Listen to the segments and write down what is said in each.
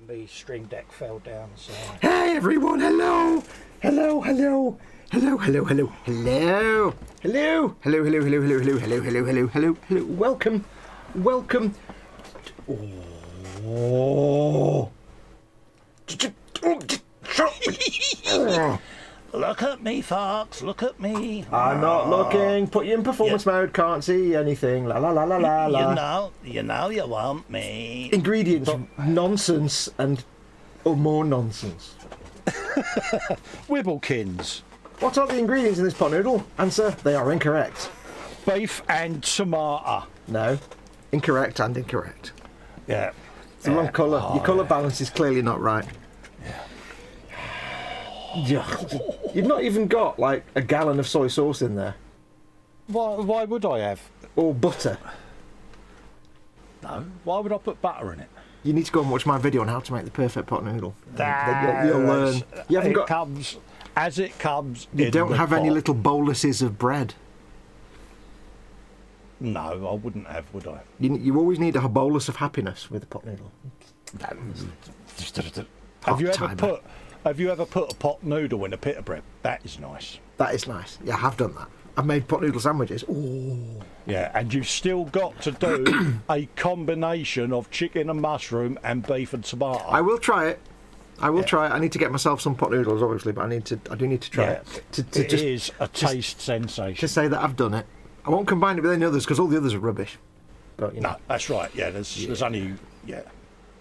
And the stream deck fell down, so... Hey everyone, hello! Hello, hello! Hello, hello, hello, hello! Hello! Hello, hello, hello, hello, hello, hello, hello, hello, hello, hello. Welcome, welcome. Oh. Look at me, Foxx, look at me. I'm not looking. Put you in performance mode, can't see anything. La la la la la la. You know you want me. Ingredients, nonsense and more nonsense. Wibblekins. What are the ingredients in this pot noodle? Answer, they are incorrect. Beef and tomato. No, incorrect and incorrect. Yeah. It's the wrong colour. Your colour balance is clearly not right. Yeah. You've not even got like a gallon of soy sauce in there. Why would I have? Or butter. No. Why would I put butter in it? You need to go and watch my video on how to make the perfect pot noodle. Then you'll learn. You haven't got. Comes as it comes. You don't have any little boluses of bread. No, I wouldn't have, would I? You always need a bolus of happiness with a pot noodle. Have you ever put a pot noodle in a pita bread? That is nice. That is nice. Yeah, I have done that. I've made pot noodle sandwiches. Ooh. Yeah, and you've still got to do a combination of chicken and mushroom and beef and tomato. I will try it. I will try it. I need to get myself some pot noodles, obviously, but I do need to try it. It is a taste sensation. To say that I've done it. I won't combine it with any others because all the others are rubbish. But, you know. No, that's right. Yeah, there's only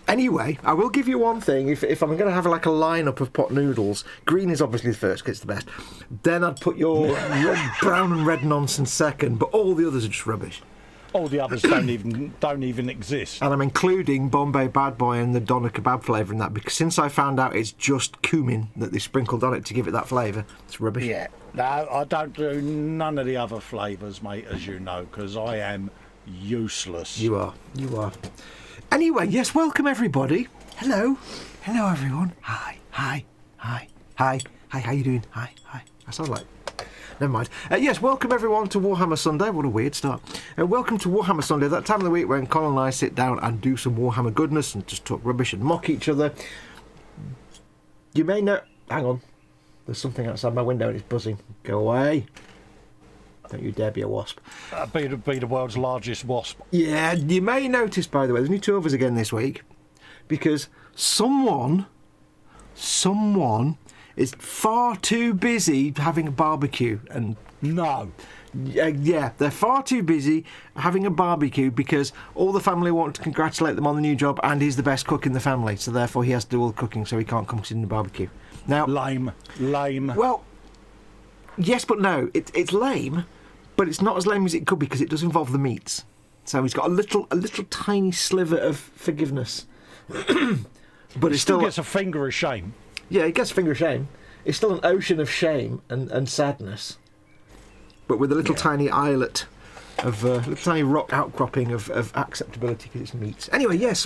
Anyway, I will give you one thing. If I'm going to have like a lineup of pot noodles, green is obviously the first because it's the best. Then I'd put your brown and red nonsense second, but all the others are just rubbish. All the others don't even exist. And I'm including Bombay Bad Boy and the Doner Kebab flavour in that because since I found out it's just cumin that they sprinkled on it to give it that flavour, it's rubbish. Yeah, no, I don't do none of the other flavours, mate, as you know, because I am useless. You are. Anyway, yes, welcome everybody. Hello. Hello everyone. Hi. How you doing? Hi. I sound like... Never mind. Yes, welcome everyone to Warhammer Sunday. What a weird start. Welcome to Warhammer Sunday, that time of the week when Colin and I sit down and do some Warhammer goodness and just talk rubbish and mock each other. You may know... Hang on. There's something outside my window and it's buzzing. Go away. Don't you dare be a wasp. Be the world's largest wasp. Yeah, you may notice, by the way, there's only two of us again this week because someone is far too busy having a barbecue. And no. Yeah, they're far too busy having a barbecue because all the family want to congratulate them on the new job and he's the best cook in the family, so therefore he has to do all the cooking, so he can't come sit in the barbecue. Now, lame. Well, yes, but no. It's lame. But it's not as lame as it could be because it does involve the meats. So he's got a little tiny sliver of forgiveness. But it's still gets a finger of shame. Yeah, he gets a finger of shame. It's still an ocean of shame and sadness. But with a little tiny islet of a little tiny rock outcropping of acceptability because it's meats. Anyway, yes.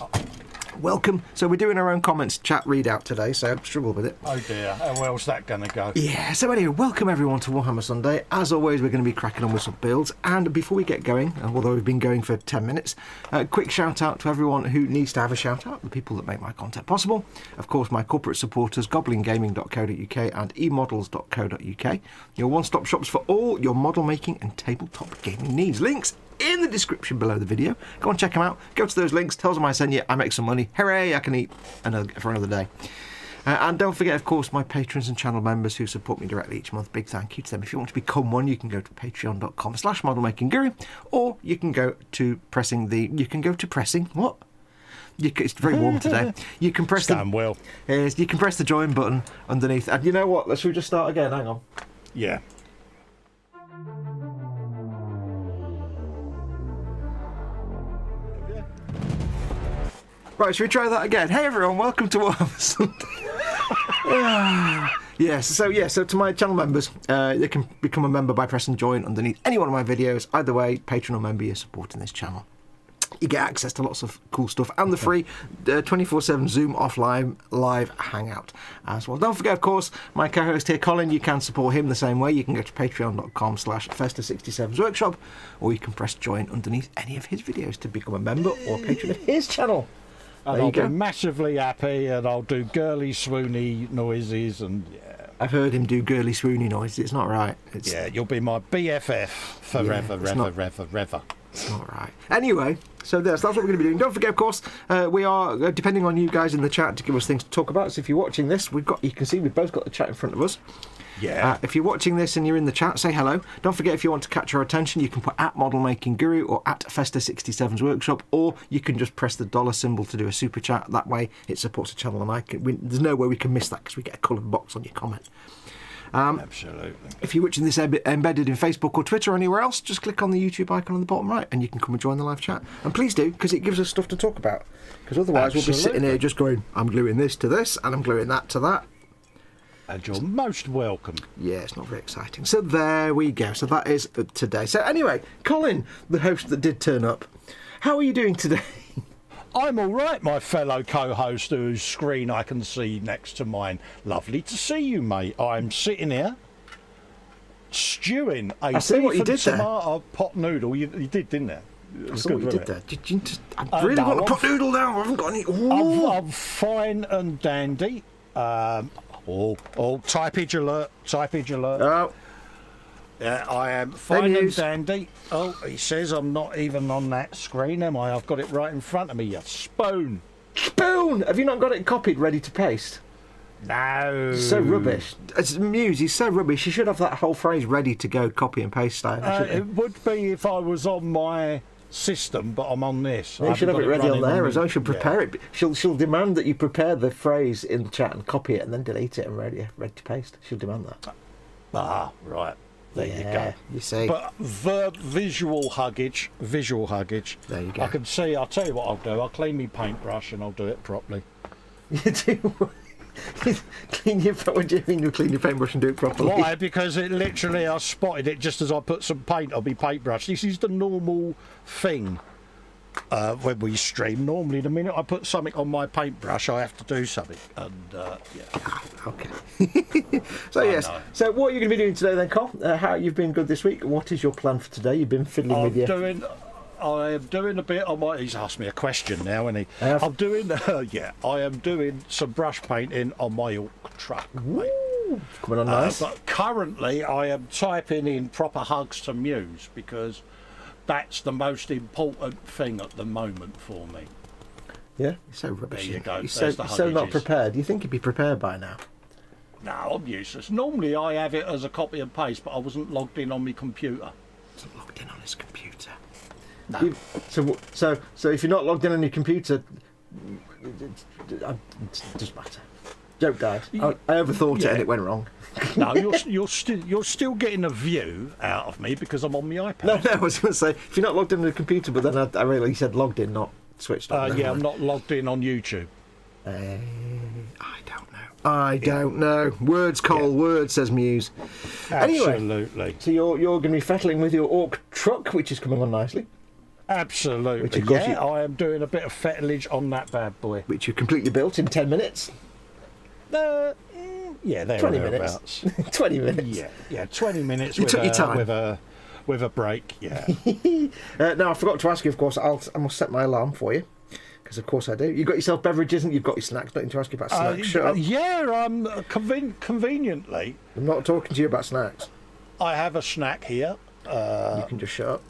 Welcome. So we're doing our own comments chat readout today, so I've struggled with it. Oh dear, how well's that going to go? Yeah, so anyway, welcome everyone to Warhammer Sunday. As always, we're going to be cracking on with some builds. And before we get going, although we've been going for 10 minutes, a quick shout out to everyone who needs to have a shout out, the people that make my content possible. Of course, my corporate supporters, goblingaming.co.uk and emodels.co.uk. Your one-stop shops for all your model making and tabletop gaming needs. Links in the description below the video. Go and check them out. Go to those links. Tell them I sent you. I make some money. Hooray! I can eat for another day. And don't forget, of course, my patrons and channel members who support me directly each month. Big thank you to them. If you want to become one, you can go to patreon.com/modelmakingguru, or you can go to pressing. What? It's very warm today. You can press you can press the join button underneath. And you know what? Let's just start again. Hang on. Yeah. Right, should we try that again? Hey everyone, welcome to Warhammer Sunday. So to my channel members, they can become a member by pressing join underneath any one of my videos. Either way, patron or member, you're supporting this channel. You get access to lots of cool stuff and the free 24/7 Zoom offline live hangout as well. Don't forget, of course, my co-host here, Colin. You can support him the same way. You can go to patreon.com/Festa67's workshop, or you can press join underneath any of his videos to become a member or patron of his channel. And There I'll you go. be massively happy, and I'll do girly swoony noises, and yeah. I've heard him do girly swoony noises. It's not right. It's, Yeah, you'll be my BFF forever, it's not- ever. It's not right. Anyway, so that's what we're going to be doing. Don't forget, of course, we are depending on you guys in the chat to give us things to talk about. So if you're watching this, you can see we've both got the chat in front of us. Yeah. If you're watching this and you're in the chat, say hello. Don't forget, if you want to catch our attention, you can put at Model Making Guru or at Festa67's Workshop, or you can just press the dollar symbol to do a super chat. That way, it supports the channel, and there's no way we can miss that because we get a coloured box on your comment. Absolutely. If you're watching this embedded in Facebook or Twitter or anywhere else, just click on the YouTube icon on the bottom right and you can come and join the live chat. And please do, because it gives us stuff to talk about. Because otherwise we'll be sitting here just going, I'm gluing this to this and I'm gluing that to that. And you're most welcome. Yeah, it's not very exciting. So there we go. So that is today. So anyway, Colin, the host that did turn up, how are you doing today? I'm all right, my fellow co-host whose screen I can see next to mine. Lovely to see you, mate. I'm sitting here stewing a see what you beef and did there. tomato pot noodle. You did, didn't you? It I was saw good, what you wasn't did it? there. Did you just, I really no, want I'm to put noodle down. I haven't got any. I'm fine and dandy. Typage alert, typage alert. Oh, Yeah, I am fine and news. dandy. Oh, he says I'm not even on that screen, am I? I've got it right in front of me, you spoon. spoon! Have you not got it copied, ready to paste? No. So rubbish. It's Muse, he's so rubbish. You should have that whole phrase ready to go, copy and paste style. shouldn't you? It would be if I was on my system, but I'm on this. You should have it ready on there as well. You should Yeah. prepare it. She'll demand that you prepare the phrase in the chat and copy it and then delete it and ready to paste. She'll demand that. Ah, right. There you go. You see. But the visual huggage. There you go. I can see. I'll tell you what I'll do. I'll clean my paintbrush and I'll do it properly. You do. Clean your. What do you mean you clean your paintbrush and do it properly? Why? Because it literally, I spotted it just as I put some paint on my paintbrush. This is the normal thing when we stream. Normally, the minute I put something on my paintbrush, I have to do something. And yeah. Okay. So yes. know. So what are you going to be doing today then, Col? How you've been good this week? What is your plan for today? You've been fiddling with your. I am doing a bit on my. He's asked me a question now, isn't he? have. I'm doing. Yeah, I am doing some brush painting on my Ork truck, mate. Ooh, coming on nice. But currently, I am typing in proper hugs to Muse because that's the most important thing at the moment for me. Yeah. You're so rubbish. There you go. You're There's so, the so not huggages. prepared. You think you'd be prepared by now? No, I'm useless. Normally, I have it as a copy and paste, but I wasn't logged in on my computer. Wasn't logged in on his computer. No. So if you're not logged in on your computer, it doesn't matter. Joke died. I overthought it Yeah. and it went wrong. No, you're still getting a view out of me because I'm on my iPad. No, I was going to say if you're not logged in on the computer, but then I really said logged in, not switched on. Never Yeah, I'm mind. not logged in on YouTube. I don't know. I don't know. Words, Cole. Words, says Muse. Anyway, Absolutely. so you're going to be fettling with your Ork truck, which is coming on nicely. Absolutely. Which, of course, Yeah, you- I am doing a bit of fettlage on that bad boy. Which you completely built in 10 minutes. Yeah, there 20 or minutes. thereabouts. 20 minutes. Yeah, 20 minutes. You with took your time. with a break. Yeah. Now, I forgot to ask you, of course, I must set my alarm for you. Because, of course, I do. You've got yourself beverages and you've got your snacks. Don't need to ask you about snacks. Shut up. Yeah, conveniently, I'm not talking to you about snacks. I have a snack here. You can just shut up.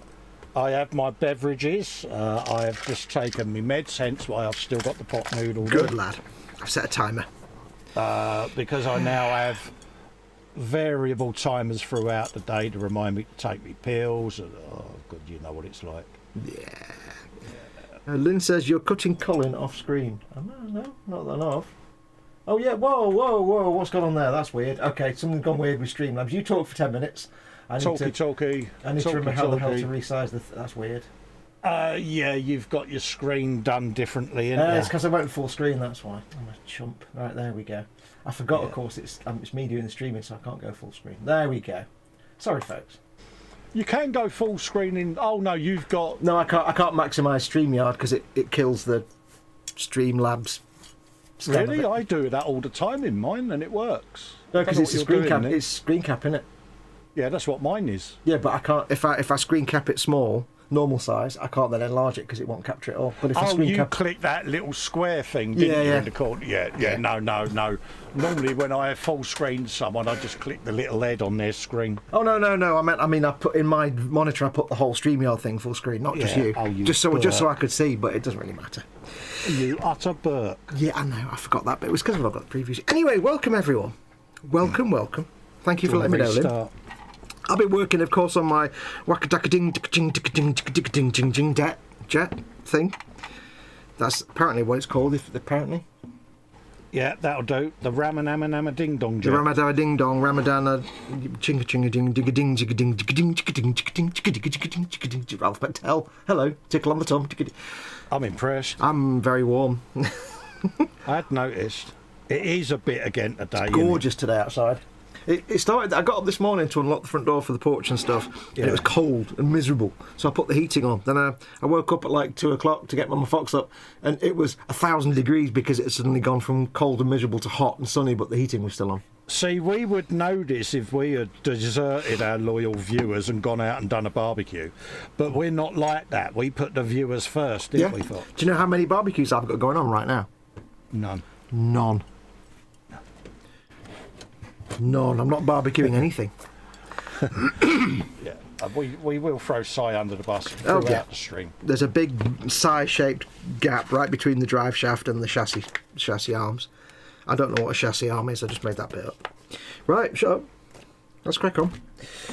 I have my beverages. I have just taken my meds, hence why I've still got the pot noodle. Good lad. I've set a timer. Because I now have variable timers throughout the day to remind me to take me pills. And, oh, God, you know what it's like. Lynn says you're cutting Colin off screen. Oh, no, not that I know of. Oh, yeah, whoa, what's gone on there? That's weird. Okay, something's gone weird with Streamlabs. You talk for 10 minutes. I need Talkie. I need to remember how the hell to resize the... That's weird. Yeah, you've got your screen done differently, isn't It's it? because I went full screen, that's why. I'm a chump. Right, there we go. I forgot, of course, it's me doing the streaming, so I can't go full screen. There we go. Sorry, folks. You can go full screen in. Oh no, you've got. No, I can't maximise StreamYard because it kills the Streamlabs. scan of Really, it. I do that all the time in mine, and it works. No, I because don't know it's a what screen you're cap. doing, Nick. It's screen cap, innit? Yeah, that's what mine is. Yeah, but I can't. If I screen cap it small, normal size, I can't then enlarge it because it won't capture it all. But if I Oh, screen you cap- click that little square thing, didn't you, Yeah. in the corner? Yeah. No. Normally, when I have full screen someone, I just click the little head on their screen. Oh no! I mean, I put in my monitor. I put the whole StreamYard thing full screen, not just Yeah. you. Oh, you just so Burke. I could see, but it doesn't really matter. You utter Burke. Yeah, I know. I forgot that bit. It was because I've got the previews. Anyway, welcome everyone. Welcome. Thank you for letting me know, Lynn. Restart. I've been working, of course, on my whack-a-duck-a-ding jet thing. That's apparently what it's called. Apparently. Yeah, that'll do. The Ramanama Ding Dong The jet. Ramadan ding dong, Ramadana chinga chinga ding digga ding digga ding digga ding digga ding digga ding digga ding digga ding digga ding. Ralph Bechtel. Hello, tickle on the tongue. I'm impressed. I'm very warm. I had noticed. It is a bit again today. Gorgeous today outside. It started. I got up this morning to unlock the front door for the porch and stuff, and it was cold and miserable. So I put the heating on. Then I woke up at like 2 o'clock to get my Foxx up, and it was 1,000 degrees because it had suddenly gone from cold and miserable to hot and sunny, but the heating was still on. See, we would know this if we had deserted our loyal viewers and gone out and done a barbecue. But we're not like that. We put the viewers first, didn't we, Fox? Do you know how many barbecues I've got going on right now? None. None. None. I'm not barbecuing anything. Yeah. We will throw Si under the bus Oh, throughout yeah. the stream. There's a big sigh-shaped gap right between the drive shaft and the chassis arms. I don't know what a chassis arm is. I just made that bit up. Right, shut up. Let's crack on.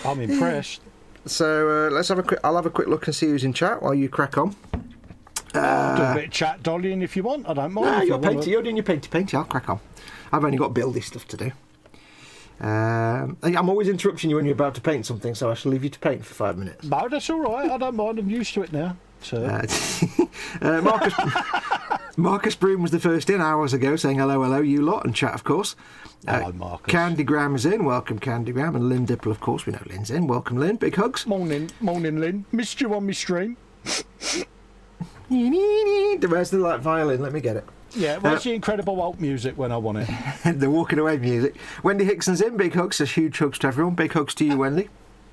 I'm impressed. So let's have a quick. I'll have a quick look and see who's in chat while you crack on. Do a bit of chat dollying if you want. I don't mind. If You're you want. painting. You're doing your painty. I'll crack on. I've only got buildy stuff to do. I'm always interrupting you when you're about to paint something, so I shall leave you to paint for 5 minutes. No, that's all right. I don't mind. I'm used to it now. So. Marcus Broom was the first in hours ago, saying hello, you lot, and chat, of course. Hello, Marcus. Candygram is in. Welcome, Candygram. And Lynn Dipple, of course. We know Lynn's in. Welcome, Lynn. Big hugs. Morning, Lynn. Missed you on my stream. Where's the light violin? Let me get it. Yeah, where's the incredible alt music when I want it? The walking away music. Wendy Hickson's in. Big hugs. Says huge hugs to everyone. Big hugs to you, Wendy.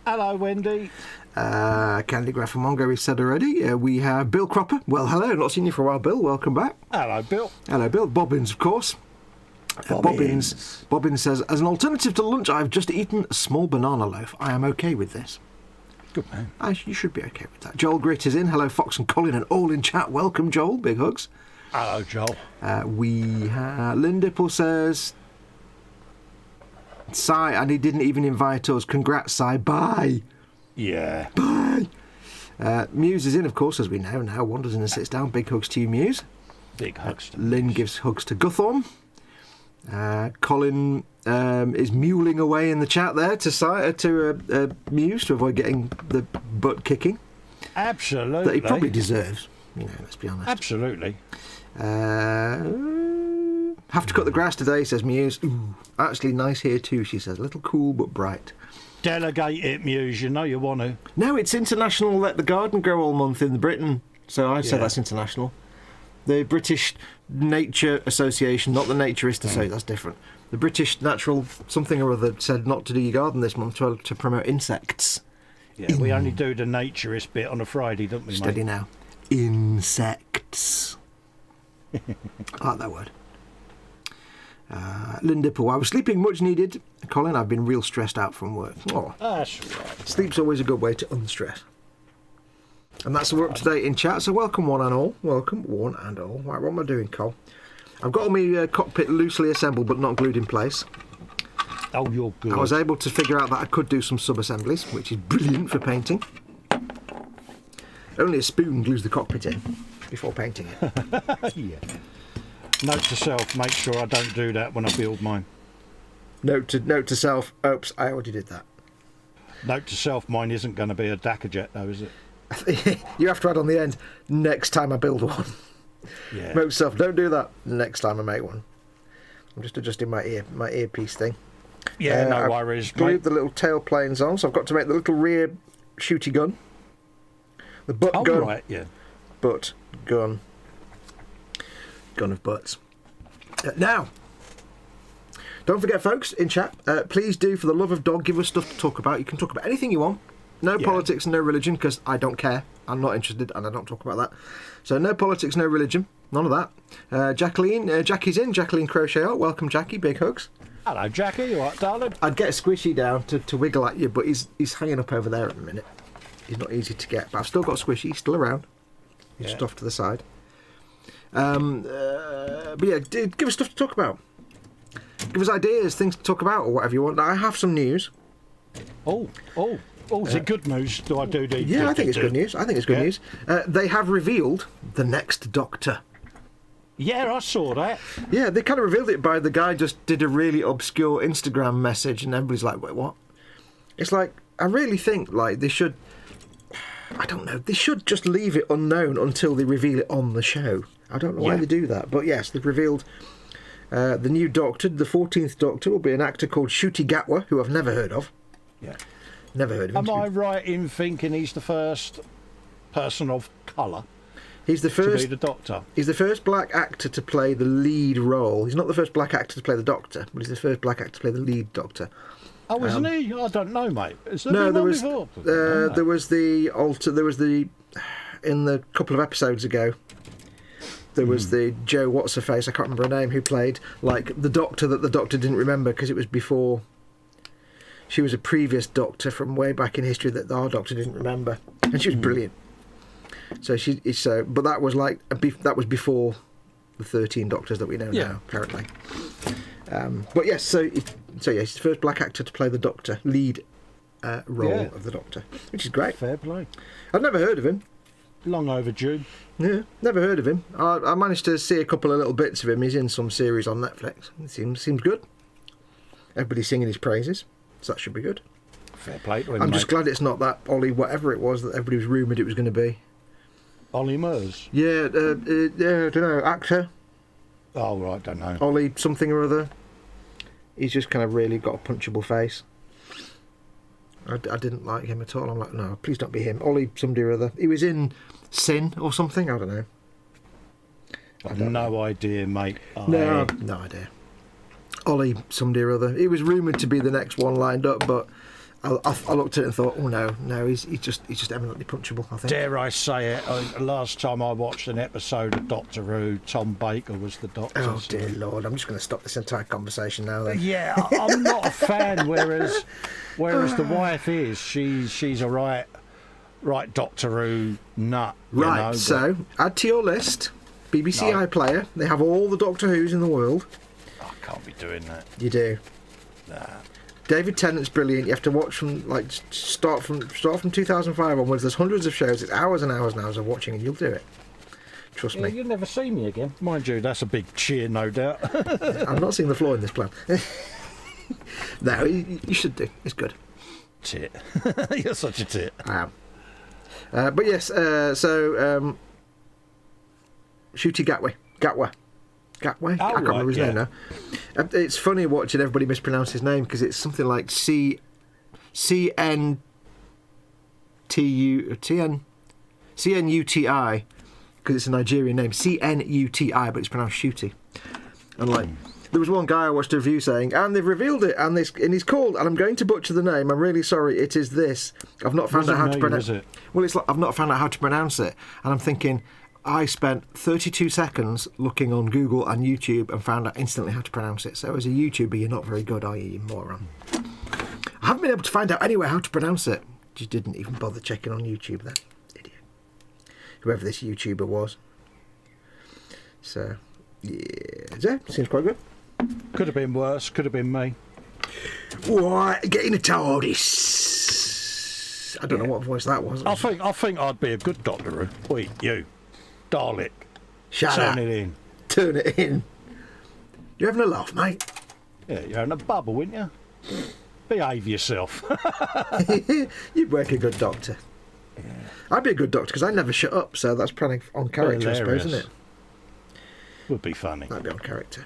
Hello, Wendy. Candy Graffamongo, we said already. We have Bill Cropper. Well, hello. Not seen you for a while, Bill. Welcome back. Hello, Bill. Hello, Bill. Bobbins, of course. Bobbins says, as an alternative to lunch, I've just eaten a small banana loaf. I am okay with this. Good man. You should be okay with that. Joel Grit is in. Hello, Foxx and Colin, and all in chat. Welcome, Joel. Big hugs. Hello, Joel. We have Lynn Dipple says, Si, and he didn't even invite us. Congrats, Si. Bye. Yeah. Bye. Muse is in, of course, as we know now. Wanders in and sits down. Big hugs to you, Muse. Big hugs. Lynn gives hugs to Guthorn. Colin is mewling away in the chat there to Muse to avoid getting the butt kicking Absolutely. that he probably deserves. You know, let's be honest. Absolutely. Have to cut the grass today, says Muse. Ooh, actually, nice here too, she says. A little cool but bright. Delegate it, Muse. You know you want to. No, it's International Let the Garden Grow All Month in Britain. So I'd say Yeah. that's international. The British Nature Association, not the Naturist Association, that's different. The British Natural something or other said not to do your garden this month to promote insects. Yeah, we only do the naturist bit on a Friday, don't we, Steady mate? now. Insects. I like that word. Lynn Dipple, I was sleeping much needed. Colin, I've been real stressed out from work. Oh, That's right. sleep's always a good way to unstress. And that's we're up to date in chat, so welcome one and all. Welcome one and all. Right, what am I doing, Cole? I've got all my cockpit loosely assembled but not glued in place. Oh, you're good. I was able to figure out that I could do some sub-assemblies, which is brilliant for painting. Only a spoon glues the cockpit in before painting it. Yeah. Note to self, make sure I don't do that when I build mine. Note to self, oops, I already did that. Note to self, mine isn't going to be a Dackerjet though, is it? You have to add on the end, next time I build one. Yeah. Note to self, don't do that next time I make one. I'm just adjusting my earpiece thing. Yeah, no I've worries, glued mate. the little tail planes on, so I've got to make the little rear shooty gun. The butt Oh, gun. right, yeah. Butt gun. Gun of butts. Now, don't forget, folks, in chat, please do, for the love of dog, give us stuff to talk about. You can talk about anything you want. No Yeah. politics and no religion, because I don't care. I'm not interested, and I don't talk about that. So no politics, no religion, none of that. Jackie's in. Jacqueline Crochet Art. Welcome, Jackie. Big hugs. Hello, Jackie. You all right, darling? I'd get a squishy down to wiggle at you, but he's hanging up over there at the minute. He's not easy to get, but I've still got squishy. He's still around. He's just off to the side. But yeah, give us stuff to talk about. Give us ideas, things to talk about, or whatever you want. Now, I have some news. Oh, is it good news? Do I do the... Yeah, I think it's good news. I think it's good news. They have revealed the next Doctor. Yeah, I saw that. Yeah, they kind of revealed it by the guy just did a really obscure Instagram message, and everybody's like, wait, what? It's like, I really think, like, they should... I don't know. They should just leave it unknown until they reveal it on the show. I don't know why they do that. But yes, they've revealed the new Doctor. The 14th Doctor will be an actor called Ncuti Gatwa, who I've never heard of. Yeah. Never heard of him. Am I right in thinking he's the first person of colour He's the first, to be the Doctor? He's the first black actor to play the lead role. He's not the first black actor to play the Doctor, but he's the first black actor to play the lead Doctor. Oh, isn't he? I don't know, mate. Is there No, been one before? there was the in the couple of episodes ago. There was the Joe What's-her-face, I can't remember her name, who played like the Doctor that the Doctor didn't remember because it was before. She was a previous Doctor from way back in history that our Doctor didn't remember, and she was brilliant. So but that was like that was before the 13 Doctors that we know now, apparently. But yes, so he's the first black actor to play the Doctor, lead role of the Doctor, which is great. Fair play. I've never heard of him. Long overdue. Yeah, never heard of him. I managed to see a couple of little bits of him. He's in some series on Netflix. It seems good. Everybody's singing his praises, so that should be good. Fair play to him, I'm just glad it's not that Ollie whatever it was that everybody was rumoured it was going to be. Ollie Murs? Yeah, I don't know, actor. Oh, right, don't know. Ollie something or other. He's just kind of really got a punchable face. I didn't like him at all. I'm like, no, please don't be him. Ollie somebody or other. He was in Sin or something. I don't know. I've no idea, mate. No idea. Ollie somebody or other. He was rumoured to be the next one lined up, but I looked at it and thought, oh no, he's just eminently punchable, I think. Dare I say it? Last time I watched an episode of Doctor Who, Tom Baker was the Doctor. Oh dear Lord! I'm just going to stop this entire conversation now. Then. Yeah, I'm not a fan. Whereas the wife is, she's a right Doctor Who nut. Right. So add to your list BBC iPlayer. They have all the Doctor Who's in the world. I can't be doing that. You do. Nah. David Tennant's brilliant. You have to watch from start from 2005 onwards. There's hundreds of shows. It's hours and hours and hours of watching, and you'll do it. Trust me. You'll never see me again, mind you. That's a big cheer, no doubt. I'm not seeing the flaw in this plan. No, you should do. It's good. Tit. You're such a tit. I am. But yes. So Ncuti Gatwa. I can't remember his name now. It's funny watching everybody mispronounce his name because it's something like CNTU CNUTI because it's a Nigerian name. CNUTI, but it's pronounced Ncuti. And like, there was one guy I watched a review saying, and they've revealed it, and he's called, and I'm going to butcher the name. I'm really sorry. It is this. I've not found out how to pronounce it. Well, it's like I've not found out how to pronounce it, and I'm thinking. I spent 32 seconds looking on Google and YouTube and found out instantly how to pronounce it. So as a YouTuber, you're not very good, are you, you moron? I haven't been able to find out anywhere how to pronounce it. Just didn't even bother checking on YouTube then. Idiot. Whoever this YouTuber was. So, yeah, seems quite good. Could have been worse, could have been me. What? Getting a TARDIS. I don't know what voice that was. I think I'd be a good Doctor Who. Wait, you. Dalek. Turn it in. Turn it in. You're having a laugh, mate. Yeah, you're having a bubble, wouldn't you? Behave yourself. You'd work a good Doctor. Yeah. I'd be a good Doctor because I never shut up, so that's probably on character, I suppose, isn't it? Would be funny. That'd be on character.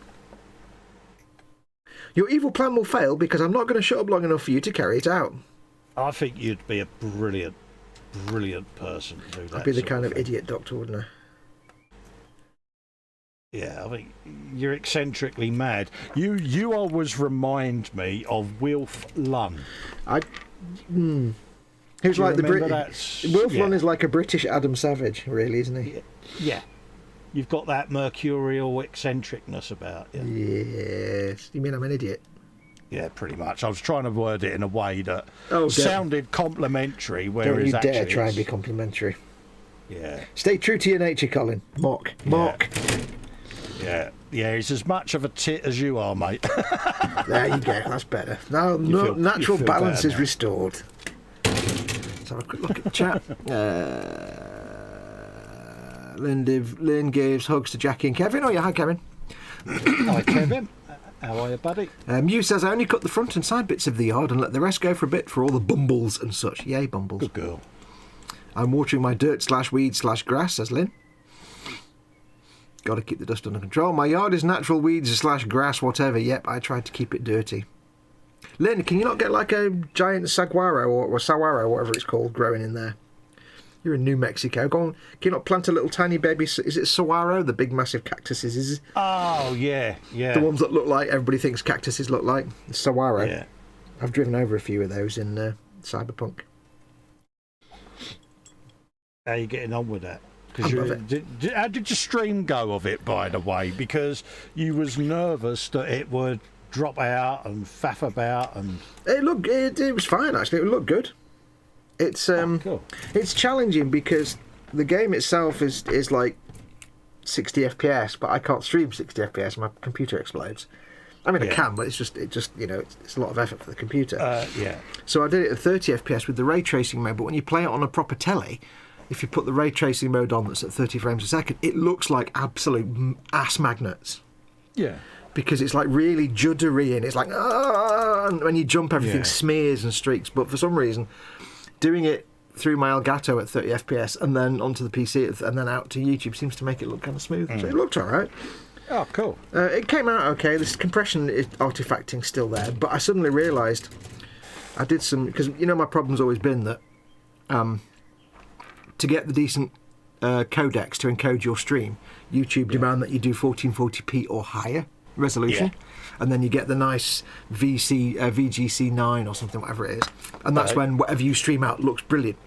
Your evil plan will fail because I'm not going to shut up long enough for you to carry it out. I think you'd be a brilliant person to do that. I'd be the kind of idiot Doctor, wouldn't I? Yeah, I think you're eccentrically mad. You always remind me of Wilf Lunn. Who's like the remember British... Wilflon is like a British Adam Savage, really, isn't he? Yeah. You've got that mercurial eccentricness about you. Yes. You mean I'm an idiot? Yeah, pretty much. I was trying to word it in a way that Oh, sounded complimentary, Don't whereas you dare actually try and it's- be complimentary. Yeah, Stay true to your nature, Colin. Mock. yeah. It's as much of a tit as you are, mate. There you go. That's better. Now You natural feel balance better is now. restored. Let's have a quick look at the chat. Lynn gives hugs to Jackie and Kevin. Oh yeah, hi Kevin. Hi, Kevin. How are you, buddy? Mew says I only cut the front and side bits of the yard and let the rest go for a bit for all the bumbles and such. Yay, bumbles. Good girl. I'm watering my dirt/weed/grass, says Lynn. Got to keep the dust under control. My yard is natural weeds/grass, whatever. Yep, I tried to keep it dirty. Lynn, can you not get like a giant saguaro or saguaro, whatever it's called, growing in there? You're in New Mexico. Go on. Can you not plant a little tiny baby? Is it saguaro? The big massive cactuses? Is it? Oh, yeah. The ones that look like everybody thinks cactuses look like? The saguaro. Yeah. I've driven over a few of those in Cyberpunk. How are you getting on with that? I love it. How did your stream go of it, by the way? Because you was nervous that it would drop out and faff about and... It was fine, actually. It looked good. It's cool. It's challenging because the game itself is like 60 FPS, but I can't stream 60 FPS. My computer explodes. I mean, I can, but it's just it's a lot of effort for the computer. Yeah. So I did it at 30 FPS with the ray tracing mode. But when you play it on a proper telly, if you put the ray tracing mode on that's at 30 frames a second, it looks like absolute ass magnets. Yeah. Because it's like really juddery and it's like, and when you jump, everything Yeah. smears and streaks. But for some reason, doing it through my Elgato at 30 FPS and then onto the PC and then out to YouTube seems to make it look kind of smooth. So it looked all right. Oh, cool. It came out okay. This compression artifacting's still there, but I suddenly realised I did some... Because, my problem's always been that to get the decent codecs to encode your stream, YouTube demand that you do 1440p or higher resolution, and then you get the nice VGC 9 or something, whatever it is, and that's when whatever you stream out looks brilliant.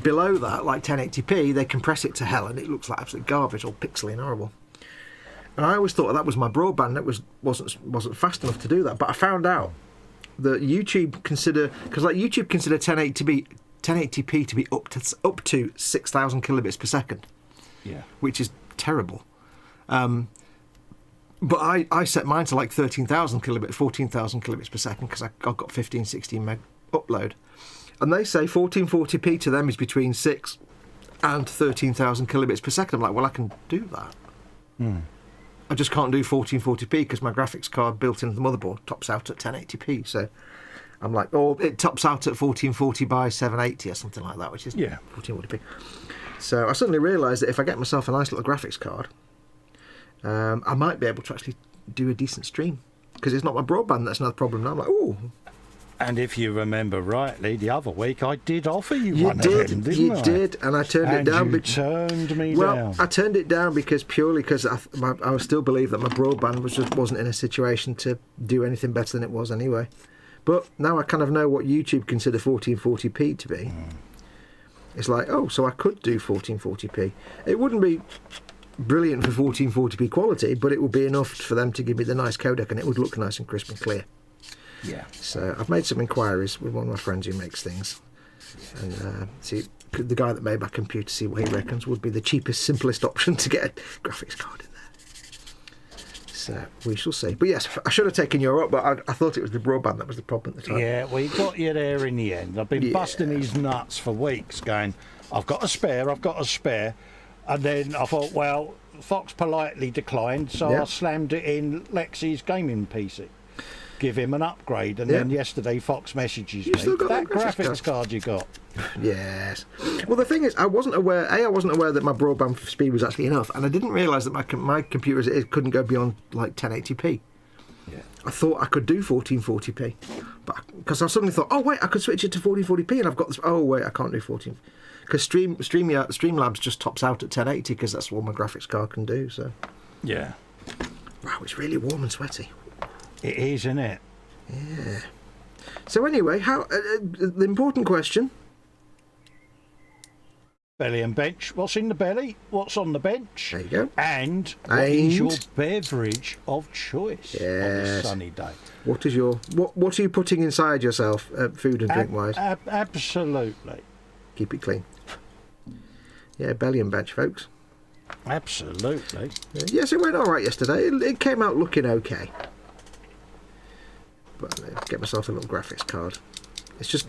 Below that, like 1080p, they compress it to hell and it looks like absolute garbage, all pixely and horrible. And I always thought that was my broadband that wasn't fast enough to do that, but I found out that YouTube consider 1080p to be up to 6,000 kilobits per second, which is terrible. But I set mine to like 13,000 kilobits, 14,000 kilobits per second because I've got 15, 16 meg upload. And they say 1440p to them is between 6 and 13,000 kilobits per second. I'm like, well, I can do that. I just can't do 1440p because my graphics card built into the motherboard tops out at 1080p. So I'm like, it tops out at 1440 by 780 or something like that, which is 1440p. So I suddenly realised that if I get myself a nice little graphics card, I might be able to actually do a decent stream because it's not my broadband that's another problem. Now I'm like, ooh. And if you remember rightly, the other week I did offer you one of them, didn't I? You did, and I turned it down. You turned me well, down. I turned it down purely because I still believe that my broadband wasn't in a situation to do anything better than it was anyway. But now I kind of know what YouTube consider 1440p to be. It's like, so I could do 1440p. It wouldn't be brilliant for 1440p quality, but it would be enough for them to give me the nice codec and it would look nice and crisp and clear. Yeah. So I've made some inquiries with one of my friends who makes things, and see the guy that made my computer, see what he reckons would be the cheapest, simplest option to get a graphics card in there. So we shall see. But yes, I should have taken your up, but I thought it was the broadband that was the problem at the time. Yeah, we got you there in the end. I've been busting his nuts for weeks going, I've got a spare. And then I thought, well, Foxx politely declined, so I slammed it in Lexi's gaming PC. Give him an upgrade, and then yesterday Foxx messages me. Still got that graphics card you got. Yes. Well, the thing is, I wasn't aware that my broadband speed was actually enough, and I didn't realise that my computer as it is couldn't go beyond like 1080p. Yeah. I thought I could do 1440p, but because I suddenly thought, I could switch it to 1440p, and I've got this. I can't do 14. Because Streamlabs just tops out at 1080 because that's what my graphics card can do. So. Yeah. Wow, it's really warm and sweaty. It is, isn't it? Yeah. So anyway, how the important question belly and bench. What's in the belly? What's on the bench? There you go. And what is your beverage of choice on this sunny day? What is your what are you putting inside yourself, food and drink wise? Absolutely. Keep it clean. Yeah, belly and bench, folks. Absolutely. Yes, it went all right yesterday. It came out looking okay. But get myself a little graphics card. It's just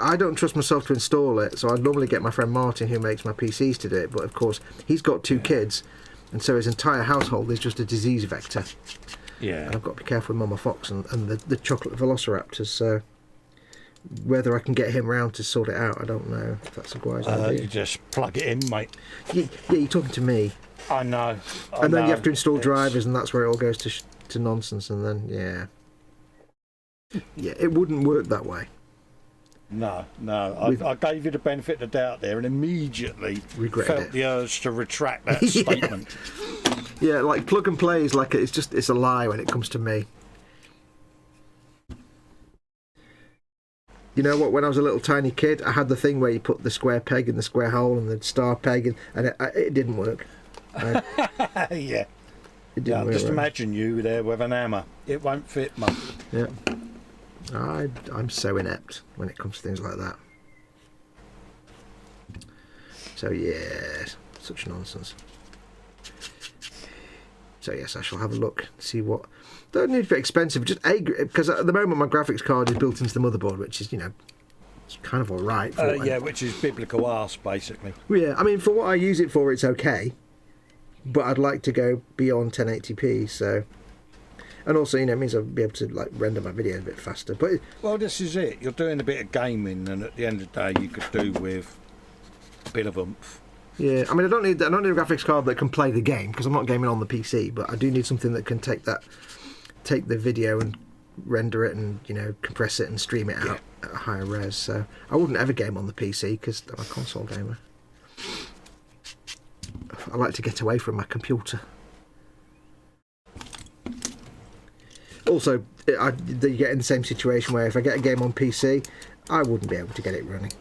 I don't trust myself to install it, so I normally get my friend Martin, who makes my PCs, to do it. But of course, he's got 2 kids, and so his entire household is just a disease vector. Yeah. And I've got to be careful with Mama Foxx and the chocolate velociraptors. So whether I can get him round to sort it out, I don't know. If that's a wise idea. You just plug it in, mate. Yeah, you're talking to me. I know. And then you have to install drivers, and that's where it all goes to nonsense. And then yeah, it wouldn't work that way. No. I gave you the benefit of the doubt there, and immediately felt the urge to retract that statement. Yeah, like plug and play is like it's a lie when it comes to me. You know what? When I was a little tiny kid, I had the thing where you put the square peg in the square hole and the star peg, and it didn't work. Yeah. It didn't work. Just imagine you there with an hammer. It won't fit, mum. Yeah. I'm so inept when it comes to things like that. So yes, such nonsense. So yes, I shall have a look, see what. Don't need to be expensive, just because at the moment my graphics card is built into the motherboard, which is it's kind of all right. Yeah, which is biblical arse basically. Yeah, I mean for what I use it for, it's okay, but I'd like to go beyond 1080p. So. And also, it means I'll be able to render my videos a bit faster. But well, this is it. You're doing a bit of gaming, and at the end of the day, you could do with a bit of oomph. Yeah, I mean, I don't need a graphics card that can play the game because I'm not gaming on the PC. But I do need something that can take the video and render it and compress it and stream it out at a higher res. So I wouldn't ever game on the PC because I'm a console gamer. I like to get away from my computer. Also, you get in the same situation where if I get a game on PC, I wouldn't be able to get it running.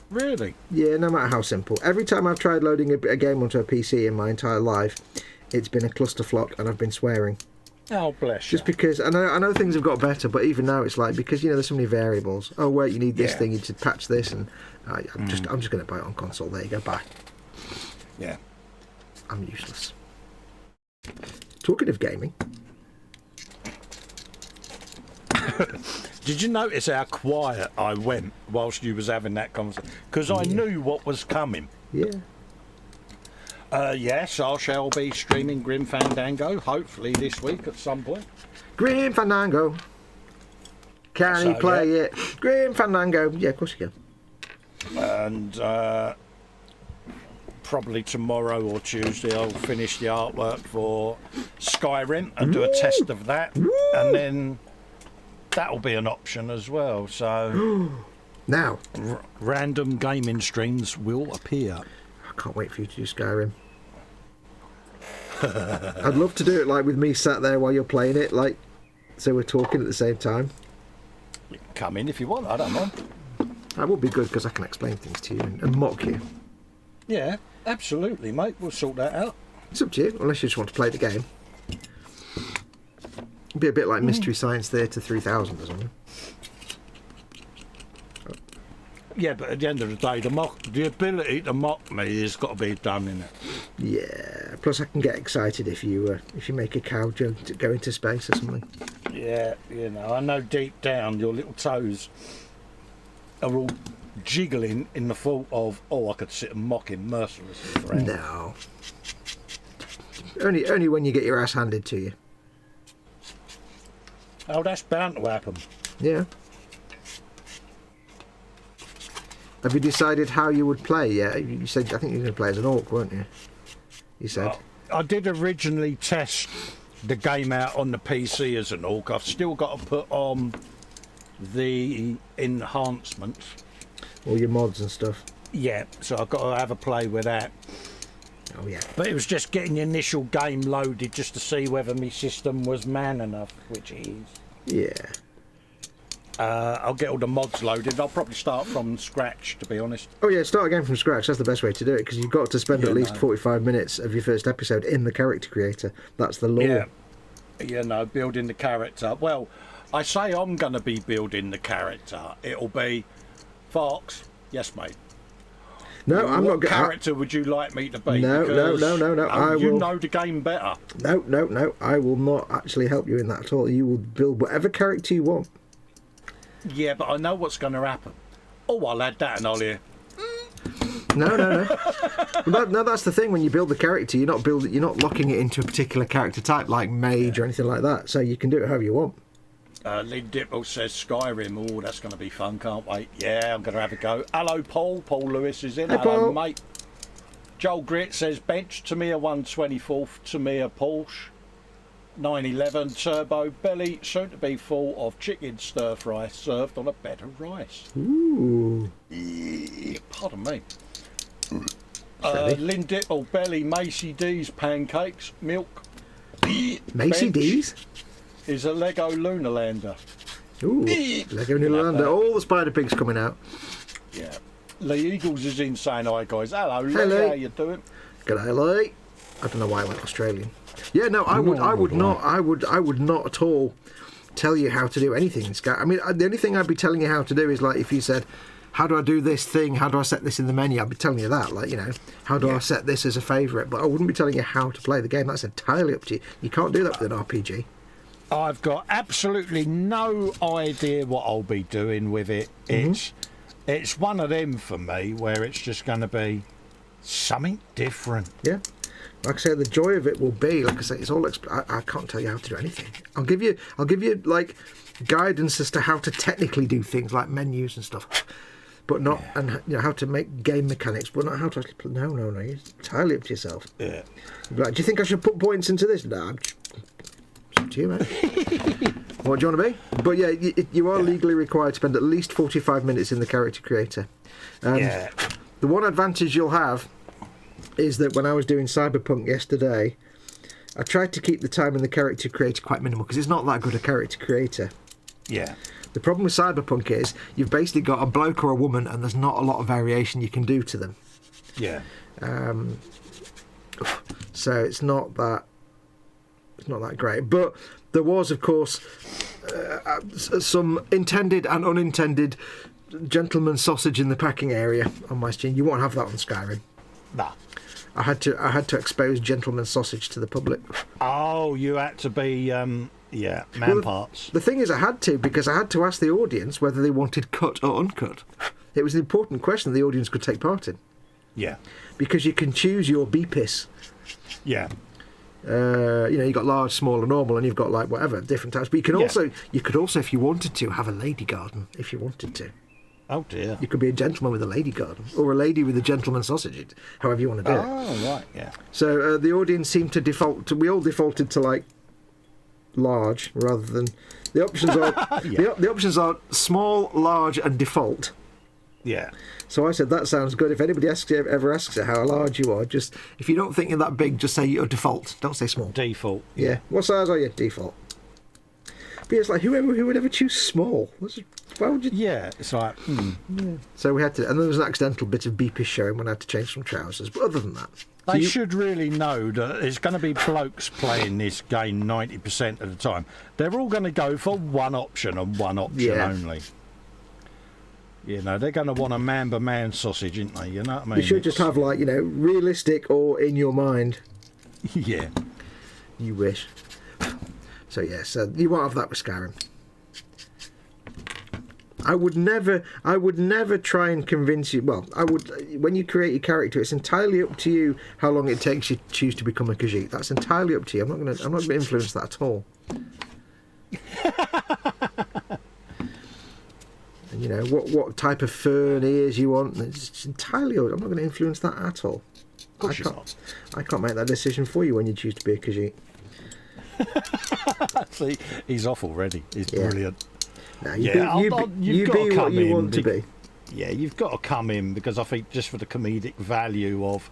Really? Yeah, no matter how simple. Every time I've tried loading a game onto a PC in my entire life, it's been a clusterflock and I've been swearing. Oh, bless you. Just because, I know things have got better, but even now it's like, because, there's so many variables. Oh, wait, you need this thing, you need to patch this, and I'm just going to buy it on console. There you go, bye. Yeah. I'm useless. Talking of gaming... Did you notice how quiet I went whilst you was having that conversation? Because I knew what was coming. Yeah. Yes, I shall be streaming Grim Fandango, hopefully this week at some point. Grim Fandango. Can he play it? Grim Fandango. Yeah, of course you can. And probably tomorrow or Tuesday I'll finish the artwork for Skyrim and do a test of that. And then... that'll be an option as well. So now random gaming streams will appear. I can't wait for you to do Skyrim. I'd love to do it with me sat there while you're playing it, so we're talking at the same time. You can come in if you want, I don't mind. That would be good because I can explain things to you and mock you. Yeah, absolutely, mate. We'll sort that out. It's up to you, unless you just want to play the game. It'd be a bit like Mystery Science Theatre 3000 or something. Yeah, but at the end of the day, the ability to mock me has got to be done, innit? Yeah. Plus, I can get excited if you make a cow joke to go into space or something. Yeah, I know deep down your little toes are all jiggling in the thought of, I could sit and mock him mercilessly forever. No. Only when you get your ass handed to you. Oh, that's bound to happen. Yeah. Have you decided how you would play yet? You said, I think you were going to play as an orc, weren't you? You said. I did originally test the game out on the PC as an orc. I've still got to put on the enhancements. All your mods and stuff. Yeah, so I've got to have a play with that. Oh, yeah. But it was just getting the initial game loaded just to see whether my system was man enough, which it is. Yeah. I'll get all the mods loaded. I'll probably start from scratch, to be honest. Oh yeah, start again from scratch. That's the best way to do it, because you've got to spend at least 45 minutes of your first episode in the character creator. That's the law. Yeah. Building the character. Well, I say I'm going to be building the character. It'll be Foxx. Yes, mate. No, I'm not. What character would you like me to be? No. You know the game better. No. I will not actually help you in that at all. You will build whatever character you want. Yeah, but I know what's going to happen. Oh, I'll add that and I'll hear. No. No, that's the thing. When you build the character, you're not locking it into a particular character type like mage or anything like that. So you can do it however you want. Lynn Dipple says Skyrim. Oh, that's going to be fun. Can't wait. Yeah, I'm going to have a go. Hello, Paul. Paul Lewis is in. Hey, Hello, Paul. mate. Joel Grit says bench Tamiya 124th Tamiya Porsche 911 turbo belly, soon to be full of chicken stir fry served on a bed of rice. Ooh. Pardon me. Lynn Dipple belly Macy D's pancakes milk. Macy D's is a Lego Lunar Lander. Ooh. Lego Lunar Lander. All the Spider Pigs coming out. Yeah. Lee Eagles is in saying hi guys. Hello, Lee. Hello. How you doing? G'day, Lee. I don't know why I went Australian. Yeah, no, I would not at all tell you how to do anything in Skyrim. I mean, the only thing I'd be telling you how to do is like if you said, how do I do this thing? How do I set this in the menu? I'd be telling you that, like, you know, how do I set this as a favourite? But I wouldn't be telling you how to play the game. That's entirely up to you. You can't do that with an RPG. I've got absolutely no idea what I'll be doing with it. It's one of them for me where it's just going to be something different. Yeah. Like I say, the joy of it will be, like I say, it's all. I can't tell you how to do anything. I'll give you like guidance as to how to technically do things like menus and stuff, but not and you know how to make game mechanics, but not how to actually play. No. It's entirely up to yourself. Yeah. You'll be like, do you think I should put points into this? No, it's up to you, mate. What do you want to be? But yeah, you are legally required to spend at least 45 minutes in the character creator. The one advantage you'll have is that when I was doing Cyberpunk yesterday, I tried to keep the time in the character creator quite minimal because it's not that good a character creator. Yeah. The problem with Cyberpunk is you've basically got a bloke or a woman and there's not a lot of variation you can do to them. Yeah. So it's not that great. But there was, of course, some intended and unintended gentleman sausage in the packing area on my stream. You won't have that on Skyrim. Nah. I had to expose gentleman sausage to the public. Oh, you had to be parts. The thing is, I had to because I had to ask the audience whether they wanted cut or uncut. It was an important question the audience could take part in. Yeah. Because you can choose your BPIS. Yeah. You've got large, small, and normal, and you've got like whatever different types. But you could also, if you wanted to, have a lady garden. If you wanted to. Oh dear. You could be a gentleman with a lady garden, or a lady with a gentleman sausage, however you want to do it. Oh right, yeah. So the audience seemed to default to. We all defaulted to like large rather than the options are. the options are small, large, and default. Yeah. So I said that sounds good. If anybody ever asks you how large you are, just if you don't think you're that big, just say you're default. Don't say small. Default. Yeah. What size are you? Default. But it's like who would ever choose small? Why would you? Yeah, it's like. Yeah. So we had to, and there was an accidental bit of beepish showing when I had to change some trousers. But other than that, They should really know that it's going to be blokes playing this game 90% of the time. They're all going to go for one option and one option only. You know, they're going to want a man-by-man sausage, aren't they? You know what I mean? You should just have, like, you know, realistic or in your mind. Yeah. You wish. So, yeah, so you won't have that with Skyrim. I would never try and convince you. Well, I would. When you create your character, it's entirely up to you how long it takes you to choose to become a Khajiit. That's entirely up to you. I'm not going to influence that at all. And, you know what type of fur and ears you want. It's entirely. I'm not going to influence that at all. Of course you're not. I can't make that decision for you when you choose to be a Khajiit. See, he's off already. He's brilliant. No, you be what you want to be. Yeah, you've got to come in because I think just for the comedic value of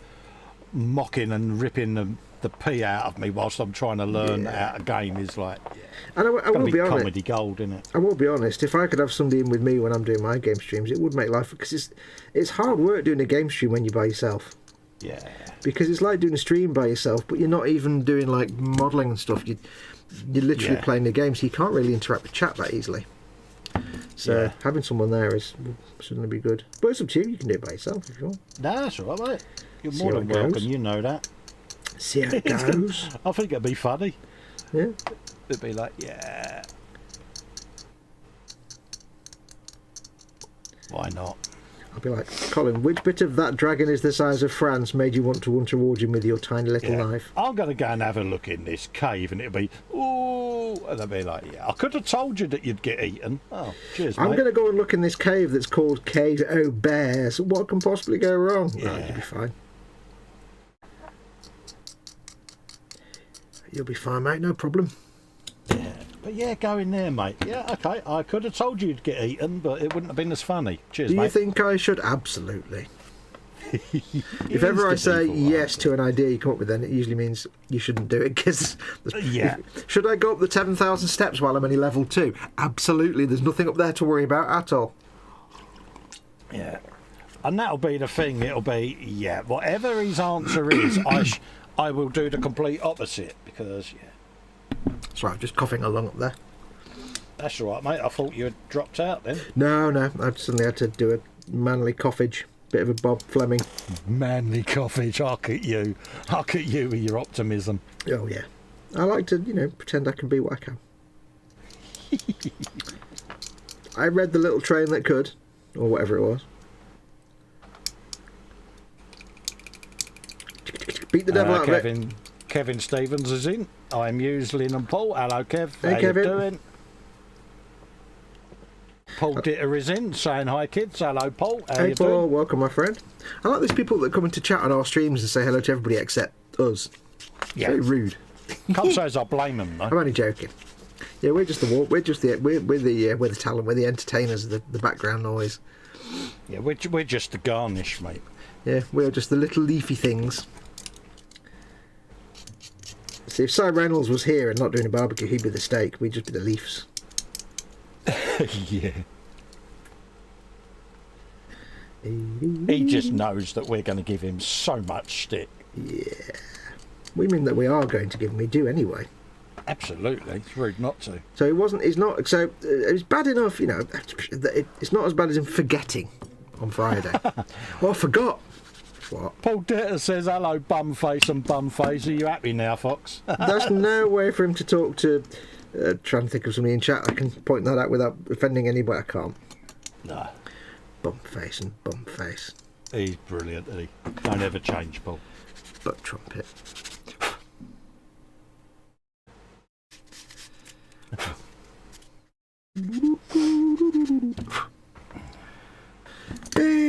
mocking and ripping the the pee out of me whilst I'm trying to learn how a game is like. And I will be honest. Comedy gold, isn't it? I will be honest. If I could have somebody in with me when I'm doing my game streams, it would make life, because it's hard work doing a game stream when you're by yourself. Yeah. Because it's like doing a stream by yourself, but you're not even doing like modelling and stuff. You're literally playing the game, so you can't really interact with chat that easily. So having someone there will certainly be good. But it's up to you. You can do it by yourself if you want. No, that's all right, mate. You're more than welcome. You know that. See how it goes. I think it'd be funny. Yeah. It'd be like, yeah. Why not? I'll be like, Colin, which bit of that dragon is the size of France made you want to reward him with your tiny little knife? I'm going to go and have a look in this cave, and it'll be, ooh, and they'll be like, yeah, I could have told you that you'd get eaten. Oh, cheers, mate. I'm going to go and look in this cave that's called Cave O' Bears. What can possibly go wrong? Yeah. No, you'll be fine. You'll be fine, mate, no problem. Yeah. But yeah, go in there, mate. Yeah, okay. I could have told you you'd get eaten, but it wouldn't have been as funny. Cheers, Do mate. you think I should? Absolutely. If ever I say yes to an idea you come up with, then it usually means you shouldn't do it. Because should I go up the 7,000 steps while I'm only level 2? Absolutely. There's nothing up there to worry about at all. Yeah. And that'll be the thing. It'll be, whatever his answer is, I will do the complete opposite, because, Sorry, I'm just coughing along up there. That's all right, mate. I thought you had dropped out then. No, I suddenly had to do a manly coughage. Bit of a Bob Fleming. Manly coughage. Hark at you with your optimism. Oh, yeah. I like to, pretend I can be what I can. I read The Little Train That Could, or whatever it was. Beat the devil out of it. Kevin Stevens is in. I'm Uslin and Paul. Hello, Kev. Hey, How Kevin. you doing? Paul Ditter is in, saying hi, kids. Hello, Paul. How Hey, you Paul. doing? Welcome, my friend. I like these people that come into chat on our streams and say hello to everybody except us. Yeah. Very rude. Can't say as I blame them, though. I'm only joking. Yeah, we're the talent. We're the entertainers. The background noise. Yeah, we're just the garnish, mate. Yeah, we're just the little leafy things. See, if Si Reynolds was here and not doing a barbecue, he'd be the steak. We'd just be the leaves. Yeah. He just knows that we're going to give him so much stick. Yeah. We mean that we are going to give him. We do anyway. Absolutely. It's rude not to. So it's bad enough, it's not as bad as him forgetting on Friday. Well, I forgot. What? Paul Ditter says, hello, bumface and bumface. Are you happy now, Foxx? There's no way for him to talk to... trying to think of somebody in chat. I can point that out without offending anybody. I can't. No. Bumface and bumface. He's brilliant, isn't he? Don't ever change, Paul. Butt trumpet.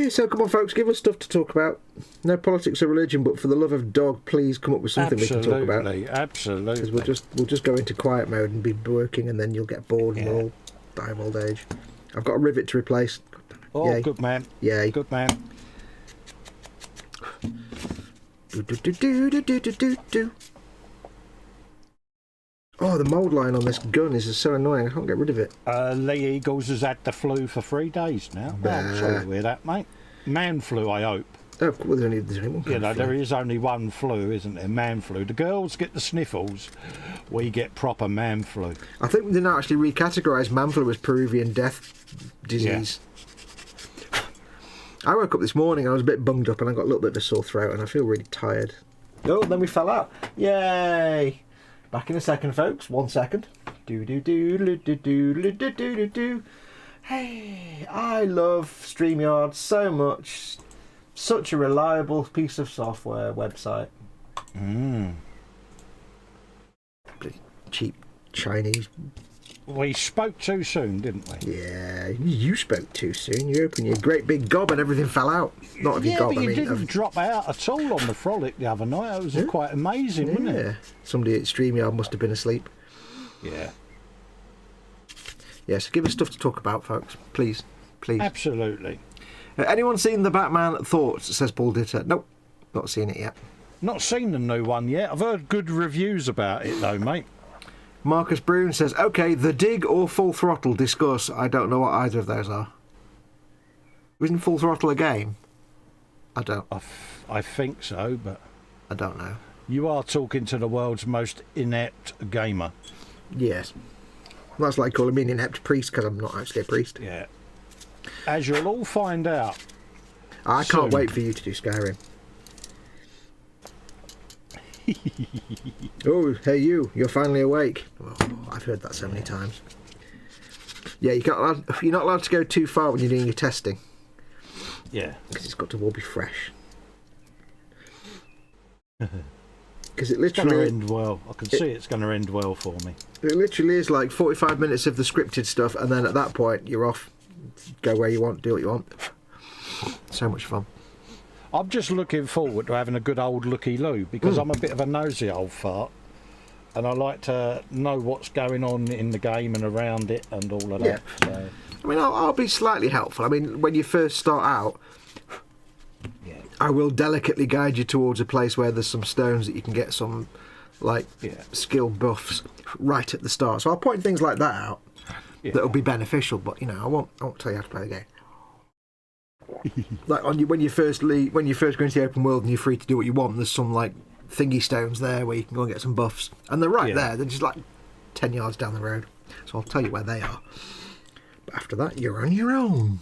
So come on, folks, give us stuff to talk about. No politics or religion, but for the love of dog, please come up with something we can talk about. Absolutely. Because we'll just go into quiet mode and be working, and then you'll get bored and we'll all die of old age. I've got a rivet to replace. Oh, Yay. good man. Yay. Good man. Oh, the mould line on this gun is so annoying. I can't get rid of it. Lee Eagles has had the flu for 3 days now. Oh, I'm sorry to hear that, mate. Man flu, I hope. Oh, well, there's only one kind of flu. There is only one flu, isn't there? Man flu. The girls get the sniffles. We get proper man flu. I think they now actually recategorise man flu as Peruvian death disease. Yeah. I woke up this morning and I was a bit bunged up and I got a little bit of a sore throat and I feel really tired. Oh, then we fell out. Yay! Back in a second, folks. 1 second. Hey, I love StreamYard so much. Such a reliable piece of software website. Cheap Chinese. We spoke too soon, didn't we? Yeah, you spoke too soon. You opened your great big gob and everything fell out. Not of your gob, but you I mean. didn't drop out at all on the frolic the other night. It was quite amazing, wasn't it? Yeah. Somebody at StreamYard must have been asleep. Yeah. Yes, give us stuff to talk about, folks. Please. Absolutely. Anyone seen the Batman Thoughts, says Paul Ditter? Nope, not seen it yet. Not seen the new one yet. I've heard good reviews about it though, mate. Marcus Brown says, okay, The Dig or Full Throttle, discuss. I don't know what either of those are. Isn't Full Throttle a game? I don't. I think so, but I don't know. you are talking to the world's most inept gamer. Yes. That's like calling me an inept priest because I'm not actually a priest. Yeah. As you'll all find out. I soon. can't wait for you to do Skyrim. Oh, hey you! You're finally awake. Oh, I've heard that so many times. Yeah, you're not allowed to go too far when you're doing your testing. Yeah. Because it's got to all be fresh. Because it It's going to literally end well. I can see it's going to end well for me. it literally is like 45 minutes of the scripted stuff, and then at that point you're off. Go where you want, do what you want. So much fun. I'm just looking forward to having a good old looky-loo because I'm a bit of a nosy old fart and I like to know what's going on in the game and around it and all of that. So, I mean, I'll be slightly helpful. I mean, when you first start out, yeah. I will delicately guide you towards a place where there's some stones that you can get some, like, skill buffs right at the start. So I'll point things like that out that'll be beneficial, but, you know, I won't tell you how to play the game. Like when you first go into the open world and you're free to do what you want, there's some like thingy stones there where you can go and get some buffs, and they're right there. They're just like 10 yards down the road, so I'll tell you where they are. But after that, you're on your own.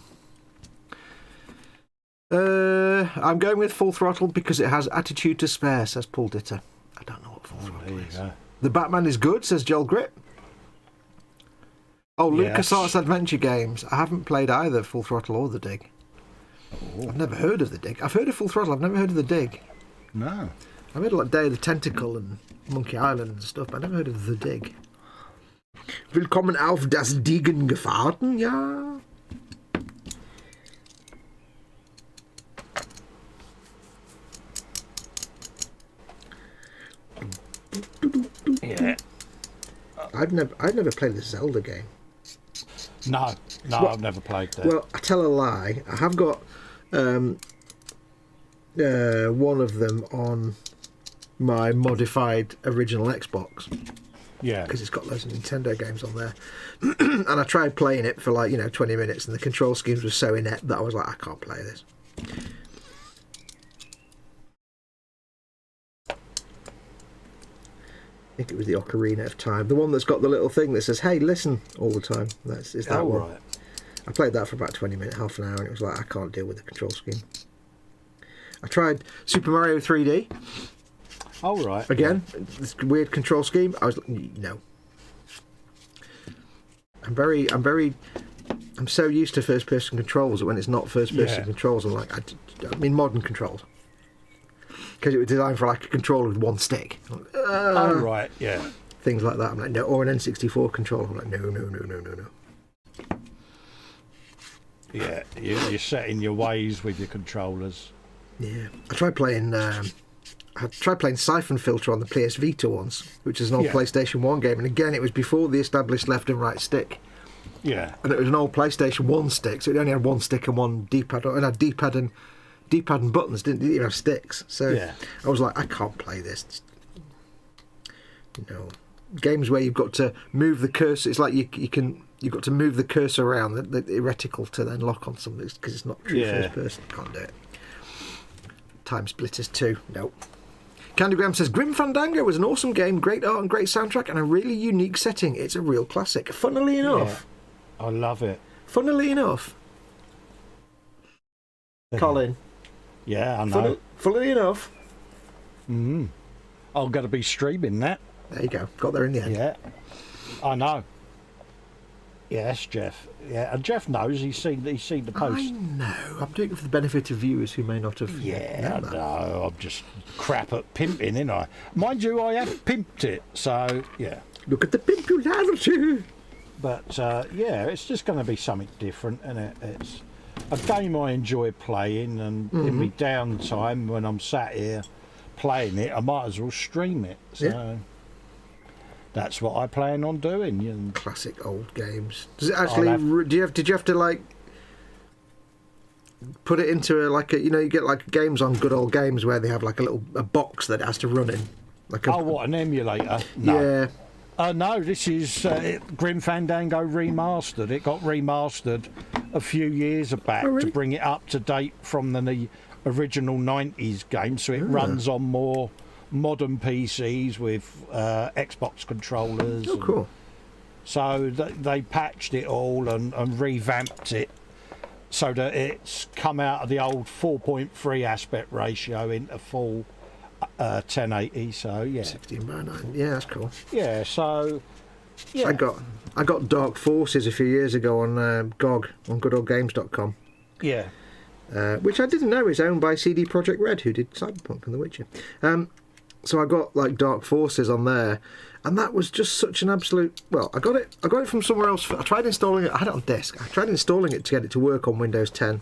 I'm going with Full Throttle because it has attitude to spare, says Paul Ditter. I don't know what Full Throttle is. The Batman is good, says Joel Grit. Oh, LucasArts Adventure Games. I haven't played either Full Throttle or The Dig. Oh. I've never heard of The Dig. I've heard of Full Throttle, I've never heard of The Dig. No. I've heard of like Day of the Tentacle and Monkey Island and stuff, but I never heard of The Dig. Willkommen auf das Diggen gefahren, ja. Yeah. I've never played the Zelda game. No, Well, I've never played that. Well, I tell a lie. I have got one of them on my modified original Xbox. Yeah. Because it's got loads of Nintendo games on there. And I tried playing it for 20 minutes, and the control schemes were so inept that I was like, I can't play this. I think it was the Ocarina of Time. The one that's got the little thing that says, hey, listen, all the time. Is that one. Right. I played that for about 20 minutes, half an hour, and it was like, I can't deal with the control scheme. I tried Super Mario 3D. Oh, right. Again, this weird control scheme. I was like, no. I'm so used to first-person controls that when it's not first-person controls, I'm like, I mean modern controls. Because it was designed for like a controller with one stick. Oh, right, yeah. Things like that. I'm like, no. Or an N64 controller. I'm like, no. Yeah, you're set in your ways with your controllers. Yeah. I tried playing Siphon Filter on the PS Vita once, which is an old PlayStation 1 game. And again, it was before the established left and right stick. Yeah. And it was an old PlayStation 1 stick, so it only had one stick and one D-pad. And had D-pad and buttons, didn't even have sticks. So I was like, I can't play this. Games where you've got to move the cursor. It's like you've got to move the cursor around the reticle to then lock on something because it's not true first person. Can't do it. Time Splitters 2. Nope. Candygram says Grim Fandango was an awesome game, great art and great soundtrack, and a really unique setting. It's a real classic. Funnily enough, I love it. Funnily enough, Colin. Yeah, I know. Funnily enough. I'm going to be streaming that. There you go. Got there in the end. Yeah, I know. Yes, Jeff. Yeah, and Jeff knows. He's seen the post. I know. I'm doing it for the benefit of viewers who may not have. Yeah, I know. I'm just crap at pimping, ain't I? Mind you, I have pimped it, so yeah. Look at the pimpularity. But it's just going to be something different, and it's a game I enjoy playing, and in my downtime when I'm sat here playing it, I might as well stream it. So that's what I plan on doing. And classic old games. Does it actually? Did you have to like put it into you get like games on Good Old Games where they have like a box that it has to run in. Like what, an emulator? No. Yeah. No, this is Grim Fandango Remastered. It got remastered a few years back to bring it up to date from the original 90s game, so it runs on more modern PCs with Xbox controllers. Oh, cool. So they patched it all and revamped it so that it's come out of the old 4.3 aspect ratio into full 1080. So yeah, 16:9. Yeah, that's cool. Yeah, so yeah. I got Dark Forces a few years ago on GOG on goodoldgames.com. Yeah. Which I didn't know is owned by CD Projekt Red, who did Cyberpunk and The Witcher. So I got like Dark Forces on there, and that was just such an absolute. Well, I got it from somewhere else. I tried installing it. I had it on disk. I tried installing it to get it to work on Windows 10.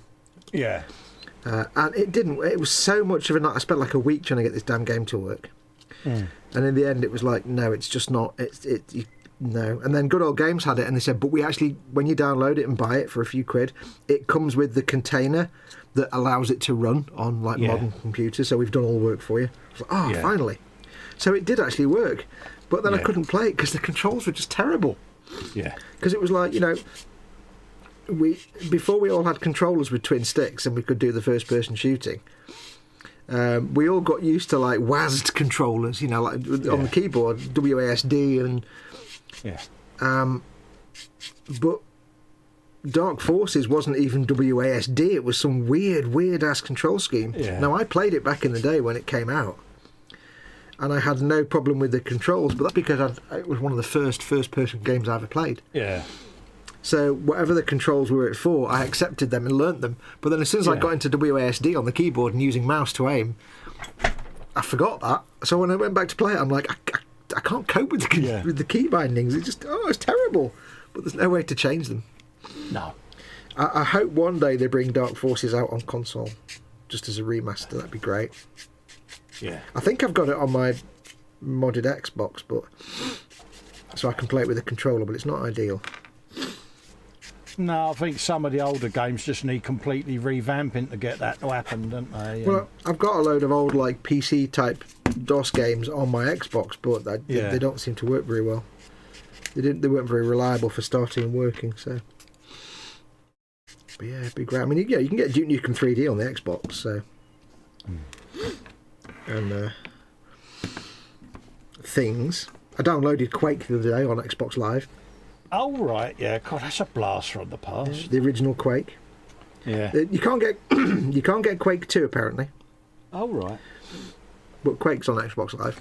Yeah. And it didn't. It was so much of a night. I spent like a week trying to get this damn game to work. And in the end, it was like, no, it's just not. No. And then Good Old Games had it, and they said, but we actually, when you download it and buy it for a few quid, it comes with the container that allows it to run on like modern computers. So we've done all the work for you. I was like, finally. So it did actually work, but then I couldn't play it because the controls were just terrible. Yeah. Because it was like, before we all had controllers with twin sticks and we could do the first person shooting. We all got used to like WASD controllers, like on the keyboard, WASD and. Yeah. But Dark Forces wasn't even WASD. It was some weird ass control scheme. Yeah. Now I played it back in the day when it came out, and I had no problem with the controls. But that's because it was one of the first person games I ever played. Yeah. So whatever the controls were for, I accepted them and learnt them. But then as soon as I got into WASD on the keyboard and using mouse to aim, I forgot that. So when I went back to play it, I'm like, I can't cope with the key bindings. It's just, it's terrible. But there's no way to change them. No. I hope one day they bring Dark Forces out on console, just as a remaster. That'd be great. Yeah. I think I've got it on my modded Xbox, but so I can play it with a controller, but it's not ideal. No, I think some of the older games just need completely revamping to get that to happen, don't they? Well, I've got a load of old like PC type DOS games on my Xbox, but they don't seem to work very well. They weren't very reliable for starting and working. So, but yeah, it'd be great. I mean, you can get Duke Nukem 3D on the Xbox. So, and things. I downloaded Quake the other day on Xbox Live. Oh right, yeah. God, that's a blast from the past. Yeah, the original Quake. Yeah. You can't get Quake 2 apparently. Oh right. But Quake's on Xbox Live.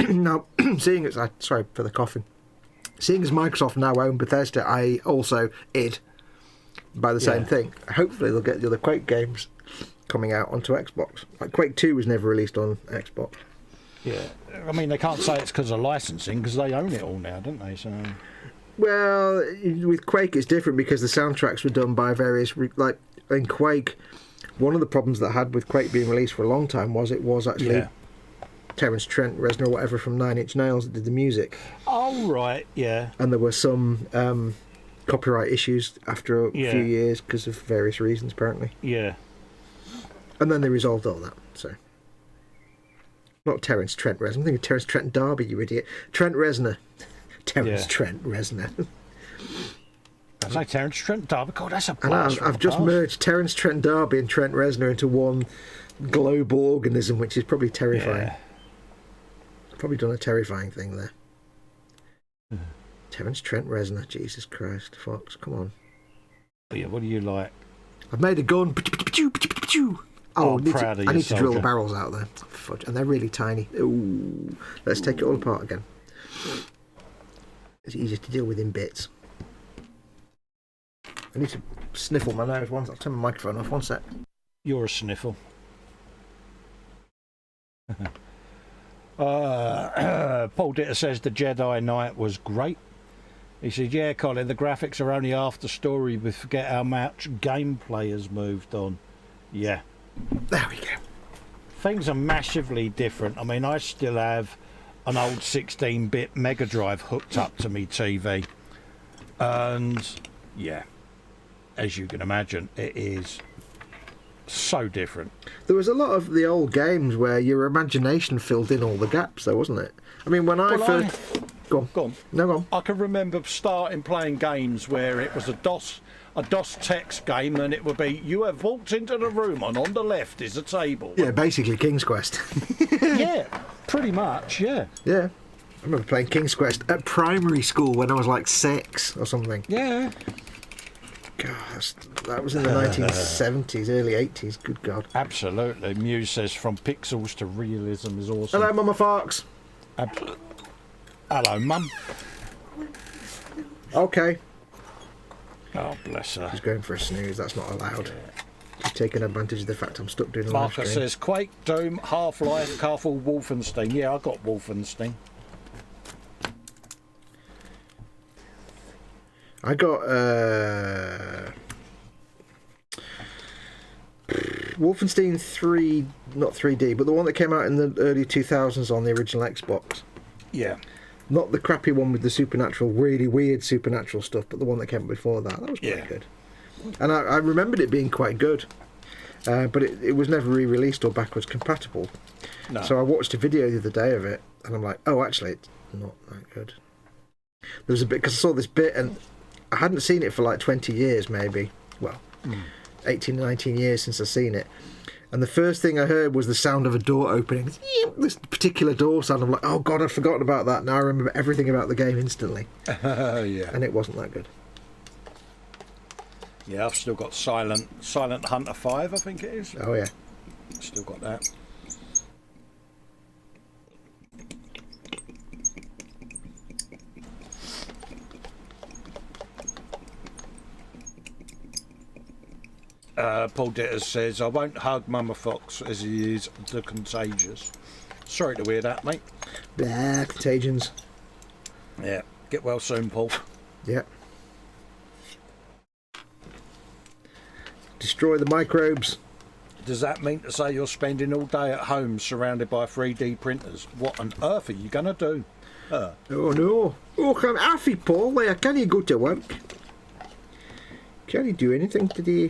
Now, seeing as sorry for the coughing. Seeing as Microsoft now own Bethesda, I also id by the same thing. Hopefully they'll get the other Quake games coming out onto Xbox. Like Quake 2 was never released on Xbox. Yeah. I mean, they can't say it's because of licensing because they own it all now, don't they? So. Well, with Quake it's different because the soundtracks were done by various... Like, in Quake, one of the problems that I had with Quake being released for a long time was it was actually Terence Trent Reznor or whatever from Nine Inch Nails that did the music. Oh, right, yeah. And there were some copyright issues after a few years because of various reasons, apparently. Yeah. And then they resolved all that, so... Not Terence Trent Reznor. I'm thinking Terence Trent D'Arby, you idiot. Trent Reznor. Terence Trent Reznor. I say Terence Trent D'Arby. God, that's a blast. And I've just merged Terence Trent D'Arby and Trent Reznor into one global organism, which is probably terrifying. Yeah. Probably done a terrifying thing there. Terence Trent Reznor. Jesus Christ, Foxx, come on. Yeah, what do you like? I've made a gun. Oh, I need to drill the barrels out there. Fudge. And they're really tiny. Ooh. Let's take it all apart again. It's easier to deal with in bits. I need to sniffle my nose once. I'll turn my microphone off. One sec. You're a sniffle. Paul Ditter says the Jedi Knight was great. He said, yeah, Colin, the graphics are only half the story, but forget how much gameplay has moved on. Yeah. There we go. Things are massively different. I mean, I still have an old 16-bit Mega Drive hooked up to me TV. And, yeah, as you can imagine, it is So different. There was a lot of the old games where your imagination filled in all the gaps, though, wasn't it? I mean, when I first... Go on. Go on. No, go on. I can remember starting playing games where it was a DOS text game, and it would be, you have walked into the room and on the left is a table. Yeah, basically King's Quest. Yeah, pretty much, yeah. Yeah. I remember playing King's Quest at primary school when I was like 6 or something. Yeah. God, that was in the 1970s, early 80s. Good God. Absolutely. Muse says from pixels to realism is awesome. Hello, Mama Foxx. Hello, Mum. Okay. Oh, bless her. She's going for a snooze. That's not allowed. She's taking advantage of the fact I'm stuck doing a live Marcus stream. says Quake, Doom, Half-Life, Carful, Wolfenstein. Yeah, I got Wolfenstein. I got Wolfenstein 3, not 3D, but the one that came out in the early 2000s on the original Xbox. Yeah. Not the crappy one with the supernatural, really weird supernatural stuff, but the one that came before that. That was quite good. And I remembered it being quite good, but it was never re-released or backwards compatible. No. So I watched a video the other day of it, and I'm like, oh, actually, it's not that good. There was a bit, because I saw this bit, and I hadn't seen it for like 20 years, maybe. Well, 18, 19 years since I've seen it. And the first thing I heard was the sound of a door opening. This particular door sound. I'm like, oh God, I've forgotten about that. Now I remember everything about the game instantly. Yeah. And it wasn't that good. Yeah, I've still got Silent Hunter 5, I think it is. Oh yeah. Still got that. Paul Ditters says, I won't hug Mama Foxx as he is the contagious. Sorry to hear that, mate. Blah, contagions. Yeah, get well soon, Paul. Yeah. Destroy the microbes. Does that mean to say you're spending all day at home surrounded by 3D printers? What on earth are you going to do? Oh no. Oh, I'm Affy, Paul. Can you go to work? Can you do anything today?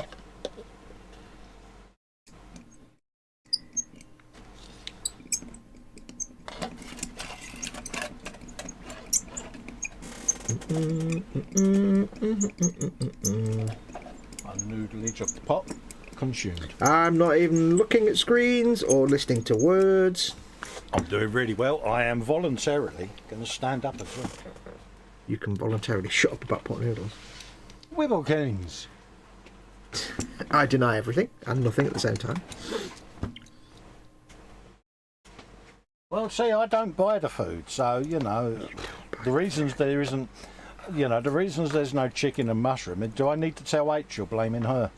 A noodleage of the pot consumed. I'm not even looking at screens or listening to words. I'm doing really well. I am voluntarily going to stand up as well. You can voluntarily shut up about pot noodles. Wibblecans. I deny everything and nothing at the same time. Well, see, I don't buy the food, so, you know, the reasons there isn't, you know, the reasons there's no chicken and mushroom, do I need to tell H you're blaming her?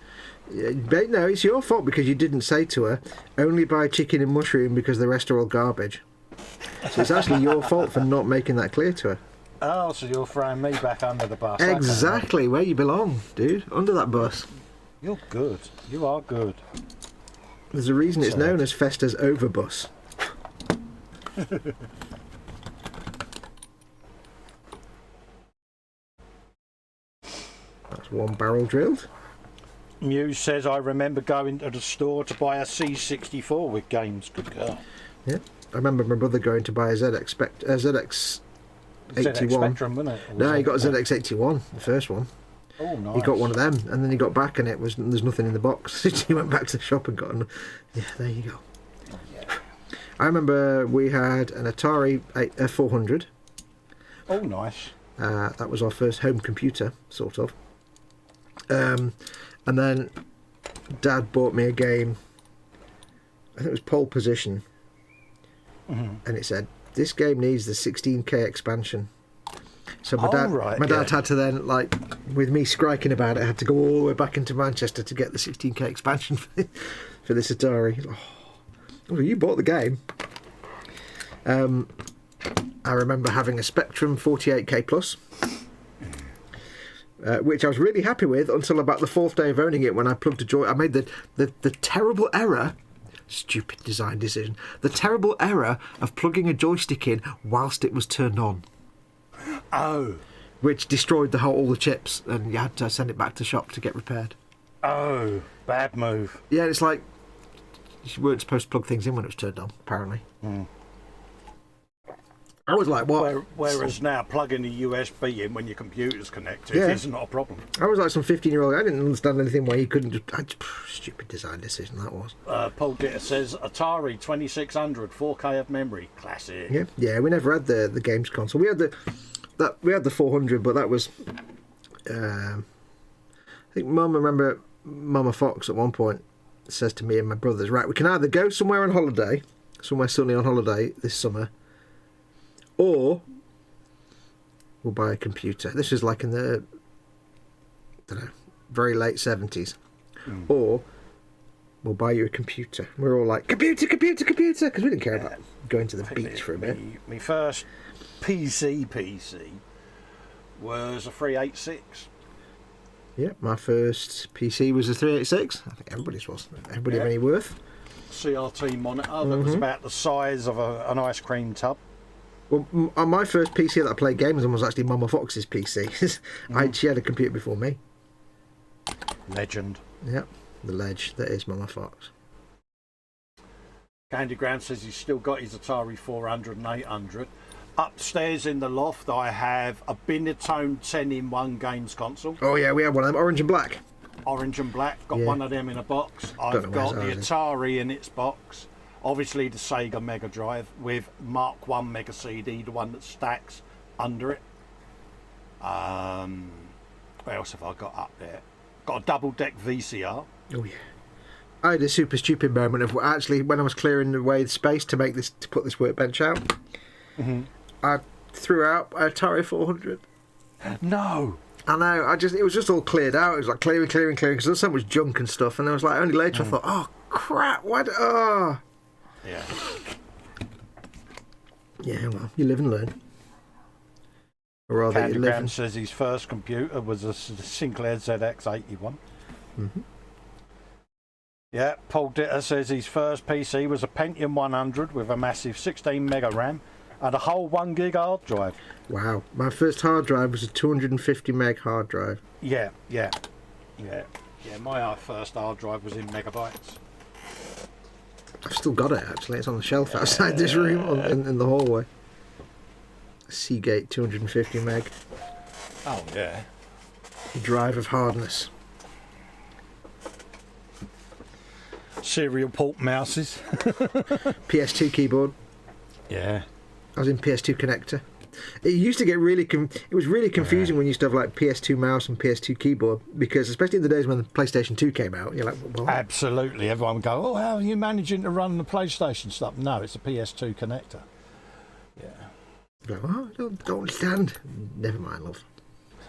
But no, it's your fault because you didn't say to her, only buy chicken and mushroom because the rest are all garbage. So it's actually your fault for not making that clear to her. Oh, so you're throwing me back under the bus. Exactly, where you belong, dude. Under that bus. You're good. You are good. There's a reason it's known as Festa's Overbus. That's one barrel drilled. Muse says, I remember going to the store to buy a C64 with games. Good girl. Yeah, I remember my brother going to buy a ZX81. ZX Spectrum, wasn't it? No, he got a ZX81, the first one. Oh, nice. He got one of them, and then he got back, and there's nothing in the box. He went back to the shop and got one. Yeah, there you go. Oh, yeah. I remember we had an Atari 400. Oh, nice. That was our first home computer, sort of. And then Dad bought me a game. I think it was Pole Position. And it said, this game needs the 16K expansion. So my dad had to then, like, with me skriking about it, had to go all the way back into Manchester to get the 16K expansion for this Atari. Oh, well, you bought the game. I remember having a Spectrum 48K Plus, which I was really happy with until about the 4th day of owning it, when I plugged a joy. I made the terrible error. Stupid design decision. The terrible error of plugging a joystick in whilst it was turned on. Oh. Which destroyed all the chips, and you had to send it back to shop to get repaired. Oh, bad move. Yeah, it's like you weren't supposed to plug things in when it was turned on, apparently. I was like, what? Whereas now, plugging the USB in when your computer's connected is not a problem. I was like some 15-year-old. I didn't understand anything why you couldn't just... stupid design decision that was. Paul Ditter says, Atari 2600, 4K of memory. Classic. Yeah, we never had the games console. We had the 400, but that was... I think Mama Foxx at one point says to me and my brothers, right, we can either go somewhere on holiday, somewhere sunny on holiday this summer, or we'll buy a computer. This is like in the, I don't know, very late 70s. Or we'll buy you a computer. We're all like, computer, because we didn't care about going to the beach for a bit. My first PC was a 386. Yeah, my first PC was a 386. I think everybody's was. Everybody of any worth. CRT monitor that was about the size of an ice cream tub. Well, my first PC that I played games on was actually Mama Fox's PC. She had a computer before me. Legend. Yep, the ledge that is Mama Foxx. Candy Ground says he's still got his Atari 400 and 800. Upstairs in the loft, I have a Binatone 10-in-1 games console. Oh yeah, we had one of them, orange and black. Orange and black. Got one of them in a box. I've got the Atari in its box. Obviously the Sega Mega Drive with Mark 1 Mega CD, the one that stacks under it. What else have I got up there? Got a double deck VCR. Oh yeah. I had a super stupid moment of actually when I was clearing away the space to put this workbench out. I threw out an Atari 400. No. I know. It was just all cleared out. It was like clearing because there was so much junk and stuff. And I was like, only later I thought, oh crap, what? Oh. Yeah. Yeah. Well, you live and learn. Or rather, Candy you live Graham says his first computer was a Sinclair ZX81. Yeah, Paul Ditter says his first PC was a Pentium 100 with a massive 16 mega RAM and a whole 1 gig hard drive. Wow, my first hard drive was a 250 meg hard drive. Yeah. My first hard drive was in megabytes. I've still got it actually. It's on the shelf outside this room in the hallway. Seagate 250 meg. Oh yeah. Drive of hardness. Serial port mouses. PS2 keyboard. Yeah. I was in PS2 connector. It used to get it was really confusing when you used to have like PS2 mouse and PS2 keyboard, because especially in the days when the PlayStation 2 came out, you're like, well, absolutely. Everyone would go, oh, how are you managing to run the PlayStation stuff? No, it's a PS2 connector. Yeah. Like, oh, I don't understand. Never mind, love.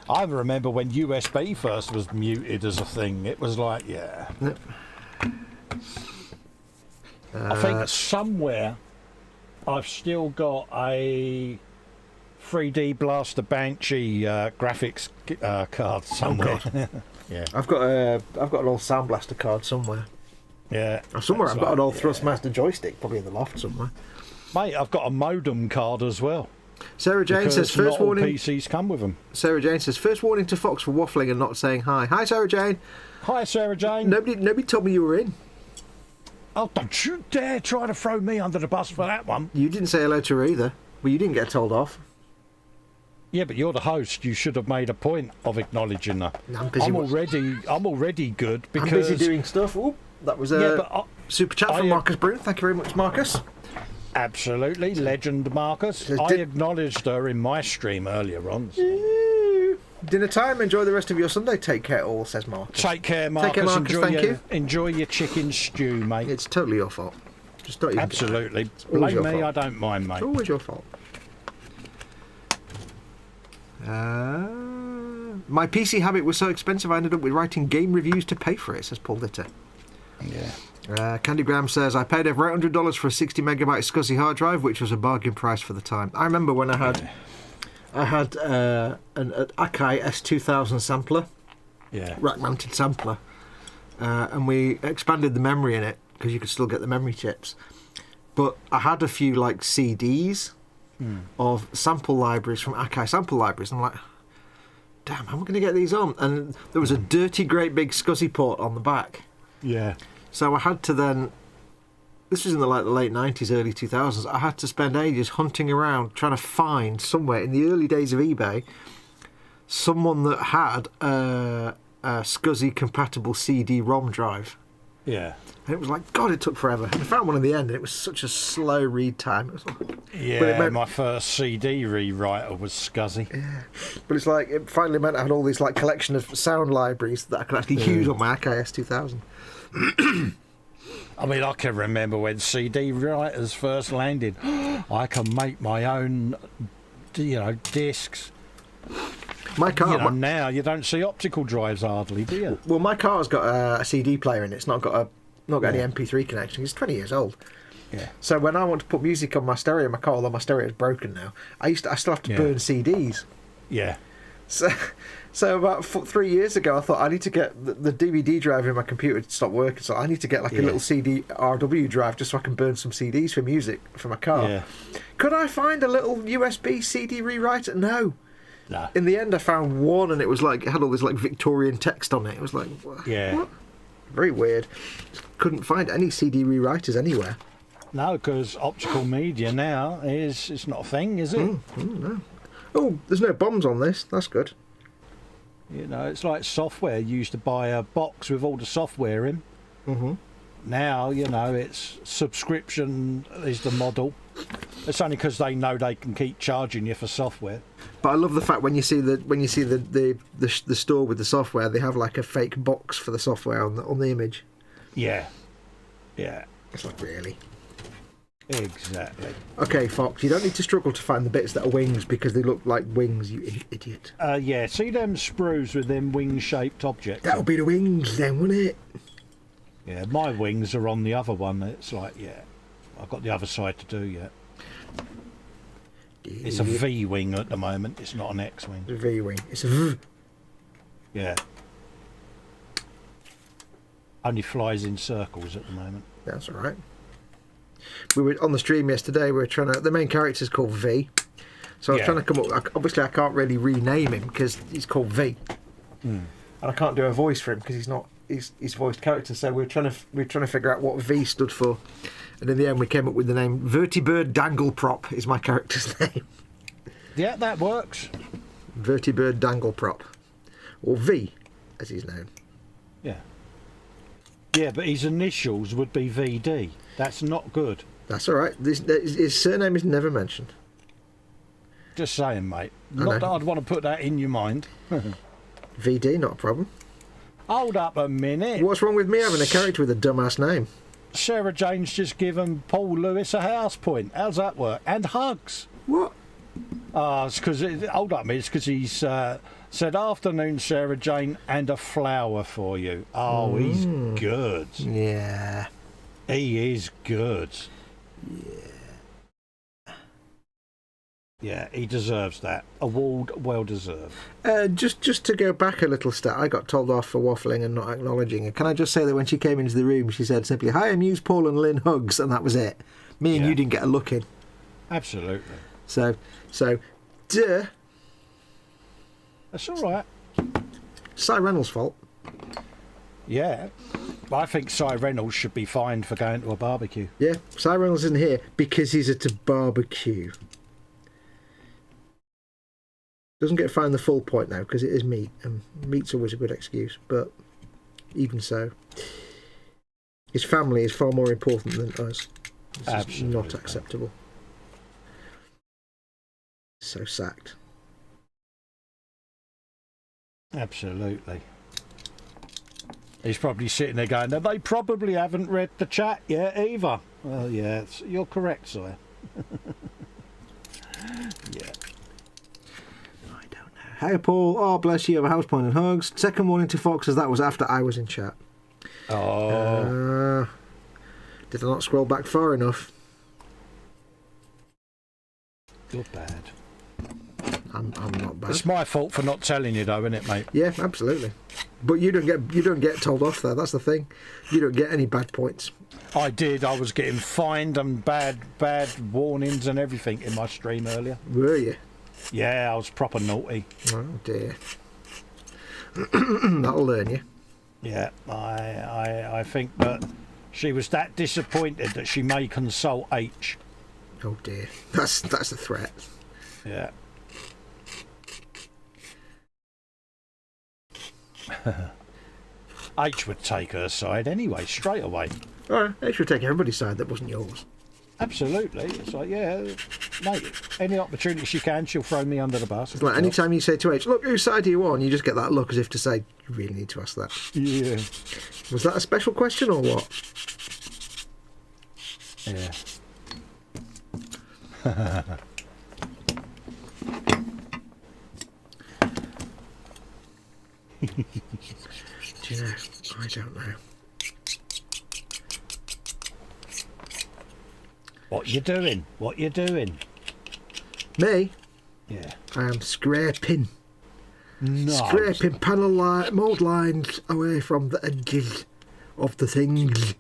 I remember when USB first was muted as a thing. It was like, yeah. Yep. I think somewhere I've still got a 3D Blaster Banshee graphics card somewhere. Oh, yeah. I've got an old Sound Blaster card somewhere. Yeah. Somewhere I've got an old Thrustmaster joystick, probably in the loft somewhere. Mate, I've got a modem card as well. Sarah Jane says first warning. PCs come with them. Sarah Jane says first warning to Foxx for waffling and not saying hi. Hi, Sarah Jane. Hi, Sarah Jane. Nobody told me you were in. Oh, don't you dare try to throw me under the bus for that one. You didn't say hello to her either. Well, you didn't get told off. Yeah, but you're the host. You should have made a point of acknowledging her. I'm busy. I'm already good because I'm busy doing stuff. Ooh, that was a super chat from Marcus Brune. Thank you very much, Marcus. Absolutely, legend Marcus. I acknowledged her in my stream earlier on. So. Dinner time. Enjoy the rest of your Sunday. Take care, all, says Marcus. Take care, Marcus. Take care, Marcus. Thank you. Enjoy your chicken stew, mate. It's totally your fault. Just don't even. Absolutely. Blame me. I don't mind, mate. It's always your fault. My PC habit was so expensive I ended up with writing game reviews to pay for it, says Paul Ditter. Yeah. Candy Graham says, I paid over $800 for a 60 megabyte SCSI hard drive, which was a bargain price for the time. I remember when I had an Akai S2000 sampler, rack-mounted sampler, and we expanded the memory in it because you could still get the memory chips. But I had a few like CDs of sample libraries from Akai sample libraries. I'm like, damn, how am I going to get these on? And there was a dirty, great big SCSI port on the back. Yeah. So I had to then... This was in the late 90s, early 2000s. I had to spend ages hunting around trying to find somewhere in the early days of eBay someone that had a SCSI compatible CD-ROM drive. Yeah. And it was like, God, it took forever. And I found one in the end, and it was such a slow read time. It was like, Yeah, my first CD rewriter was SCSI. Yeah. But it's like, it finally meant I had all these like collection of sound libraries that I could actually use on my AKS 2000. I mean, I can remember when CD writers first landed. I can make my own, discs. My car... Now you don't see optical drives hardly, do you? Well, my car's got a CD player in it. It's not got any MP3 connection. It's 20 years old. Yeah. So when I want to put music on my stereo in my car, although my stereo is broken now, I still have to burn CDs. Yeah. So about 3 years ago, I thought I need to get the DVD drive in my computer to stop working. So I need to get like a little CD RW drive just so I can burn some CDs for music for my car. Yeah. Could I find a little USB CD rewriter? No. No. In the end, I found one, and it was like it had all this like Victorian text on it. It was like, what? Very weird. Couldn't find any CD rewriters anywhere. No, because optical media now it's not a thing, is it? No. Oh, there's no bombs on this. That's good. It's like software. You used to buy a box with all the software in. Mm-hmm. Now, it's subscription is the model. It's only because they know they can keep charging you for software. But I love the fact when you see the store with the software, they have like a fake box for the software on the image. Yeah. Yeah. It's like, really? Exactly. Okay, Fox, you don't need to struggle to find the bits that are wings because they look like wings, you idiot. Yeah, see them sprues with them wing-shaped objects? That'll be the wings then, won't it? Yeah, my wings are on the other one. It's like, I've got the other side to do yet. It's a V-wing at the moment. It's not an X-wing. It's a V-wing. It's a V. Yeah. Only flies in circles at the moment. That's all right. We were on the stream yesterday. We were trying to. The main character's called V, so I was trying to come up. Obviously, I can't really rename him because he's called V, and I can't do a voice for him because he's not. He's voiced character. So we're trying to figure out what V stood for, and in the end, we came up with the name Vertibird Dangleprop is my character's name. Yeah, that works. Vertibird Dangleprop, or V, as he's known. Yeah. Yeah, but his initials would be VD. That's not good. That's all right. His surname is never mentioned. Just saying, mate. Not that I'd want to put that in your mind. VD, not a problem. Hold up a minute. What's wrong with me having a character with a dumbass name? Sarah Jane's just given Paul Lewis a house point. How's that work? And hugs. What? It's because... Hold up a minute. It's because he's said, afternoon, Sarah Jane, and a flower for you. Oh, he's good. Yeah. He is good. Yeah. Yeah, he deserves that. Award well deserved. Just to go back a little step, I got told off for waffling and not acknowledging her. Can I just say that when she came into the room, she said simply, "Hi, I'm Muse, Paul and Lynn, hugs," and that was it. Me and you didn't get a look in. Absolutely. So, duh. That's all right. Cy Reynolds' fault. Yeah. I think Cy Reynolds should be fined for going to a barbecue. Yeah, Cy Reynolds isn't here because he's at a barbecue. Doesn't get fined the full point now because it is meat, and meat's always a good excuse, but even so, his family is far more important than us. This Absolutely. is not acceptable. So sacked. Absolutely. He's probably sitting there going, they probably haven't read the chat yet either. Well, yeah, you're correct, sir. Yeah. I don't know. Hey, Paul. Oh, bless you. Have a house point and hugs. Second warning to Fox, as that was after I was in chat. Oh. Did I not scroll back far enough? You're bad. I'm not bad. It's my fault for not telling you, though, isn't it, mate? Yeah, absolutely. But you don't get told off there. That's the thing. You don't get any bad points. I did. I was getting fined and bad warnings and everything in my stream earlier. Were you? Yeah, I was proper naughty. Oh dear. That'll learn you. Yeah, I think that she was that disappointed that she may consult H. Oh dear, that's a threat. Yeah. H would take her side anyway, straight away. Oh, H would take everybody's side that wasn't yours. Absolutely. It's like, yeah, mate, any opportunity she can, she'll throw me under the bus. It's like any time you say to H, look, whose side are you on? You just get that look as if to say, you really need to ask that. Yeah. Was that a special question or what? Yeah. Do you know? I don't know. What you doing? What you doing? Me? Yeah. I am scraping. No. Scraping mould lines away from the edges of the things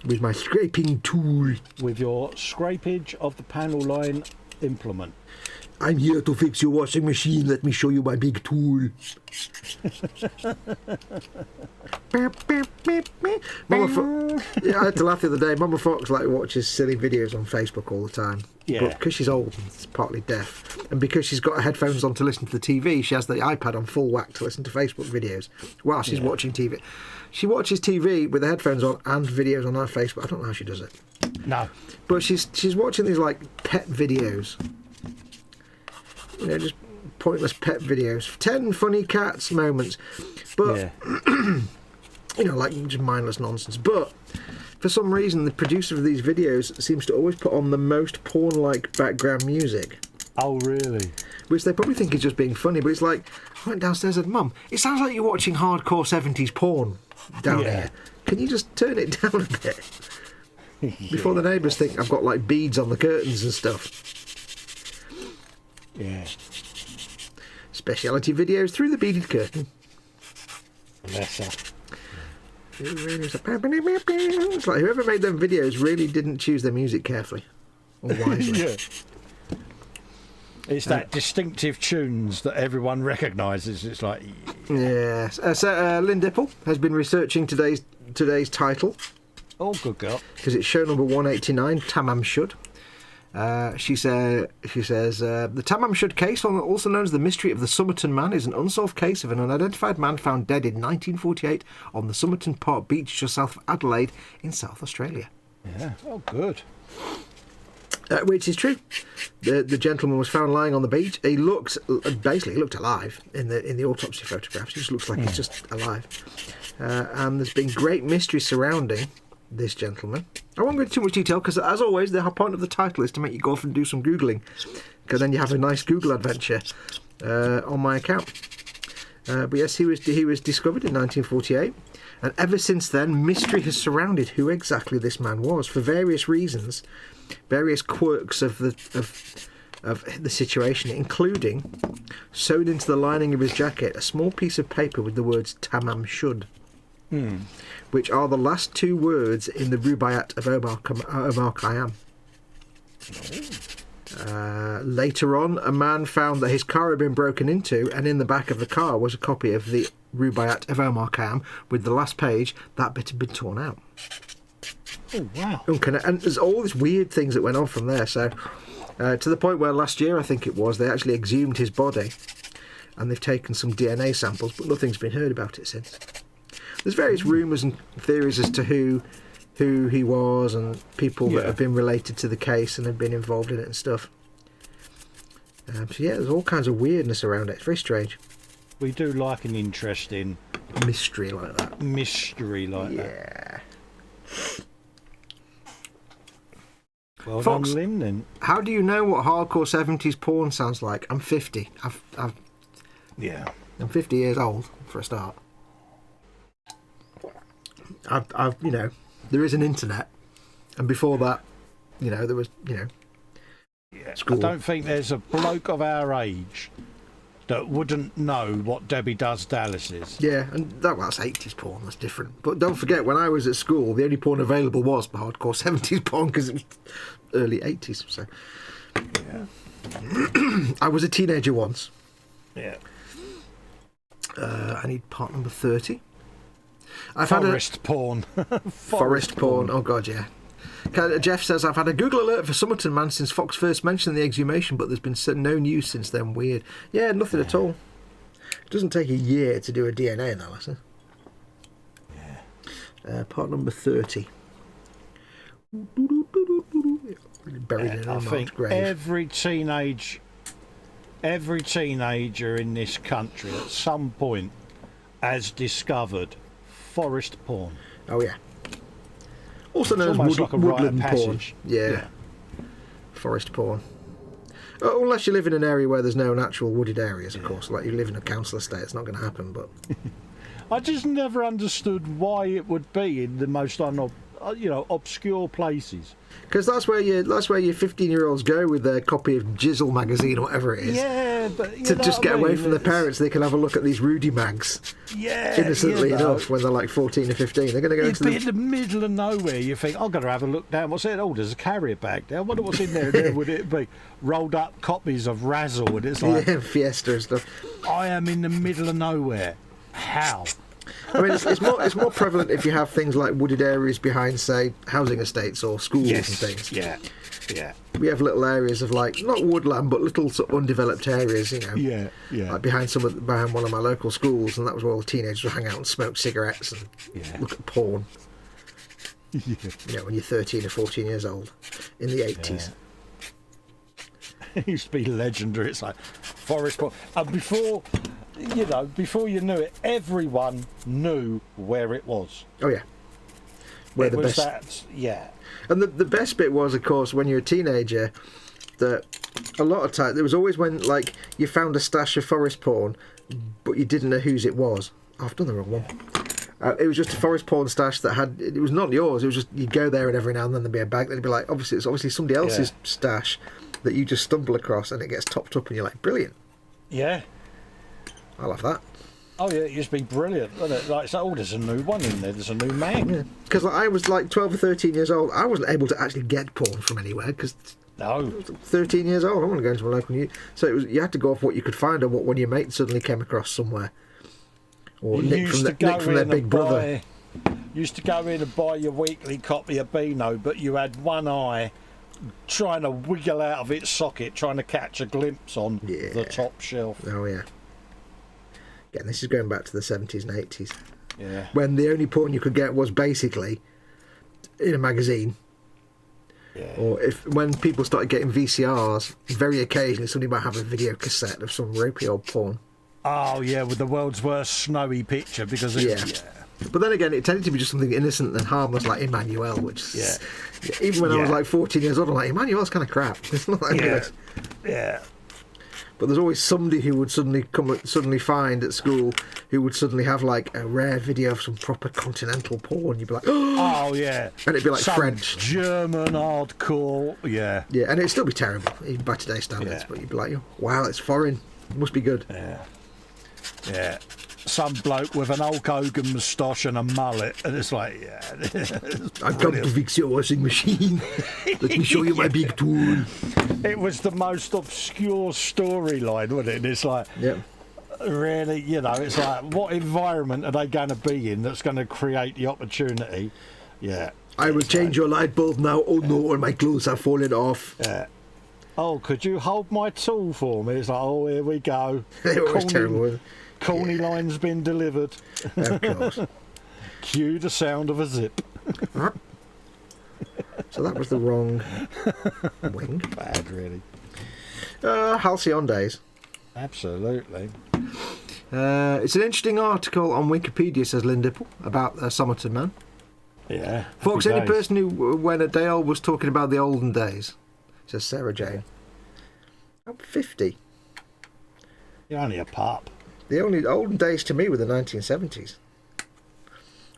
with my scraping tool. With your scrapage of the panel line implement. I'm here to fix your washing machine. Let me show you my big tool. Yeah, I had to laugh the other day. Mama Foxx watches silly videos on Facebook all the time. Yeah. But because she's old and partly deaf, and because she's got her headphones on to listen to the TV, she has the iPad on full whack to listen to Facebook videos while she's watching TV. She watches TV with the headphones on and videos on her Facebook. I don't know how she does it. No. But she's watching these pet videos. You know, just pointless pet videos. 10 funny cats moments. But, you know, just mindless nonsense. But, for some reason, the producer of these videos seems to always put on the most porn-like background music. Oh, really? Which they probably think is just being funny, but it's like, I went downstairs and said, Mum, it sounds like you're watching hardcore 70s porn down here. Can you just turn it down a bit? Before the neighbours think I've got, beads on the curtains and stuff. Yeah. Speciality videos through the beaded curtain. Bless her. It's like whoever made them videos really didn't choose their music carefully or wisely. Yeah. It's that distinctive tunes that everyone recognises. It's like... Yes. So Lynn Dipple has been researching today's title. Oh, good girl. Because it's show number 189, Tamam Shud. She says the Tamam Shud case, also known as the mystery of the Somerton Man, is an unsolved case of an unidentified man found dead in 1948 on the Somerton Park beach just south of Adelaide in South Australia. Yeah. Oh, good. Which is true. The gentleman was found lying on the beach. He looked alive in the autopsy photographs. He just looks like he's just alive. And there's been great mystery surrounding this gentleman. I won't go into too much detail because, as always, the whole point of the title is to make you go off and do some Googling, because then you have a nice Google adventure on my account. But yes, he was discovered in 1948, and ever since then, mystery has surrounded who exactly this man was for various reasons, various quirks of the situation, including sewn into the lining of his jacket a small piece of paper with the words Tamam Shud. Which are the last two words in the Rubaiyat of Omar Khayyam. Later on, a man found that his car had been broken into, and in the back of the car was a copy of the Rubaiyat of Omar Khayyam with the last page. That bit had been torn out. Oh, wow. And there's all these weird things that went on from there. So, to the point where last year, I think it was, they actually exhumed his body, and they've taken some DNA samples, but nothing's been heard about it since. There's various rumours and theories as to who he was and people that have been related to the case and have been involved in it and stuff. So yeah, there's all kinds of weirdness around it. It's very strange. We do like an interesting... mystery like that. Yeah. Well Foxx, done, Lynn, then. How do you know what hardcore 70s porn sounds like? I'm 50. I'm 50 years old, for a start. I've there is an internet, and before that, there was, school. I don't think there's a bloke of our age that wouldn't know what Debbie Does Dallas is. Yeah, and that's 80s porn, that's different. But don't forget, when I was at school, the only porn available was hardcore 70s porn, because it was early 80s, so... Yeah. I was a teenager once. Yeah. I need part number 30. Forest porn. Forest porn. Oh god, yeah. Jeff says, I've had a Google alert for Somerton Man since Foxx first mentioned the exhumation, but there's been no news since then. Weird. Yeah, nothing at all. It doesn't take a year to do a DNA analysis. Yeah. Part number 30. Buried in an unmarked grave. Every teenager in this country at some point has discovered forest porn. Oh yeah. Also known as almost like a rite of woodland porn. passage. Yeah. Forest porn. Unless you live in an area where there's no natural wooded areas, of course. Like you live in a council estate, it's not going to happen. But I just never understood why it would be in the most obscure places. Because that's where your 15-year-olds go with their copy of Jizzle magazine or whatever it is. Yeah, but to just get away from their parents, they can have a look at these Rudy mags. Yeah, innocently enough, when they're like 14 or 15, they're going to go into in the middle of nowhere. You think, I'm going to have a look down. What's it? Oh, there's a carrier bag there. I wonder what's in there. There would it be rolled up copies of Razzle, and it's like Fiesta and stuff. I am in the middle of nowhere. How? I mean, it's more prevalent if you have things like wooded areas behind, say, housing estates or schools and things. Yeah. We have little areas of not woodland, but little sort of undeveloped areas, Yeah. Like behind one of my local schools, and that was where all the teenagers would hang out and smoke cigarettes and look at porn. Yeah. When you're 13 or 14 years old in the 80s. It used to be legendary. It's like forest porn, and before you knew it, everyone knew where it was. Oh yeah, where the best. And the best bit was, of course, when you're a teenager, that a lot of times there was always when you found a stash of forest porn, but you didn't know whose it was. Oh, I've done the wrong one. It was just a forest porn stash that it was not yours. It was just you'd go there and every now and then there'd be a bag. There'd be it's obviously somebody else's stash that you just stumble across, and it gets topped up, and you're like, brilliant. Yeah. I love that. Oh yeah, it used to be brilliant, wasn't it? Like, there's a new one in there. There's a new mag. Yeah. Because I was 12 or 13 years old. I wasn't able to actually get porn from anywhere because I was 13 years old. I wasn't going to my local news, so you had to go off what you could find or what one of your mates suddenly came across somewhere, or Nick from their big brother. Used to go in and buy your weekly copy of Beano, but you had one eye trying to wiggle out of its socket, trying to catch a glimpse on the top shelf. Oh yeah. Again, this is going back to the 70s and 80s. Yeah. When the only porn you could get was basically in a magazine. Yeah. Or when people started getting VCRs, very occasionally somebody might have a video cassette of some ropey old porn. Oh yeah, with the world's worst snowy picture because But then again, it tended to be just something innocent and harmless like Emmanuel, which even when I was 14 years old, I'm like, Emmanuel's kind of crap. It's not that good. Yeah. But there's always somebody who would suddenly find at school who would suddenly have a rare video of some proper continental porn. You'd be like, oh yeah, and it'd be like some French, German hardcore, yeah, and it'd still be terrible even by today's standards. But you'd be like, wow, it's foreign, it must be good. Yeah. Some bloke with an Hulk Hogan moustache and a mullet, and it's like, I've come to fix your washing machine. Let me show you my big tool. It was the most obscure storyline, wasn't it? And it's like, really, it's like, what environment are they going to be in that's going to create the opportunity? Yeah. I will change your light bulb now. Oh no, all my clothes have fallen off. Yeah. Oh, could you hold my tool for me? It's like, oh, here we go. It was terrible. Corny line's been delivered. Of course. Cue the sound of a zip. So that was the wrong wing. Bad, really. Halcyon Days. Absolutely. It's an interesting article on Wikipedia, says Lynn Dipple, about Somerton Man. Yeah. Foxx, any person who, when a day old, was talking about the olden days, says Sarah Jane. I'm 50. You're only a pup. The only olden days to me were the 1970s.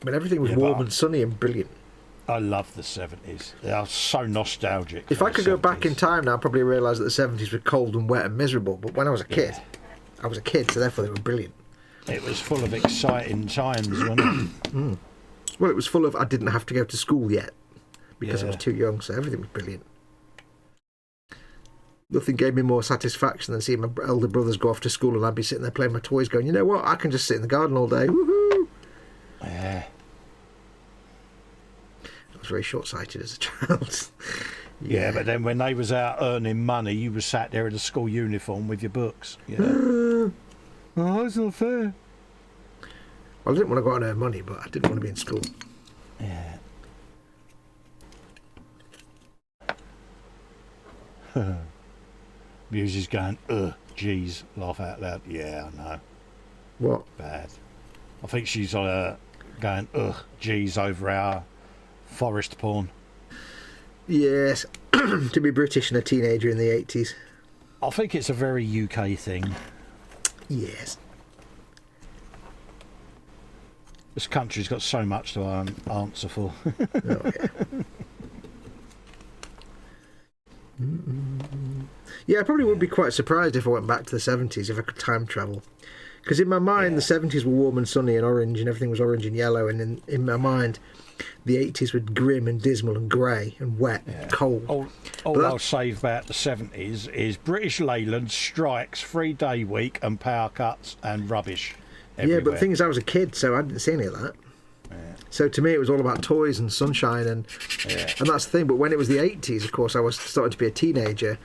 When everything was warm and sunny and brilliant. I love the 70s. They are so nostalgic. If I could go back in time now, I'd probably realise that the 70s were cold and wet and miserable. But when I was a kid, so therefore they were brilliant. It was full of exciting times, wasn't it? Well, it was full of, I didn't have to go to school yet because I was too young, so everything was brilliant. Nothing gave me more satisfaction than seeing my elder brothers go off to school and I'd be sitting there playing my toys going, you know what, I can just sit in the garden all day. Woohoo! Yeah. I was very short-sighted as a child. Yeah, but then when they was out earning money, you was sat there in a school uniform with your books. Yeah. Oh, that's not fair. Well, I didn't want to go out and earn money, but I didn't want to be in school. Yeah. Music's going, geez, laugh out loud. Yeah, I know. What? Bad. I think she's going, geez, over our forest porn. Yes, to be British and a teenager in the 80s. I think it's a very UK thing. Yes. This country's got so much to answer for. Oh, yeah. Yeah, I probably would be quite surprised if I went back to the 70s if I could time travel. Because in my mind, the 70s were warm and sunny and orange and everything was orange and yellow. And in my mind, the 80s were grim and dismal and grey and wet and cold. All I'll say about the 70s is British Leyland strikes, 3-day week and power cuts and rubbish everywhere. Yeah, but the thing is, I was a kid, so I didn't see any of that. Yeah. So to me, it was all about toys and sunshine, and that's the thing. But when it was the 80s, of course, I was starting to be a teenager.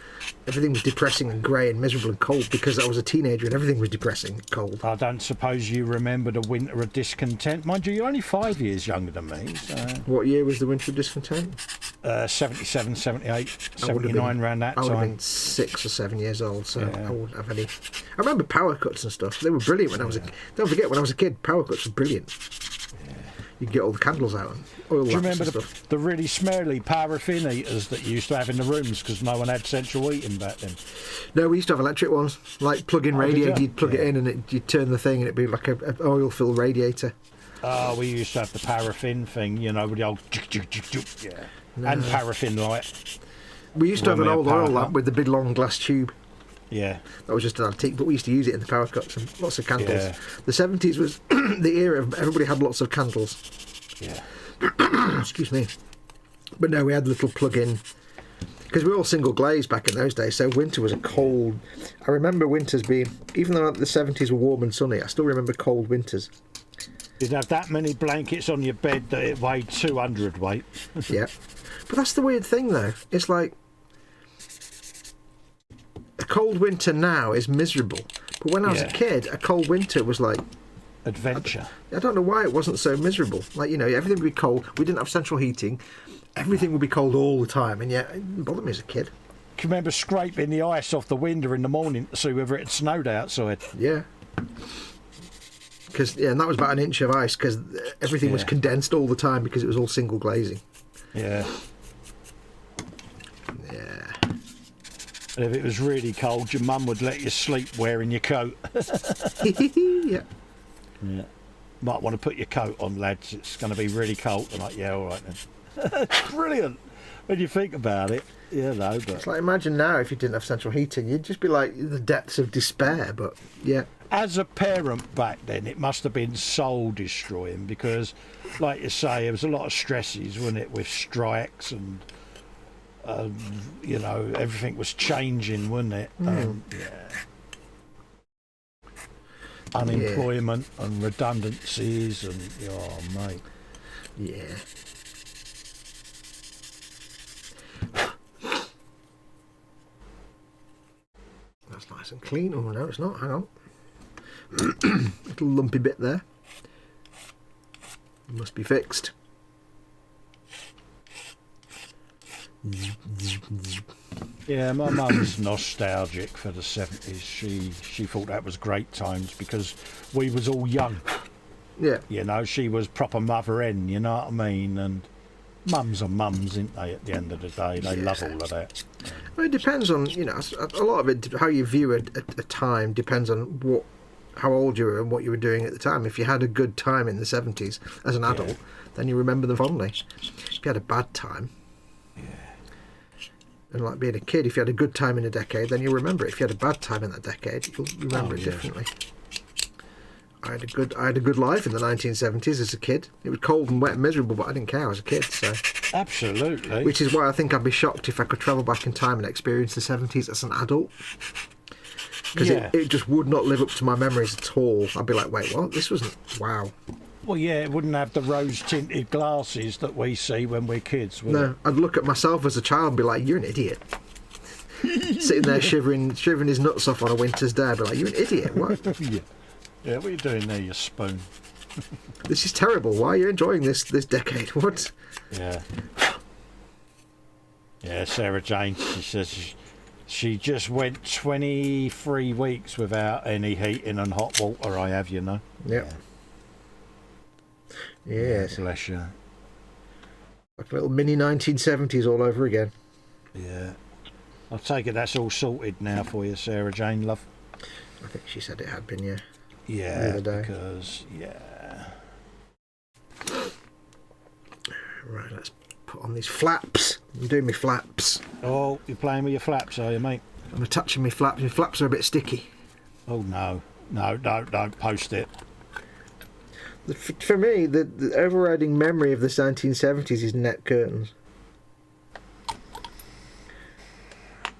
Everything was depressing and grey and miserable and cold because I was a teenager and everything was depressing and cold. I don't suppose you remember the winter of discontent. Mind you, you're only 5 years younger than me. So. What year was the winter of discontent? 77, 78, 79, around that time. I would have been 6 or 7 years old, so I wouldn't have any. I remember power cuts and stuff. They were brilliant when I was a. Don't forget, when I was a kid, power cuts were brilliant. You get all the candles out and oil lamps. Do you remember and stuff. the really smelly paraffin heaters that you used to have in the rooms because no one had central heating back then? No, we used to have electric ones, like plug-in radiator. You'd plug it in and you'd turn the thing and it'd be like an oil-filled radiator. Oh, we used to have the paraffin thing, you know, with the old and paraffin light. We used to have an old oil lamp with the big long glass tube. Yeah. That was just an antique, but we used to use it in the power cuts and lots of candles. Yeah. The 70s was the era of everybody had lots of candles. Yeah. Excuse me. But no, we had little plug-in, because we were all single glazed back in those days, so winter was a cold. I remember winters being, even though the 70s were warm and sunny, I still remember cold winters. You'd have that many blankets on your bed that it weighed 200 weight. Yeah. But that's the weird thing, though. It's like, a cold winter now is miserable. But when I was a kid, a cold winter was like... adventure. I don't know why it wasn't so miserable. Like, you know, everything would be cold. We didn't have central heating. Everything would be cold all the time. And yet, it didn't bother me as a kid. Can you remember scraping the ice off the window in the morning to see whether it had snowed outside? Yeah. And that was about an inch of ice because everything was condensed all the time because it was all single glazing. Yeah. Yeah. And if it was really cold, your mum would let you sleep wearing your coat. Yeah. Yeah. Might want to put your coat on, lads. It's going to be really cold. I'm like, yeah, all right then. Brilliant. When you think about it, you know. But it's like, imagine now if you didn't have central heating, you'd just be like the depths of despair. But yeah. As a parent back then, it must have been soul destroying because, like you say, there was a lot of stresses, wasn't it, with strikes and. You know, everything was changing, wasn't it? Unemployment and redundancies and, oh, mate. Yeah. That's nice and clean. Oh, no, it's not. Hang on. Little lumpy bit there. Must be fixed. Yeah, my mum's nostalgic for the 70s. She thought that was great times because we was all young. Yeah. You know, she was proper mother hen, you know what I mean? And mums are mums, ain't they, at the end of the day? They love all of that. Well, it depends on, you know, a lot of it, how you view a time depends on how old you were and what you were doing at the time. If you had a good time in the 70s as an adult, then you remember them fondly. If you had a bad time... And like being a kid, if you had a good time in a decade, then you'll remember it. If you had a bad time in that decade, you'll remember it differently. I had a good life in the 1970s as a kid. It was cold and wet and miserable, but I didn't care. I was a kid, so. Absolutely. Which is why I think I'd be shocked if I could travel back in time and experience the 70s as an adult. Because it just would not live up to my memories at all. I'd be like, wait, what? This wasn't... Wow. Well, yeah, it wouldn't have the rose-tinted glasses that we see when we're kids, would it? I'd look at myself as a child and be like, you're an idiot. Sitting there shivering his nuts off on a winter's day, I'd be like, you're an idiot. What? Yeah, what are you doing there, you spoon? This is terrible. Why are you enjoying this decade? What? Yeah. Yeah, Sarah Jane, she says she just went 23 weeks without any heating and hot water, I have, you know. Yep. Yeah. Yes. Bless you. Like a little mini 1970s all over again. Yeah. I'll take it that's all sorted now for you, Sarah Jane, love. I think she said it had been, yeah. Yeah, the other day. because, yeah. Right, let's put on these flaps. I'm doing my flaps. Oh, you're playing with your flaps, are you, mate? I'm attaching my flaps. My flaps are a bit sticky. Oh, no. No, don't post it. For me, the overriding memory of the 1970s is net curtains.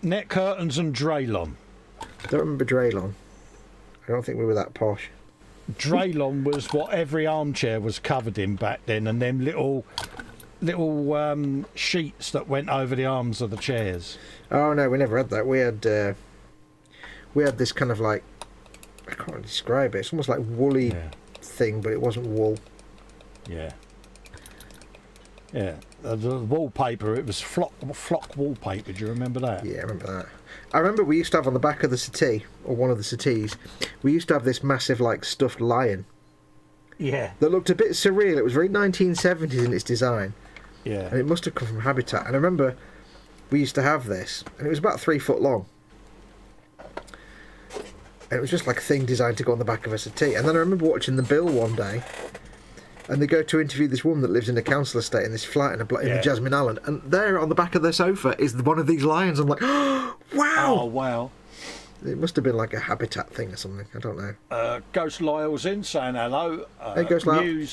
Net curtains and Draylon. I don't remember Draylon. I don't think we were that posh. Draylon was what every armchair was covered in back then, and them little sheets that went over the arms of the chairs. Oh no, we never had that. We had this kind of like, I can't describe it. It's almost like woolly thing, but it wasn't wool. Yeah. Yeah. The wallpaper, it was flock wallpaper. Do you remember that? Yeah, I remember that. I remember we used to have on the back of the settee, or one of the settees, we used to have this massive like stuffed lion. Yeah. That looked a bit surreal. It was very 1970s in its design. Yeah. And it must have come from Habitat. And I remember we used to have this, and it was about 3 foot long. And it was just like a thing designed to go on the back of a settee. And then I remember watching The Bill one day, and they go to interview this woman that lives in a council estate in this flat in the Jasmine Island, and there on the back of their sofa is one of these lions. I'm like, oh, wow! Oh, wow. It must have been like a Habitat thing or something. I don't know. Ghost Lyle's in saying hello. Hey, Ghost Lyle.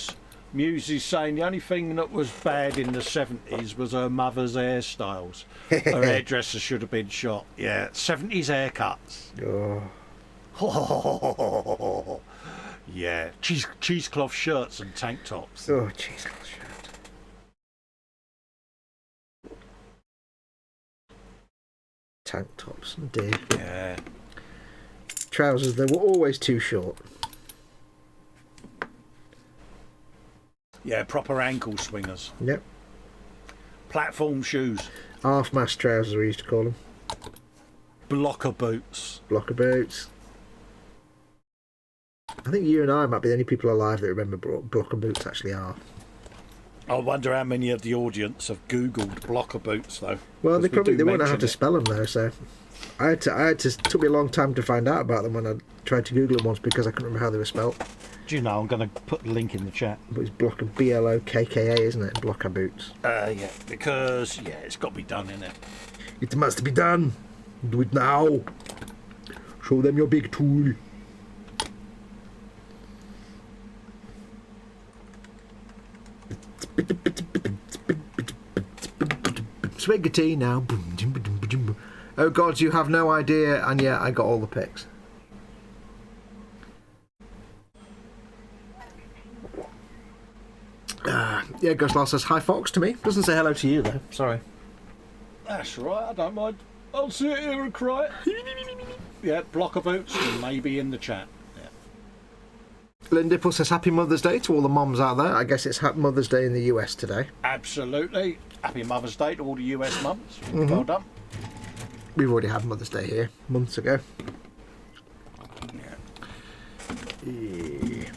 Muse is saying the only thing that was bad in the 70s was her mother's hairstyles. Her hairdresser should have been shot. Yeah, 70s haircuts. Oh. Yeah, cheesecloth shirts and tank tops. Oh, cheesecloth shirt. Tank tops, dear. Yeah. Trousers, they were always too short. Yeah, proper ankle swingers. Yep. Platform shoes. Half-mast trousers, we used to call them. Blocker boots. Blocker boots. I think you and I might be the only people alive that remember blocker boots actually are. I wonder how many of the audience have Googled blocker boots, though. Well, they won't know how to spell them, though, so... It took me a long time to find out about them when I tried to Google them once because I couldn't remember how they were spelt. Do you know, I'm going to put the link in the chat. But it's Blocker, B-L-O-K-K-A, isn't it? Blocker boots. Yeah, because, it's got to be done, innit? It must be done. Do it now. Show them your big tool. Swiggity now. Oh God, you have no idea, and yet I got all the picks. Yeah, Ghost Lars says hi Fox to me. Doesn't say hello to you though. Sorry. That's right, I don't mind. I'll sit here and cry. Yeah, blocker boots, maybe in the chat. Yeah. Lynn Dipple says happy Mother's Day to all the moms out there. I guess it's Mother's Day in the US today. Absolutely. Happy Mother's Day to all the US mums. Well done. We've already had Mother's Day here months ago. Yeah.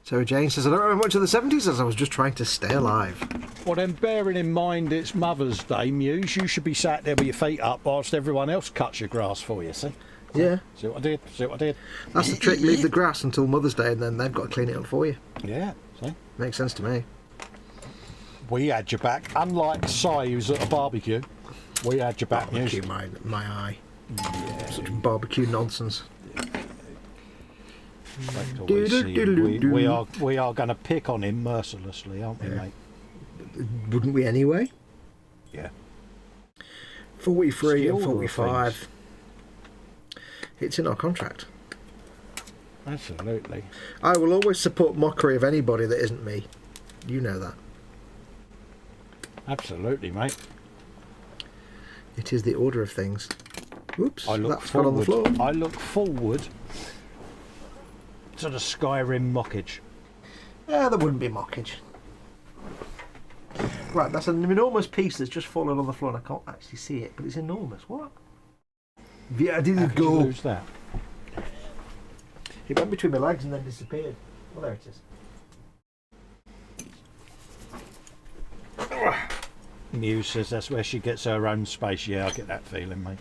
So Jane says, I don't remember much of the 70s as I was just trying to stay alive. Well, then, bearing in mind it's Mother's Day, Muse, you should be sat there with your feet up whilst everyone else cuts your grass for you, see? Yeah. See what I did? See what I did? That's the trick, leave the grass until Mother's Day and then they've got to clean it up for you. Yeah, see? Makes sense to me. We had your back. Unlike Si, who's at a barbecue, we had your back, Barbecue, Muse. my eye. Yeah. Such barbecue nonsense. Expect always see him. We are going to pick on him mercilessly, aren't we, mate? Wouldn't we anyway? Yeah. 43 Skill and or 45. things? It's in our contract. Absolutely. I will always support mockery of anybody that isn't me. You know that. Absolutely, mate. It is the order of things. Oops, I look that fell on the floor. forward. I look forward to the Skyrim mockage. Yeah, there wouldn't be mockage. Right, that's an enormous piece that's just fallen on the floor and I can't actually see it, but it's enormous. What? Yeah, I didn't How did you lose that? It went between my legs and then disappeared. Well, there it is. Muse says that's where she gets her own space. Yeah, I get that feeling, mate.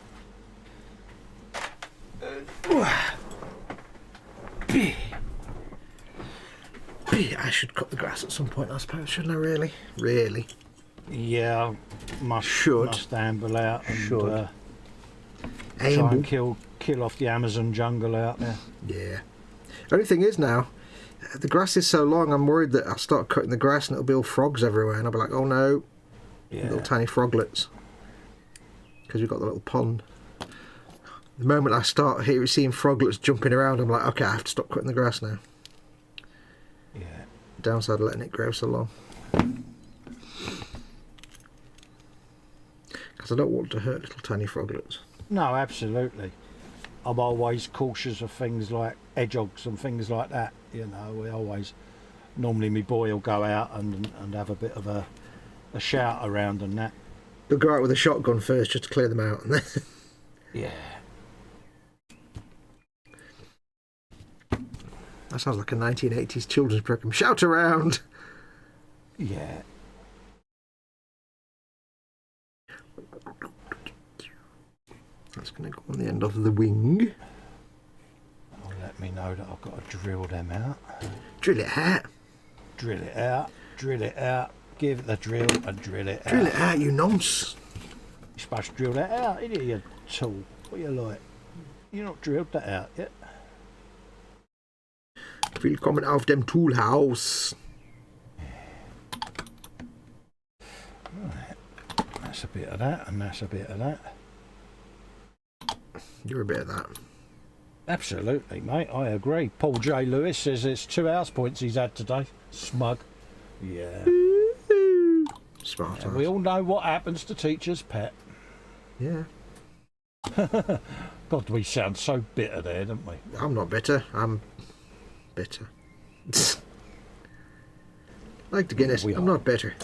I should cut the grass at some point, I suppose, shouldn't I? Really? Really? Yeah, must amble out and try and kill off the Amazon jungle out there. Yeah. Only thing is now, the grass is so long, I'm worried that I'll start cutting the grass and it'll be all frogs everywhere, and I'll be like, oh no, little tiny froglets, because we've got the little pond. The moment I start seeing froglets jumping around, I'm like, okay, I have to stop cutting the grass now. Yeah. Downside of letting it grow so long. Because I don't want to hurt little tiny froglets. No, absolutely. I'm always cautious of things like hedgehogs and things like that. You know, we always, normally my boy will go out and have a bit of a shout around and that. He'll go out with a shotgun first just to clear them out. And then yeah. That sounds like a 1980s children's program. Shout around! Yeah. That's going to go on the end of the wing. Oh, let me know that I've got to drill them out. Drill it out. Drill it out. Drill it out. Give it the drill and drill it out. Drill it out, you nonce. You're supposed to drill that out, innit, you tool? What are you like? You're not drilled that out yet. Willkommen auf dem Toolhaus. Right. That's a bit of that, and that's a bit of that. You're a bit of that. Absolutely, mate. I agree. Paul J. Lewis says it's 2 house points he's had today. Smug. Yeah. Smart. Yeah, we all know what happens to teachers' pet. Yeah. God, we sound so bitter there, don't we? I'm not bitter. I'm bitter. Like the Guinness, I'm not bitter.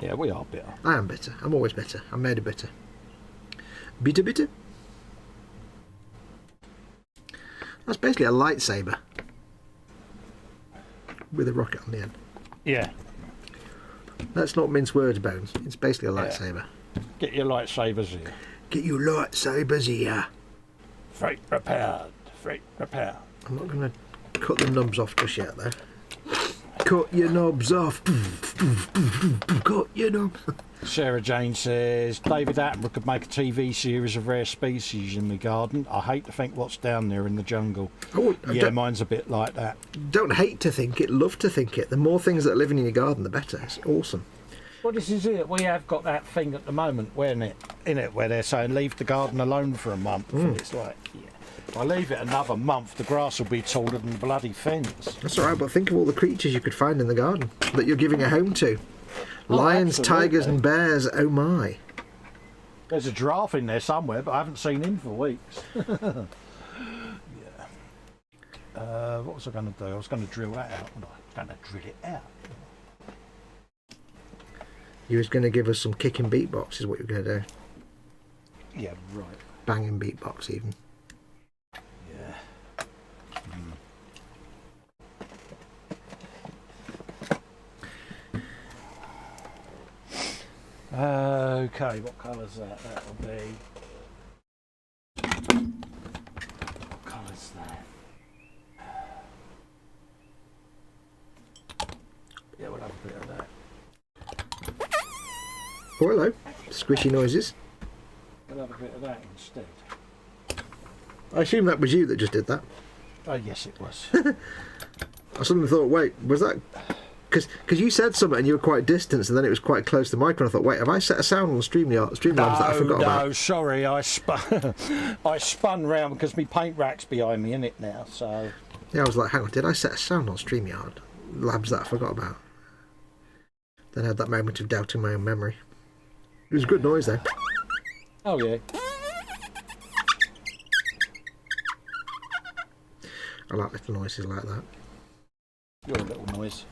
Yeah, we are bitter. I am bitter. I'm always bitter. I'm made of bitter. Bitter, bitter. That's basically a lightsaber with a rocket on the end. Yeah. Let's not mince words, Bones. It's basically a lightsaber. Get your lightsabers here. Get your lightsabers here. Freight prepared. Freight prepared. I'm not going to cut the knobs off just yet, though. Cut your knobs off. Cut your knobs. Sarah Jane says, David Attenborough could make a TV series of rare species in the garden. I hate to think what's down there in the jungle. Yeah, mine's a bit like that. Don't hate to think it, love to think it. The more things that are living in your garden, the better. It's awesome. Well, this is it. We have got that thing at the moment, where they're saying leave the garden alone for a month. And it's like, if I leave it another month, the grass will be taller than the bloody fence. That's all right, but think of all the creatures you could find in the garden that you're giving a home to. Lions, tigers and bears, oh my. There's a giraffe in there somewhere, but I haven't seen him for weeks. Yeah. What was I going to do? I was going to drill that out. I was going to drill it out. You was going to give us some kicking beatbox is what you're going to do. Yeah, right. Banging beatbox even. Yeah. Okay, what colour's that? That'll be... What colour's that? Yeah, we'll have a bit of that. Oh, hello. Squishy noises. We'll have a bit of that instead. I assume that was you that just did that. Yes, it was. I suddenly thought, wait, was that... Because you said something and you were quite distant, and then it was quite close to the mic, and I thought, wait, have I set a sound on Streamlabs that I forgot about? No, sorry, I spun round because my paint rack's behind me, innit, now, so... Yeah, I was like, hang on, did I set a sound on StreamYard Labs that I forgot about? Then I had that moment of doubting my own memory. It was a good noise, though. Oh, yeah. I like little noises like that. Your little noise.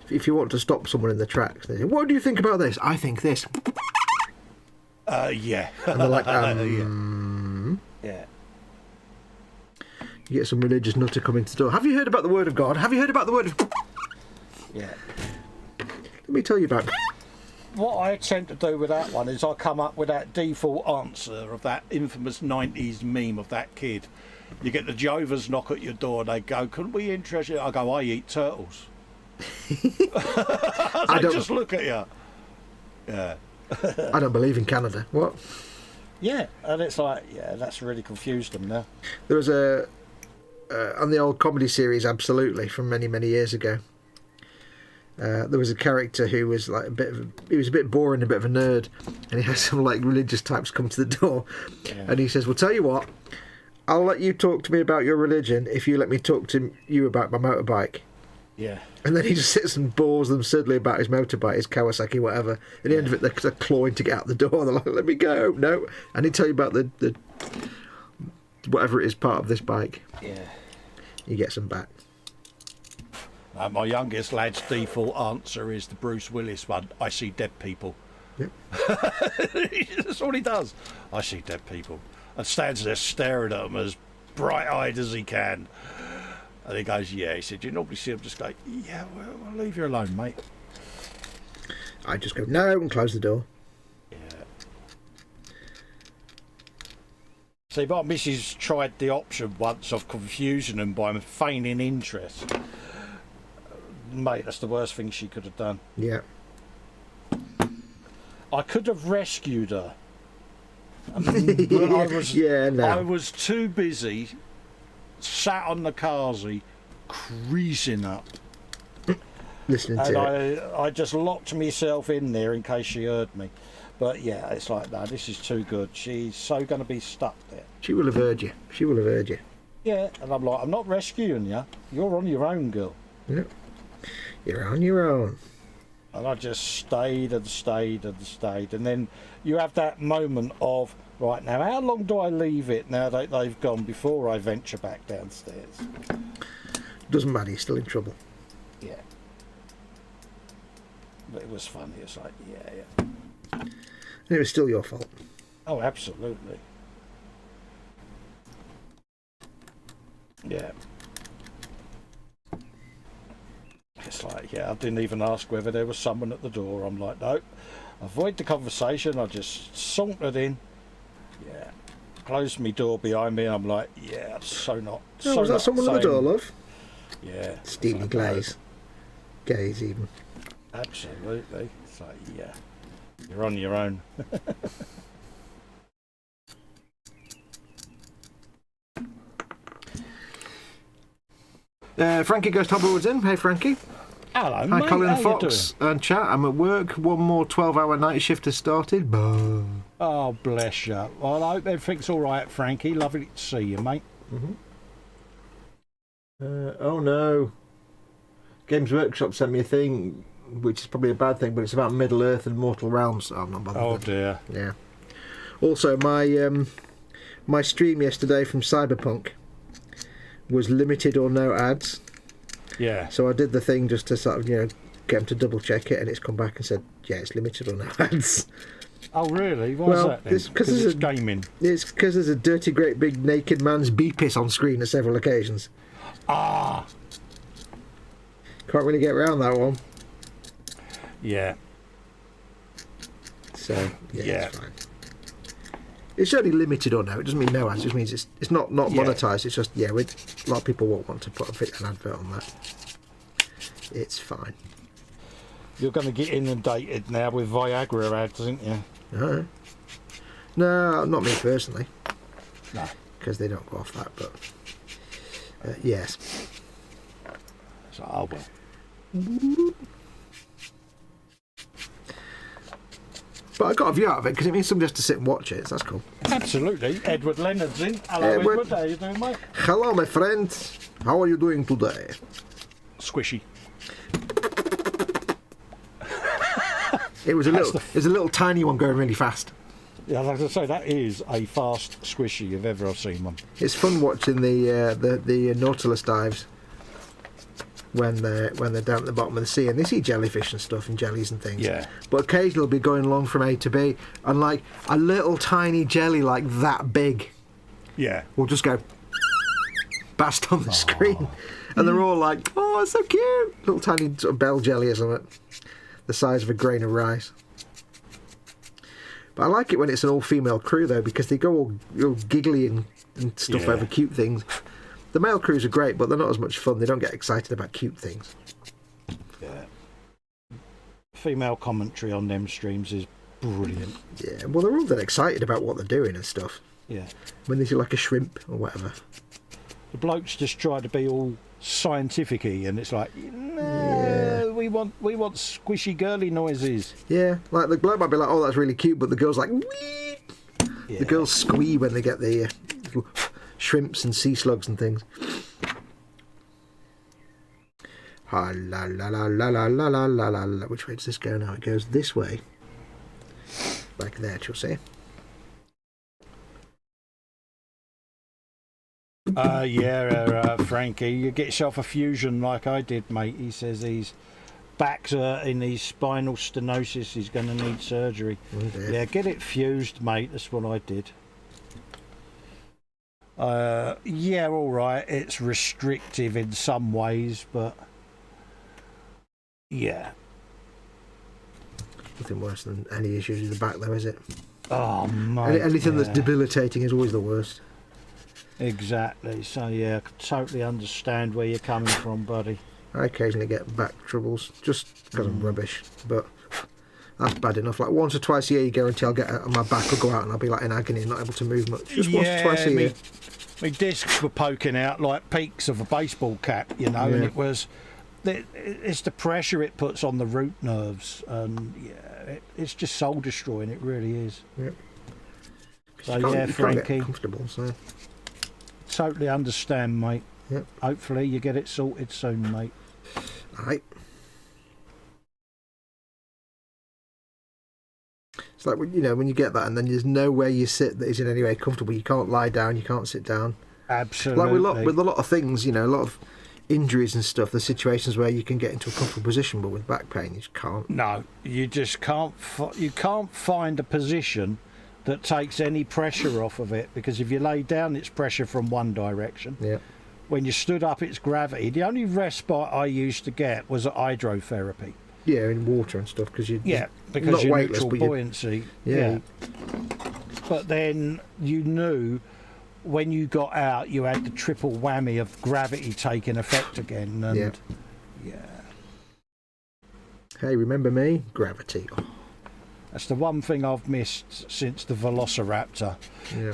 If you want to stop someone in the tracks, they say, what do you think about this? I think this. Yeah. And they're like, Yeah. You get some religious nutter coming to the door. Have you heard about the word of God? Have you heard about the word of... Yeah. Let me tell you about... What I tend to do with that one is I come up with that default answer of that infamous 90s meme of that kid. You get the Jehovah's knock at your door and they go, couldn't we interest you? I go, I eat turtles. They just look at you. Yeah. I don't believe in Canada. What? Yeah, and it's like, yeah, that's really confused them now. There was a... on the old comedy series, Absolutely, from many, many years ago. There was a character who was like he was a bit boring, a bit of a nerd, and he had some like religious types come to the door, and he says, well, tell you what, I'll let you talk to me about your religion if you let me talk to you about my motorbike. Yeah. And then he just sits and bores them suddenly about his motorbike, his Kawasaki, whatever. At the end of it, they're clawing to get out the door. They're like, let me go. No. And he'd tell you about the whatever it is part of this bike. Yeah. He gets them back. My youngest lad's default answer is the Bruce Willis one. I see dead people. Yep. That's all he does. I see dead people. And stands there staring at them as bright-eyed as he can. And he goes, yeah. He said, you normally see him just go, yeah, well, I'll leave you alone, mate. I just go, no, and close the door. Yeah. See, my missus tried the option once of confusing them by feigning interest. Mate, that's the worst thing she could have done. Yeah. I could have rescued her. But I was too busy, sat on the carsy, creasing up. Listening and to it. I just locked myself in there in case she heard me. But yeah, it's like, no, this is too good. She's so going to be stuck there. She will have heard you. She will have heard you. Yeah, and I'm like, I'm not rescuing you. You're on your own, girl. Yep. You're on your own. And I just stayed and stayed and stayed. And then you have that moment of, right, now, how long do I leave it now that they've gone before I venture back downstairs? Doesn't matter, you're still in trouble. Yeah. But it was funny. It's like, yeah. And it was still your fault. Oh, absolutely. Yeah. It's like, yeah, I didn't even ask whether there was someone at the door. I'm like, no, avoid the conversation. I just sauntered in. Yeah. Closed my door behind me. I'm like, yeah, so not. Oh, so was that not someone at the door, love? Yeah. Steely like, glaze. Gaze, even. Absolutely. It's like, yeah, you're on your own. Frankie Goes Hobblewood's in. Hey, Frankie. Hello, Hi, mate. Colin and How Foxx and chat. I'm at work. One more 12-hour night shift has started. Boom. Oh, bless you. Well, I hope everything's all right, Frankie. Lovely to see you, mate. Oh, no. Games Workshop sent me a thing, which is probably a bad thing, but it's about Middle Earth and Mortal Realms. So I'm not bothered. Oh, dear. Yeah. Also, my stream yesterday from Cyberpunk was limited or no ads. Yeah. So I did the thing just to sort of, get them to double check it, and it's come back and said, yeah, it's limited or no ads. Oh, really? Why's that then? Because it's gaming. It's because there's a dirty, great big naked man's bee-piss on screen at several occasions. Ah. Can't really get around that one. Yeah. So, yeah. It's fine. It's only limited or no. It doesn't mean no ads. It just means it's not monetized. It's just, a lot of people won't want to put an advert on that. It's fine. You're going to get inundated now with Viagra ads, aren't you? No, not me personally. No. because they don't go off that. But yes. So, oh well. But I got a view out of it because it means somebody has to sit and watch it. So that's cool. Absolutely. Edward Leonard's in. Hello, Edward. How are you doing, mate? Hello, my friend. How are you doing today? Squishy. It was a little tiny one going really fast. Yeah, like I say, that is a fast squishy if ever I've seen one. It's fun watching the Nautilus dives when they're down at the bottom of the sea and they see jellyfish and stuff and jellies and things. Yeah. But occasionally they'll be going along from A to B and like a little tiny jelly like that big Yeah. will just go bast on the screen. And they're all like, oh, it's so cute. Little tiny sort of bell jelly or something. The size of a grain of rice. But I like it when it's an all-female crew, though, because they go all giggly and stuff over cute things. The male crews are great, but they're not as much fun. They don't get excited about cute things. Yeah. Female commentary on them streams is brilliant. Yeah, well, they're all that excited about what they're doing and stuff. Yeah. When they see like a shrimp or whatever. The blokes just try to be all scientific-y, and it's like, no, we want squishy girly noises. Yeah, like the bloke might be like, oh, that's really cute, but the girl's like, wee! Yeah. The girls squee when they get the little shrimps and sea slugs and things. Ha la la la la la la la la la. Which way does this go now? It goes this way. Back there, you'll see. Frankie, you get yourself a fusion like I did, mate. He says he's back in his spinal stenosis. He's going to need surgery. Okay. Yeah, get it fused, mate. That's what I did. Yeah, all right. It's restrictive in some ways, but yeah. Nothing worse than any issues with the back, though, is it? Oh, mate. Anything that's debilitating is always the worst. Exactly. So yeah, I can totally understand where you're coming from, buddy. I occasionally get back troubles just because I'm rubbish, but that's bad enough. Like once or twice a year, you guarantee I'll get my back will go out and I'll be like in agony, not able to move much. Just once or twice a year. My discs were poking out like peaks of a baseball cap, you know, and it's the pressure it puts on the root nerves, and it's just soul destroying. It really is. Yep. So yeah, Frankie, can't get comfortable. So. Totally understand, mate. Yep. Hopefully you get it sorted soon, mate. Alright. It's like when you get that and then there's nowhere you sit that is in any way comfortable. You can't lie down, you can't sit down. Absolutely. Like with a lot of things, a lot of injuries and stuff, there's situations where you can get into a comfortable position, but with back pain you just can't. No, you just can't. You can't find a position that takes any pressure off of it, because if you lay down, it's pressure from one direction. Yeah. When you stood up, it's gravity. The only respite I used to get was hydrotherapy. Yeah, in water and stuff, because you're because you're weightless, neutral buoyancy. Yeah. But then you knew when you got out, you had the triple whammy of gravity taking effect again. And Hey, remember me? Gravity. Oh. That's the one thing I've missed since the Velociraptor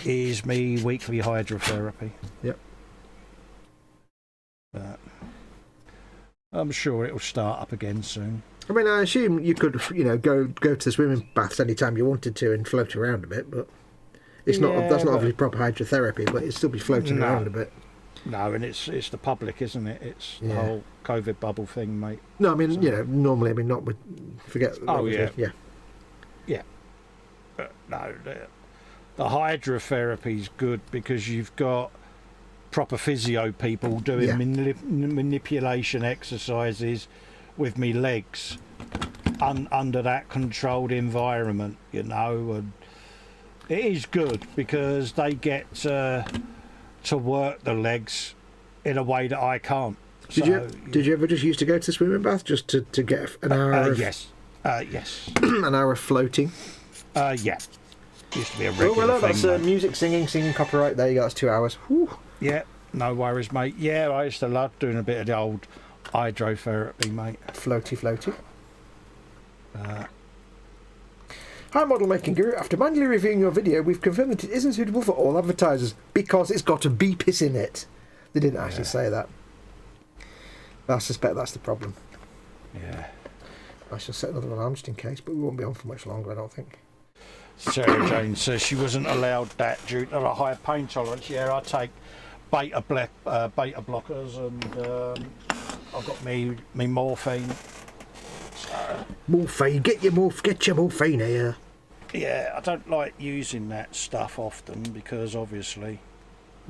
is me weekly hydrotherapy. Yep. But I'm sure it'll start up again soon. I mean, I assume you could, go to the swimming baths anytime you wanted to and float around a bit, but it's not. That's not obviously proper hydrotherapy, but it'd still be floating around a bit. No, and it's the public, isn't it? It's the whole COVID bubble thing, mate. No, I mean, normally, not with. Forget. Oh yeah. Yeah. But no, the hydrotherapy's good because you've got proper physio people doing manipulation exercises with me legs under that controlled environment, and it is good because they get to work the legs in a way that I can't. Did you ever just used to go to the swimming bath just to get an hour? Yes. An hour of floating. Yeah. Used to be a regular thing. That's music, singing, copyright. There you go. That's 2 hours. Whew. Yeah, no worries, mate. Yeah, I used to love doing a bit of the old hydrotherapy, mate. Floaty. Hi, Model Making Guru. After manually reviewing your video, we've confirmed that it isn't suitable for all advertisers because it's got a beepis in it. They didn't actually say that. But I suspect that's the problem. Yeah. I shall set another one on just in case, but we won't be on for much longer, I don't think. Sarah Jane says she wasn't allowed that due to a higher pain tolerance. Yeah, I take beta blockers, and I've got me morphine. So, Morphine, get your morphine here. yeah, I don't like using that stuff often because obviously,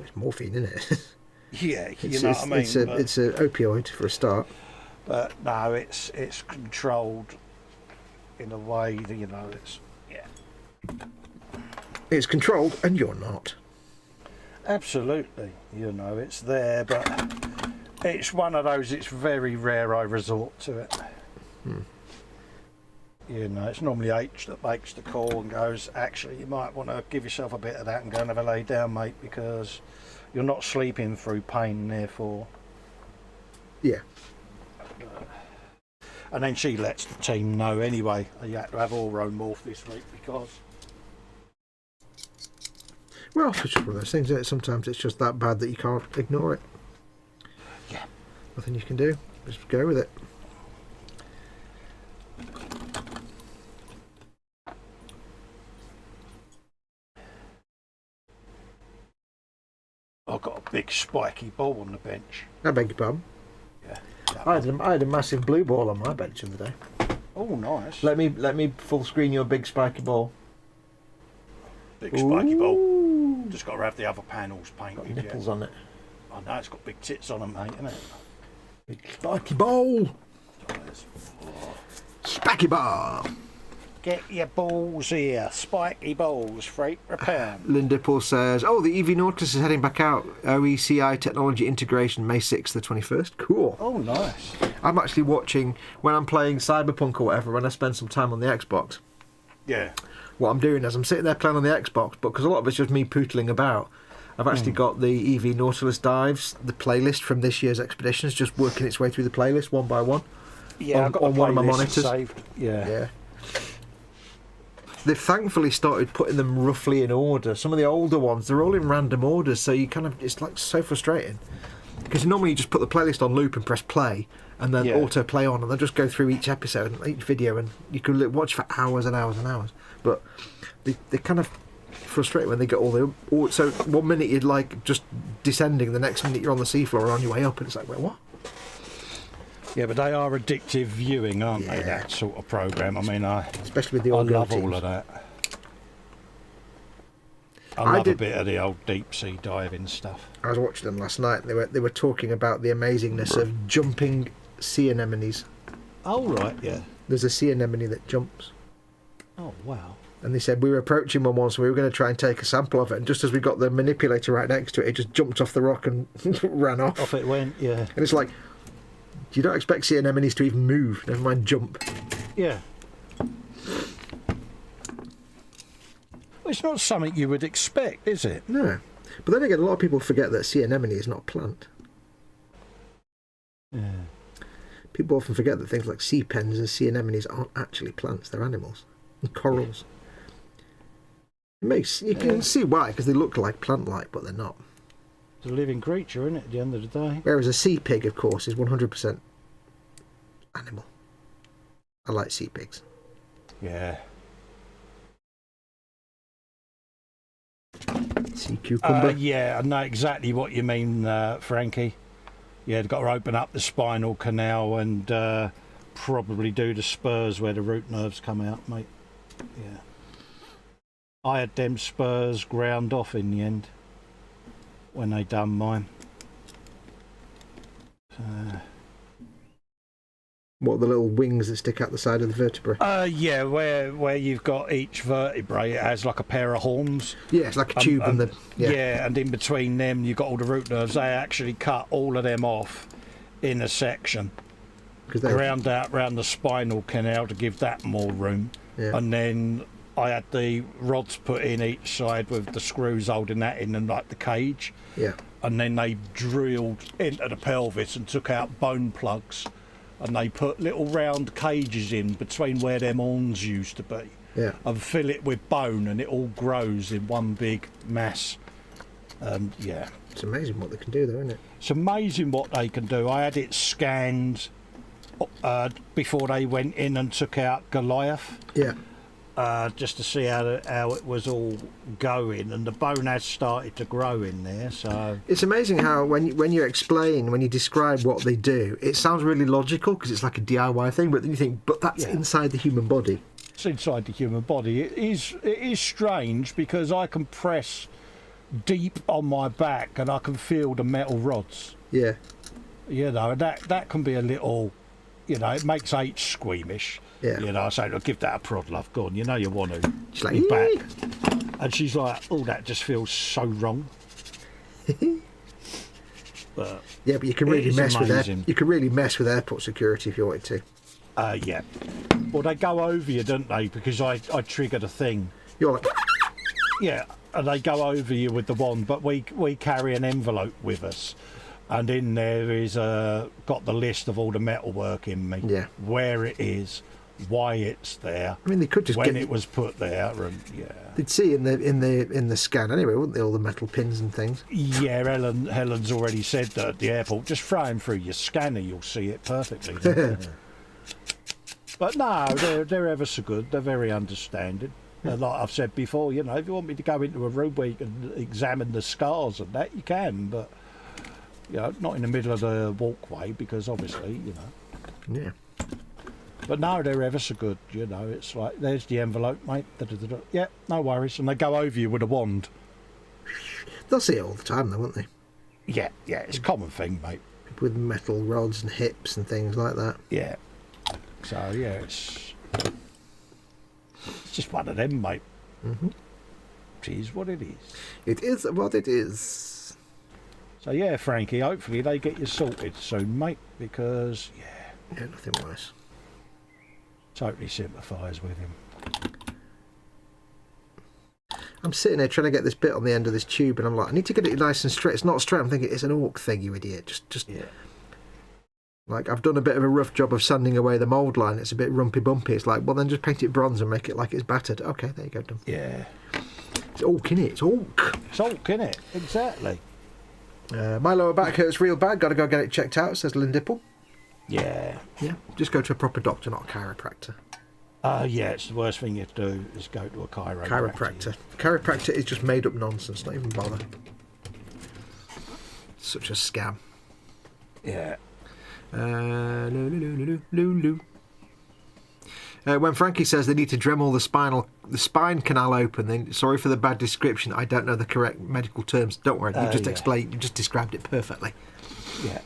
It's morphine, isn't it? yeah, you know what I mean. It's an opioid for a start. But no, it's controlled in a way that, you know, it's, yeah. It's controlled, and you're not. Absolutely, you know, it's there, but it's one of those, it's very rare I resort to it. You know, it's normally H that makes the call and goes, actually, you might want to give yourself a bit of that and go and have a lay down, mate, because you're not sleeping through pain, therefore. Yeah. And then she lets the team know anyway. You had to have Oromorph this week because... Well, it's just one of those things, isn't it? Sometimes it's just that bad that you can't ignore it. Yeah. Nothing you can do. Just go with it. I've got a big spiky ball on the bench. I beg your pardon. Yeah. I had a massive blue ball on my bench the other day. Oh, nice. Let me full screen your big spiky ball. Big spiky ball. Just got to have the other panels painted. Got nipples on it. I know, it's got big tits on them, mate, isn't it? Big spiky ball. Spiky ball. Get your balls here. Spiky balls, freight repair. Lindipple says, oh, the EV Nautilus is heading back out. OECI technology integration, May 6th to 21st. Cool. Oh, nice. I'm actually watching, when I'm playing Cyberpunk or whatever, when I spend some time on the Xbox. Yeah. What I'm doing is I'm sitting there playing on the Xbox, but because a lot of it's just me pootling about, I've actually got the EV Nautilus dives, the playlist from this year's expeditions, just working its way through the playlist one by one. Yeah, I've got on one of my playlist monitors. saved. Yeah. They've thankfully started putting them roughly in order. Some of the older ones, they're all in random orders, so you kind of, it's like so frustrating. Because normally you just put the playlist on loop and press play, and then auto play on, and then just go through each episode and each video, and you can watch for hours and hours and hours. But they kind of frustrate when they get all the... So 1 minute you're like just descending, the next minute you're on the seafloor or on your way up, and it's like, wait, what? Yeah, but they are addictive viewing, aren't they, that sort of programme? I mean, especially with the I old love teams. all of that. I love a bit of the old deep sea diving stuff. I was watching them last night, and they were talking about the amazingness of jumping sea anemones. Oh, right, yeah. There's a sea anemone that jumps. Oh, wow. And they said we were approaching one once, and we were going to try and take a sample of it, and just as we got the manipulator right next to it, it just jumped off the rock and ran off. Off it went, yeah. And it's like, you don't expect sea anemones to even move, never mind jump. Yeah. Well, it's not something you would expect, is it? No. But then again, a lot of people forget that sea anemone is not a plant. Yeah. People often forget that things like sea pens and sea anemones aren't actually plants, they're animals. And corals. You can see why, because they look like plant-like, but they're not. It's a living creature, isn't it, at the end of the day? Whereas a sea pig, of course, is 100% animal. I like sea pigs. Yeah. Sea cucumber. Yeah, I know exactly what you mean, Frankie. Yeah, they've got to open up the spinal canal and probably do the spurs where the root nerves come out, mate. Yeah. I had them spurs ground off in the end when they done mine. What, the little wings that stick out the side of the vertebrae? Yeah, where you've got each vertebrae, it has like a pair of horns. Yeah, it's like a tube. Yeah, and in between them you've got all the root nerves. They actually cut all of them off in a section. Ground out round the spinal canal to give that more room. Yeah. And then I had the rods put in each side with the screws holding that in and like the cage. Yeah. And then they drilled into the pelvis and took out bone plugs. And they put little round cages in between where them horns used to be. and fill it with bone, and it all grows in one big mass. And yeah, It's amazing what they can do, though, isn't it? it's amazing what they can do. I had it scanned before they went in and took out Goliath. Yeah. Just to see how it was all going, and the bone has started to grow in there. So It's amazing how when you describe what they do, it sounds really logical because it's like a DIY thing, but then you think, but that's inside the human body. it's inside the human body. It is strange because I can press deep on my back and I can feel the metal rods. Yeah. You know, that can be a little, you know, it makes H squeamish. Yeah. You know, I say, look, give that a prod, love. Go on, you know you want to. She's like, Your back. And she's like, oh, that just feels so wrong. But yeah, but you can it really is mess with amazing. you can really mess with airport security if you wanted to. yeah. Well, they go over you, don't they? Because I triggered a thing. You're like, Yeah, and they go over you with the wand, but we carry an envelope with us, and in there is got the list of all the metalwork in me. Yeah. Where it is, why it's there. I mean, they could just when get it was put there, and yeah. They'd see in the scan anyway, wouldn't they? All the metal pins and things. Yeah, Helen's already said that at the airport. Just throw him through your scanner, you'll see it perfectly. But no, they're ever so good. They're very understanding. And like I've said before, you know, if you want me to go into a room where you can examine the scars and that, you can. But you know, not in the middle of the walkway because obviously, you know. Yeah. But no, they're ever so good. You know, it's like there's the envelope, mate. Da-da-da-da. Yeah, no worries. And they go over you with a wand. They'll see it all the time, though, won't they? Yeah, it's a common thing, mate. People with metal rods and hips and things like that. Yeah. So yeah, it's just one of them, mate. Mm-hmm. It is what it is. It is what it is. So yeah, Frankie, hopefully they get you sorted soon, mate, because Yeah, nothing worse. totally sympathise with him. I'm sitting there trying to get this bit on the end of this tube, and I'm like, I need to get it nice and straight. It's not straight. I'm thinking it's an Ork thing, you idiot. Just Yeah. like I've done a bit of a rough job of sanding away the mould line. It's a bit rumpy bumpy. It's like, well, then just paint it bronze and make it like it's battered. Okay, there you go, done. Yeah. It's Ork, innit? It's Ork. It's Ork, innit? Exactly. My lower back hurts real bad. Got to go get it checked out, says Lynn Dipple. Yeah. Yeah, just go to a proper doctor, not a chiropractor. Yeah, it's the worst thing you do is go to a Chiropractor. Chiropractor is just made up nonsense. Not even bother. Such a scam. Yeah. When Frankie says they need to Dremel the spine canal open, then sorry for the bad description. I don't know the correct medical terms. Don't worry, you just explained. You just described it perfectly. Yeah.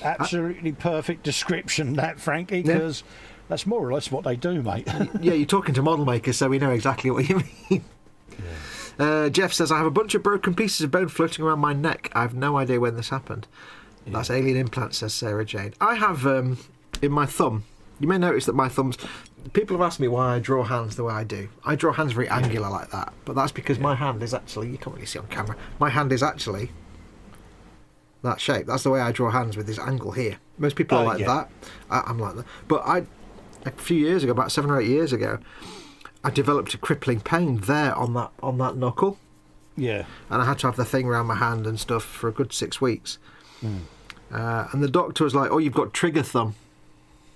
Absolutely perfect description, that, Frankie, because that's more or less what they do, mate. Yeah, you're talking to model makers, so we know exactly what you mean. Yeah. Jeff says, I have a bunch of broken pieces of bone floating around my neck. I have no idea when this happened. Yeah. That's alien implants, says Sarah Jane. I have in my thumb, you may notice that my thumbs, people have asked me why I draw hands the way I do. I draw hands very angular like that, but that's because my hand is actually, you can't really see on camera, my hand is actually that shape. That's the way I draw hands, with this angle here. Most people are like that. I'm like that. But a few years ago, about 7 or 8 years ago, I developed a crippling pain there on that knuckle. Yeah. And I had to have the thing around my hand and stuff for a good 6 weeks. And the doctor was like, "Oh, you've got trigger thumb."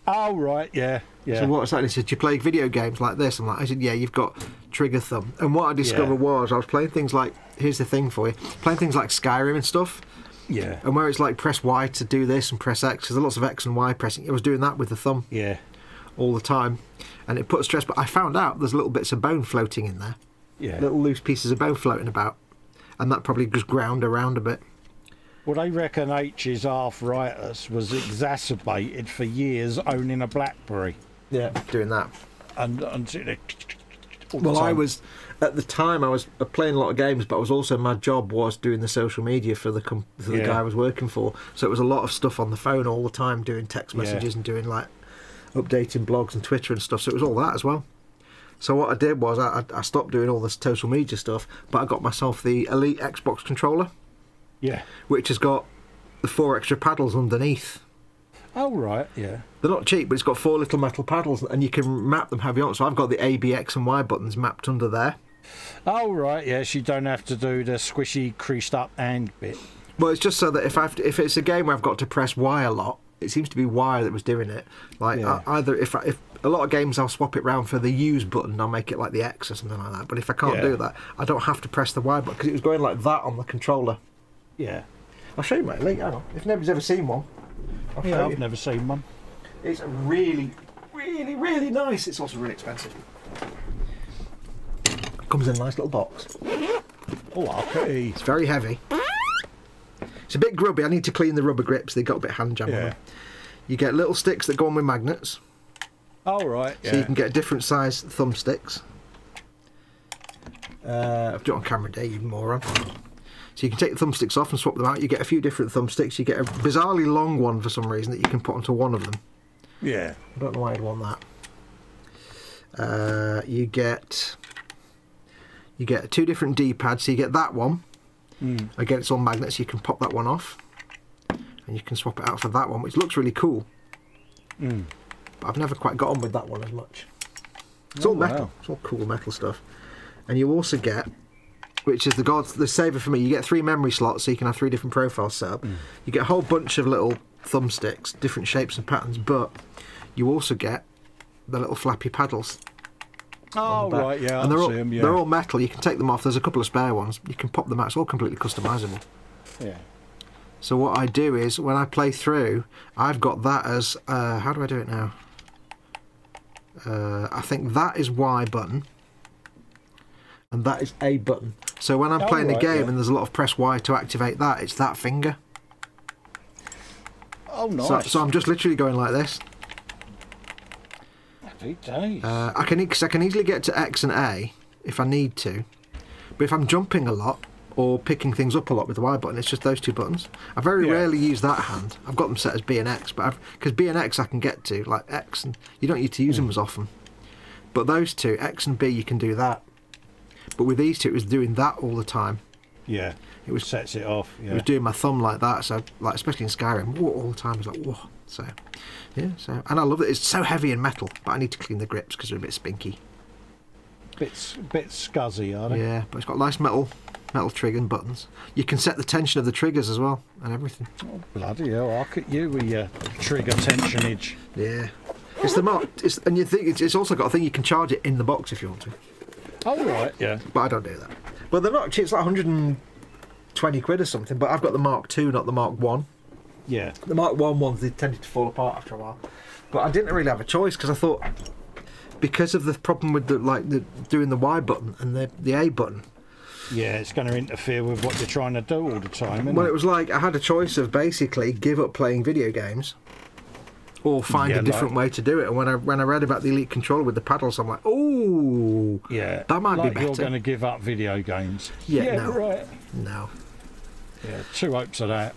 Oh, right, yeah. So what's that? He said, "Do you play video games like this?" I'm like, I said, "Yeah, you've got trigger thumb." And what I discovered was I was playing things like, here's the thing for you, playing things like Skyrim and stuff. Yeah. And where it's like press Y to do this and press X, because there's lots of X and Y pressing. I was doing that with the thumb. Yeah. All the time, and it put stress. But I found out there's little bits of bone floating in there. Yeah. Little loose pieces of bone floating about, and that probably just ground around a bit. Well, they reckon H's arthritis was exacerbated for years owning a BlackBerry. Yeah, doing that. And well, I was at the time I was playing a lot of games, but I was also, my job was doing the social media for the guy I was working for. So it was a lot of stuff on the phone all the time, doing text messages and doing like updating blogs and Twitter and stuff. So it was all that as well. So what I did was I stopped doing all this social media stuff, but I got myself the Elite Xbox controller. Yeah. Which has got the 4 extra paddles underneath. Oh, right, yeah. They're not cheap, but it's got 4 little metal paddles, and you can map them how you want. So I've got the A, B, X and Y buttons mapped under there. Oh, right, yes, you don't have to do the squishy, creased up hand bit. Well, it's just so that if it's a game where I've got to press Y a lot, it seems to be Y that was doing it. Like, Yeah. either if a lot of games I'll swap it round for the use button, I'll make it like the X or something like that. But if I can't do that, I don't have to press the Y button, because it was going like that on the controller. Yeah. I'll show you my link, hang on. If nobody's ever seen one, I'll show Yeah, you. I've never seen one. It's really, really, really nice. It's also really expensive. Comes in a nice little box. Oh, okay. It's very heavy. It's a bit grubby. I need to clean the rubber grips. They got a bit hand jam on them. You get little sticks that go on with magnets. Oh, right, yeah. So you can get different size thumbsticks. I've got it on camera there, you moron. So you can take the thumbsticks off and swap them out. You get a few different thumbsticks. You get a bizarrely long one for some reason that you can put onto one of them. Yeah. I don't know why I'd want that. You get 2 different D-pads. So you get that one. Again, it's all magnets. You can pop that one off, and you can swap it out for that one, which looks really cool. But I've never quite got on with that one as much. It's all metal. Wow. It's all cool metal stuff. And you also get, which is the saver for me, you get 3 memory slots, so you can have 3 different profiles set up. You get a whole bunch of little thumbsticks, different shapes and patterns, but you also get the little flappy paddles. Oh, right, yeah, and they're all, yeah. they're all metal. You can take them off. There's a couple of spare ones. You can pop them out. It's all completely customisable. Yeah. So what I do is, when I play through, I've got that as... how do I do it now? I think that is Y button. And that is A button. So when I'm playing a game and there's a lot of press Y to activate that, it's that finger. Oh, nice. So I'm just literally going like this. Happy days. I can easily get to X and A if I need to. But if I'm jumping a lot or picking things up a lot with the Y button, it's just those 2 buttons. I very rarely use that hand. I've got them set as B and X, but because B and X I can get to, like X, and you don't need to use them as often. But those 2, X and B, you can do that. But with these 2, it was doing that all the time. Yeah, it sets it off. Yeah. It was doing my thumb like that, so like especially in Skyrim, all the time. It's like whoa. So yeah, and I love that it's so heavy and metal, but I need to clean the grips because they're a bit spinky. Bit scuzzy, are they? Yeah, but it's got nice metal trigger and buttons. You can set the tension of the triggers as well and everything. Oh, bloody hell! Look at you with your trigger tensionage. Yeah, it's the mark. And you think it's also got a thing you can charge it in the box if you want to. Oh, right, yeah. But I don't do that. But they're not cheap. It's like 120 quid or something. But I've got the Mark II, not the Mark 1. Yeah. The Mark 1 ones, they tended to fall apart after a while. But I didn't really have a choice because I thought, because of the problem with doing the Y button and the A button. Yeah, it's going to interfere with what you're trying to do all the time, isn't Well, it? it was like I had a choice of basically give up playing video games or find a different way to do it. And when I read about the Elite controller with the paddles, I'm like, oh, yeah, that might be better. You're going to give up video games. Yeah, no. Right. No. Yeah, 2 hopes of that.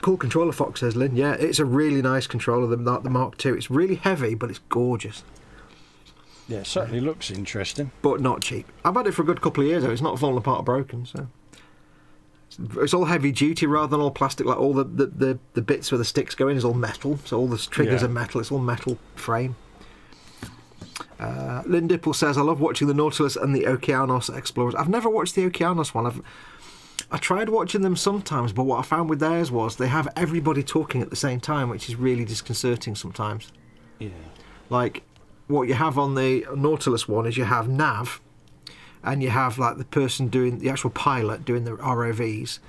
Cool controller, Foxx says, Lynn. Yeah, it's a really nice controller, the Mark II. It's really heavy, but it's gorgeous. Yeah, it certainly looks interesting. But not cheap. I've had it for a good couple of years, though. It's not fallen apart or broken, so... It's all heavy duty rather than all plastic. Like all the bits where the sticks go in is all metal, so all the triggers are metal. It's all metal frame. Lynn Dipple says, I love watching the Nautilus and the Okeanos Explorers. I've never watched the Okeanos one. I tried watching them sometimes, but what I found with theirs was they have everybody talking at the same time, which is really disconcerting sometimes. Yeah. Like, what you have on the Nautilus one is you have Nav, and you have like the person doing the actual pilot doing the ROVs,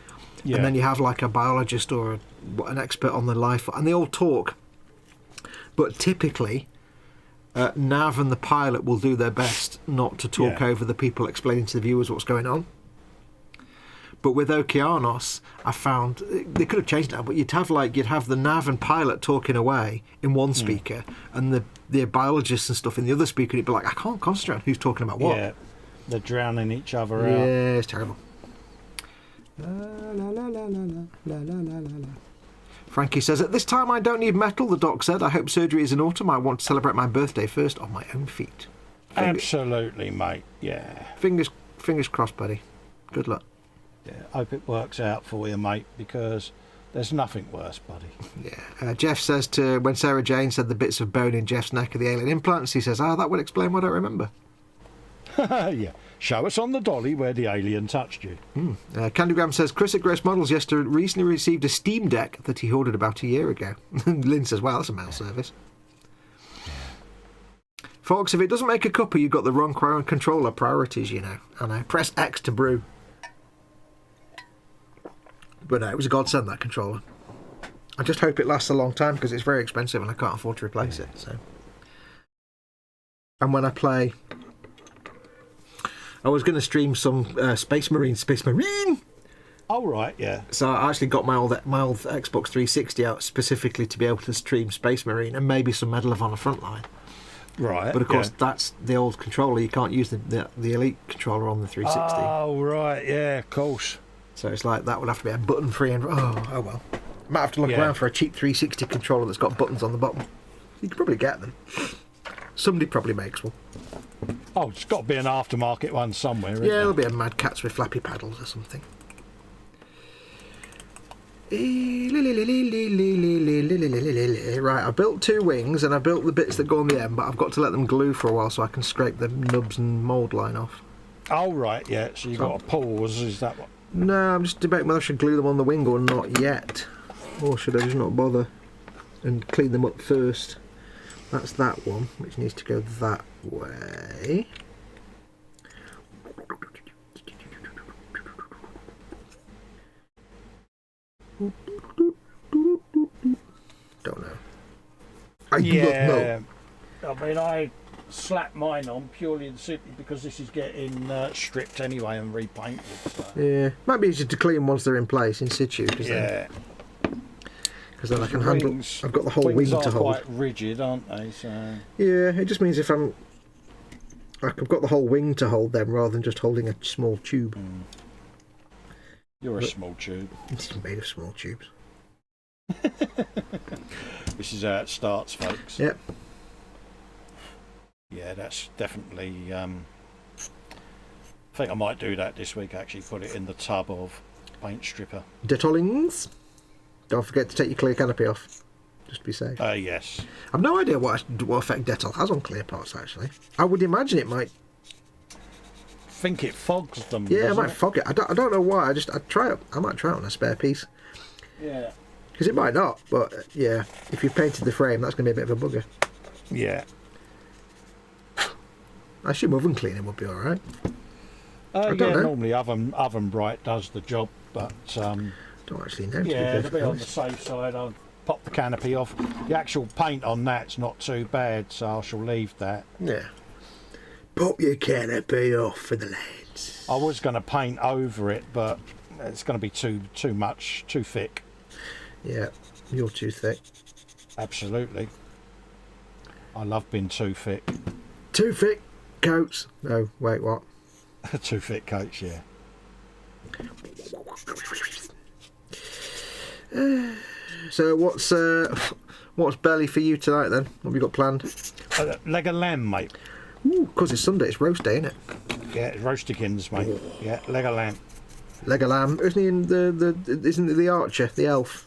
and then you have like a biologist or an expert on the life, and they all talk. But typically, Nav and the pilot will do their best not to talk over the people explaining to the viewers what's going on. But with Okeanos, I found they could have changed it now, but you'd have the Nav and pilot talking away in one speaker, and the biologists and stuff in the other speaker. It'd be like, I can't concentrate on who's talking about what. Yeah, they're drowning each other out. Yeah, it's terrible. La, la, la, la, la, la, la, la, la. Frankie says, at this time I don't need metal, the doc said. I hope surgery is in autumn. I want to celebrate my birthday first on my own feet. Absolutely, mate. Yeah. Fingers crossed, buddy. Good luck. Yeah, hope it works out for you, mate, because There's nothing worse, buddy. Yeah. Jeff says when Sarah Jane said the bits of bone in Jeff's neck are the alien implants, he says, that would explain why I don't remember. Yeah. Show us on the dolly where the alien touched you. Candygram says Chris at Grace Models recently received a Steam Deck that he ordered about a year ago. Lynn says, wow, that's a mail service. Yeah. Foxx, if it doesn't make a cuppa, you've got the wrong controller priorities, you know. I know. Press X to brew. But no, it was a godsend, that controller. I just hope it lasts a long time because it's very expensive and I can't afford to replace it. So, and when I play, I was going to stream some Space Marine. Oh right, yeah. So I actually got my old Xbox 360 out specifically to be able to stream Space Marine and maybe some Medal of Honor Frontline. Right. But of course, that's the old controller. You can't use the Elite controller on the 360. Oh right, yeah, of course. So it's like that would have to be a button free and oh well. Might have to look around for a cheap 360 controller that's got buttons on the bottom. You could probably get them. Somebody probably makes one. Oh, it's got to be an aftermarket one somewhere. Yeah, there'll be a Mad Cats with flappy paddles or something. Right, I built 2 wings and I built the bits that go on the end, but I've got to let them glue for a while so I can scrape the nubs and mould line off. Oh right, yeah. So you've got to pause. Is that what? No, I'm just debating whether I should glue them on the wing or not yet. Or should I just not bother and clean them up first? That's that one, which needs to go that way. Don't know. I do not know. I mean, I slapped mine on purely and simply because this is getting stripped anyway and repainted. So. Yeah, might be easier to clean once they're in place in situ. Yeah. Because then I can handle. I've got the whole wing to hold. Wings are quite rigid, aren't they? So. Yeah, it just means if I've got the whole wing to hold them rather than just holding a small tube. You're a small tube. It's made of small tubes. This is how it starts, folks. Yep. Yeah, that's definitely. I think I might do that this week. Actually, put it in the tub of paint stripper. Dettolings. Don't forget to take your clear canopy off, just to be safe. Yes. I've no idea what effect Dettol has on clear parts. Actually, I would imagine it might. I think it fogs them. Yeah, it might fog it. I don't know why. I'd try it. I might try it on a spare piece. Yeah. Because it might not, but yeah, if you painted the frame, that's going to be a bit of a bugger. Yeah. I assume oven cleaning would be all right. Yeah, normally oven bright does the job, but don't actually know. Yeah, to be on the safe side, I'll pop the canopy off. The actual paint on that's not too bad, so I shall leave that. Yeah. Pop your canopy off for the lads. I was going to paint over it, but it's going to be too much, too thick. Yeah, you're too thick. Absolutely. I love being too thick. Too thick coats. No, wait, what? Too thick coats, yeah. So what's belly for you tonight then? What have you got planned? Leg of lamb, mate. Ooh, because it's Sunday, it's roast day, isn't it? Yeah, it's roastikins, mate. Oh. Yeah, leg of lamb. Leg of lamb. Isn't he in isn't it the archer, the elf?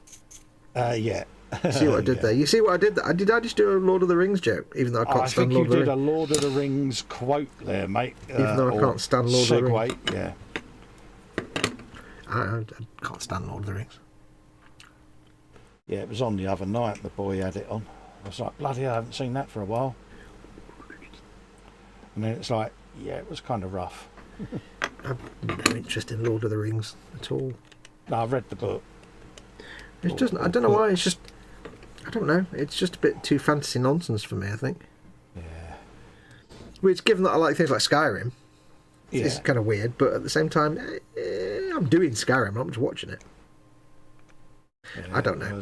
Yeah. See what I did there? You see what I did there? Did I just do a Lord of the Rings joke? Even though I can't stand Lord of the Rings. I think you did a Lord of the Rings quote there, mate. Even though I can't stand Lord of the Rings. Yeah. I can't stand Lord of the Rings. Yeah, it was on the other night, the boy had it on. I was like, bloody hell, I haven't seen that for a while. And then it's like, yeah, it was kind of rough. I've no interest in Lord of the Rings at all. No, I've read the book. It doesn't. I don't know why. It's just. I don't know. It's just a bit too fantasy nonsense for me, I think. Yeah. Which, given that I like things like Skyrim, yeah. It's kind of weird. But at the same time, I'm doing Skyrim. I'm just watching it. Yeah, I don't know.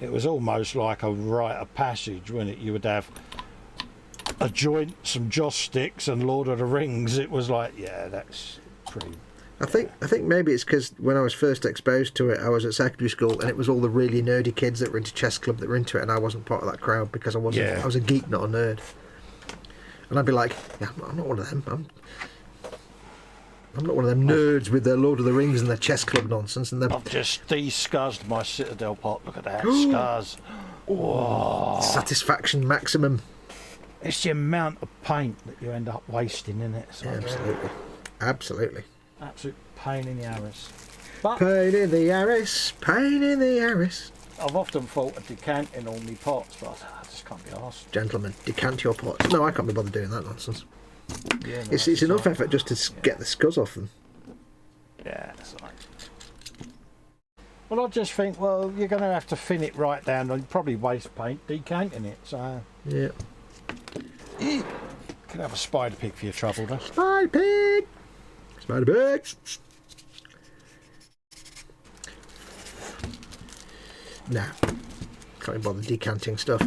It was almost like a rite of passage, when you would have a joint, some joss sticks, and Lord of the Rings. It was like, yeah, that's pretty. I think maybe it's because when I was first exposed to it, I was at secondary school, and it was all the really nerdy kids that were into chess club that were into it, and I wasn't part of that crowd because I wasn't. Yeah. I was a geek, not a nerd. And I'd be like, yeah, I'm not one of them. I'm not one of them nerds with their Lord of the Rings and their chess club nonsense and their I've just de-scuzzed my Citadel pot. Look at that, scars. Whoa. satisfaction maximum. It's the amount of paint that you end up wasting, isn't it? So, Yeah, absolutely. Absolutely. absolute pain in the arse. But Pain in the arse, pain in the arse. I've often thought of decanting all my pots, but I just can't be arsed. Gentlemen, decant your pots. No, I can't be bothered doing that nonsense. Yeah, no, It's enough effort just to get the scuzz off them. Yeah, that's right. Well, I just think, well, you're going to have to thin it right down and probably waste paint decanting it, so... Yeah. Could have a spider pig for your trouble, though. Spider pig! Spider pigs! Nah. Can't be bothered decanting stuff.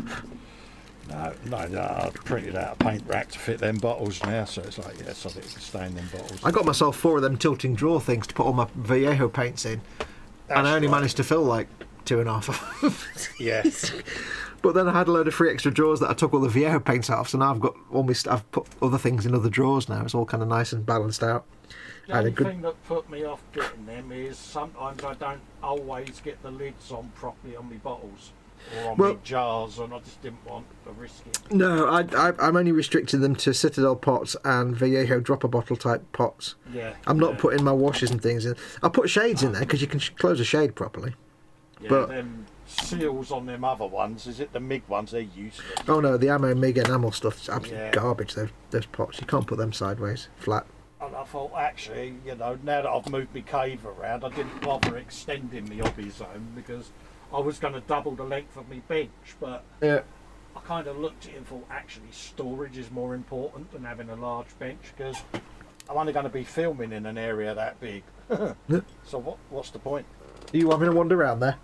No, I've printed out a paint rack to fit them bottles now, so it's like, yeah, so that it can stay in them bottles. I got myself 4 of them tilting drawer things to put all my Vallejo paints in. And I only managed to fill like 2.5 of them. Yeah. But then I had a load of free extra drawers that I took all the Vallejo paints out of, so now I've got I've put other things in other drawers now. It's all kind of nice and balanced out. The only thing that put me off getting them is sometimes I don't always get the lids on properly on my bottles or on my jars, and I just didn't want to risk it. No, I'm only restricting them to Citadel pots and Vallejo dropper bottle type pots. Yeah. I'm not putting my washes and things in. I put shades in there because you can close a shade properly. Yeah, but them seals on them other ones, is it the MIG ones? They're useless. Oh no, the ammo MIG enamel stuff's absolute Yeah. garbage. Those pots, you can't put them sideways, flat. And I thought, actually, you know, now that I've moved my cave around, I didn't bother extending my hobby zone because I was going to double the length of my bench, but Yeah. I kind of looked at it and thought, actually, storage is more important than having a large bench because I'm only going to be filming in an area that big. Yeah. So what's the point? Do you want me to wander around there?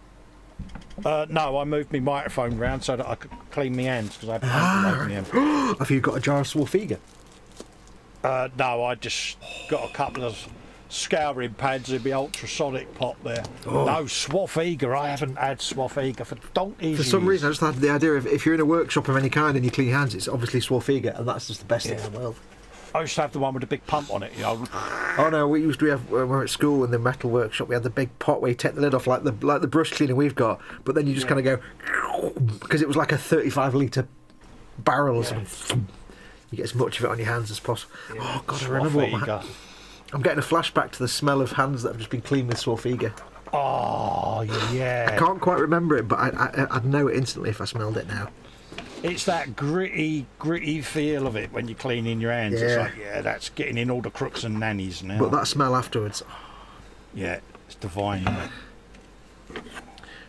No, I moved my microphone round so that I could clean my hands because I had paint on my hands. Have you got a jar of Swarfiga? No, I just got a couple of scouring pads in my ultrasonic pot there. Oh. No, Swarfiga. I haven't had Swarfiga for donkeys. For some reason, I just had the idea of if you're in a workshop of any kind and you clean your hands, it's obviously Swarfiga, and that's just the best thing in the world. I used to have the one with the big pump on it, you know. Oh no, we have when we were at school in the metal workshop. We had the big pot where you take the lid off, like the brush cleaner we've got, but then you just kind of go because it was like a 35-litre barrel or something. You get as much of it on your hands as possible. Yeah. Oh god, I remember what I'm getting a flashback to the smell of hands that have just been cleaned with Swarfiga. Oh yeah. I can't quite remember it, but I'd know it instantly if I smelled it now. It's that gritty feel of it when you're cleaning your hands. Yeah. It's like, yeah, that's getting in all the crooks and nannies now. But that smell afterwards. Yeah, it's divine, isn't it?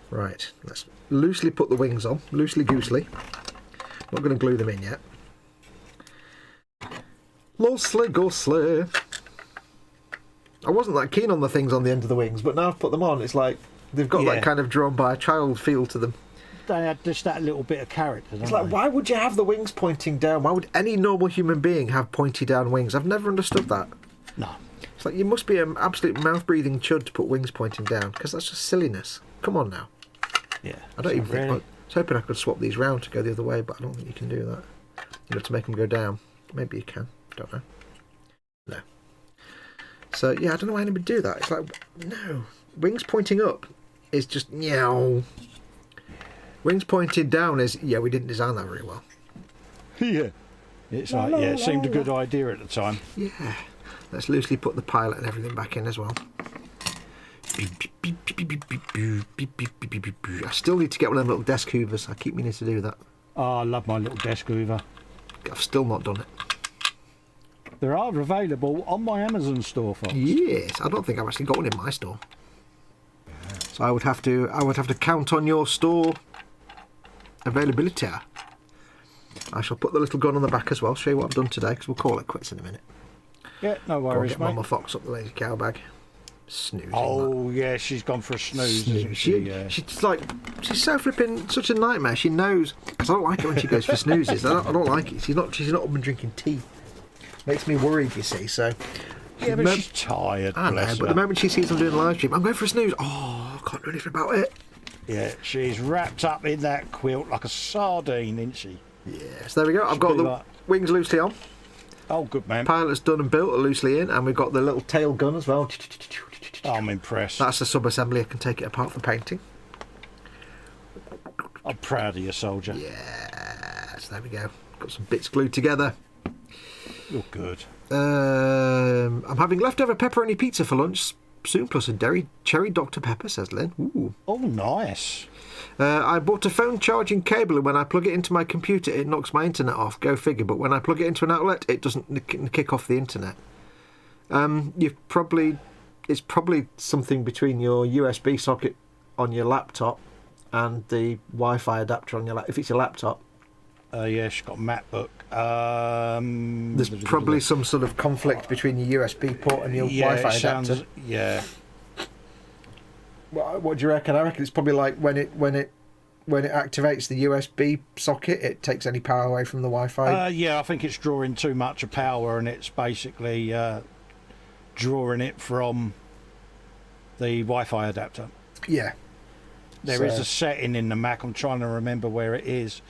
Right, let's loosely put the wings on, loosely goosely. Not going to glue them in yet. Loosely goosely. I wasn't that keen on the things on the end of the wings, but now I've put them on, it's like they've got that kind of drawn by a child feel to them. They had just that little bit of character. It's like, why would you have the wings pointing down? Why would any normal human being have pointy down wings? I've never understood that. No. It's like you must be an absolute mouth-breathing chud to put wings pointing down, because that's just silliness. Come on now. Yeah. I don't even really. think. I was hoping I could swap these round to go the other way, but I don't think you can do that. You have to make them go down. Maybe you can. Don't know. No. So yeah, I don't know why anybody would do that. It's like, no, wings pointing up is just meow. Wings pointed down is, yeah, we didn't design that very well. Yeah. It's like, yeah, it seemed a good idea at the time. Yeah. Let's loosely put the pilot and everything back in as well. I still need to get one of them little desk hoovers. I keep meaning to do that. Oh, I love my little desk hoover. I've still not done it. They are available on my Amazon store, Foxx. Yes, I don't think I've actually got one in my store. So I would have to count on your store availability. I shall put the little gun on the back as well, show you what I've done today, because we'll call it quits in a minute. Yeah, no Go and worries, get mate. Mama Fox up the lazy cow bag. Snoozing. Oh, yeah, she's gone for a snooze, isn't she? She's so flipping such a nightmare. She knows, because I don't like it when she goes for snoozes. I don't like it. She's not up and drinking tea. Makes me worried, you see. So Yeah, but she's tired, I know, bless but her. the moment she sees I'm doing a live stream, I'm going for a snooze. Oh, I can't do anything about it. Yeah, she's wrapped up in that quilt like a sardine, isn't she? Yes, there we go. I've got do the that. wings loosely on. Oh, good man. Pilot's done and built, are loosely in, and we've got the little tail gun as well. I'm impressed. That's the sub-assembly. I can take it apart for painting. I'm proud of you, soldier. Yes, there we go. Got some bits glued together. You're good. I'm having leftover pepperoni pizza for lunch soon, plus a cherry Dr. Pepper, says Lynn. Ooh. Oh, nice. I bought a phone charging cable, and when I plug it into my computer, it knocks my internet off. Go figure. But when I plug it into an outlet, it doesn't kick off the internet. It's probably something between your USB socket on your laptop and the Wi-Fi adapter on your laptop. If it's your laptop. Yeah, she's got a MacBook. There's probably some sort of conflict between your USB port and your Wi-Fi adapter. Yeah. What do you reckon? I reckon it's probably like when it activates the USB socket, it takes any power away from the Wi-Fi. Yeah, I think it's drawing too much power, and it's basically drawing it from the Wi-Fi adapter. Yeah. There is a setting in the Mac. I'm trying to remember where it is,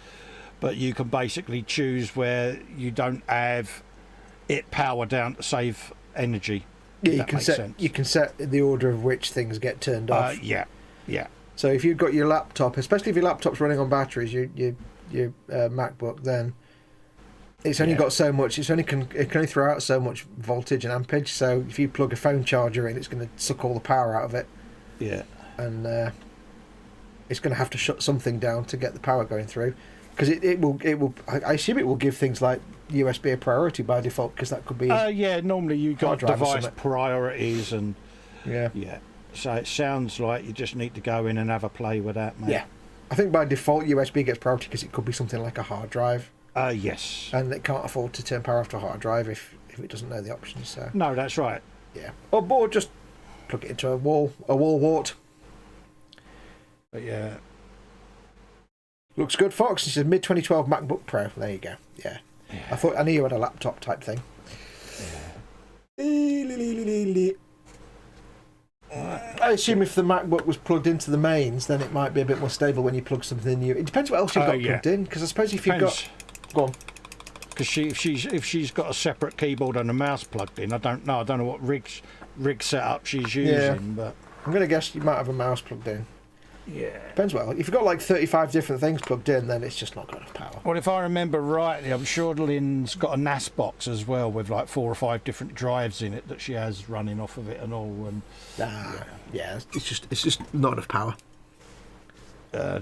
but you can basically choose where you don't have it power down to save energy. Yeah, you can set the order of which things get turned off. Yeah. So if you've got your laptop, especially if your laptop's running on batteries, your MacBook, then it's only got so much. It can only throw out so much voltage and ampage. So if you plug a phone charger in, it's going to suck all the power out of it. Yeah. And it's going to have to shut something down to get the power going through, because it will. I assume it will give things like USB a priority by default, because that could be. Yeah. Normally you got device priorities and. Yeah. So it sounds like you just need to go in and have a play with that, mate. Yeah. I think by default USB gets priority because it could be something like a hard drive. Yes. And it can't afford to turn power off to a hard drive if it doesn't know the options. So. No, that's right. Yeah. Or just plug it into a wall wart. But yeah. Looks good, Foxx. This is mid 2012 MacBook Pro. There you go. Yeah. I knew you had a laptop type thing. Yeah. I assume if the MacBook was plugged into the mains, then it might be a bit more stable when you plug something new. It depends what else you've got plugged in, because I suppose if you've got... Go on. Because if she's got a separate keyboard and a mouse plugged in, I don't know what rig setup she's using, but... I'm going to guess you might have a mouse plugged in. Yeah. Depends what. If you've got like 35 different things plugged in, then it's just not got enough power. Well, if I remember rightly, I'm sure Lynn's got a NAS box as well with like 4 or 5 different drives in it that she has running off of it and all. And yeah, it's just not enough power.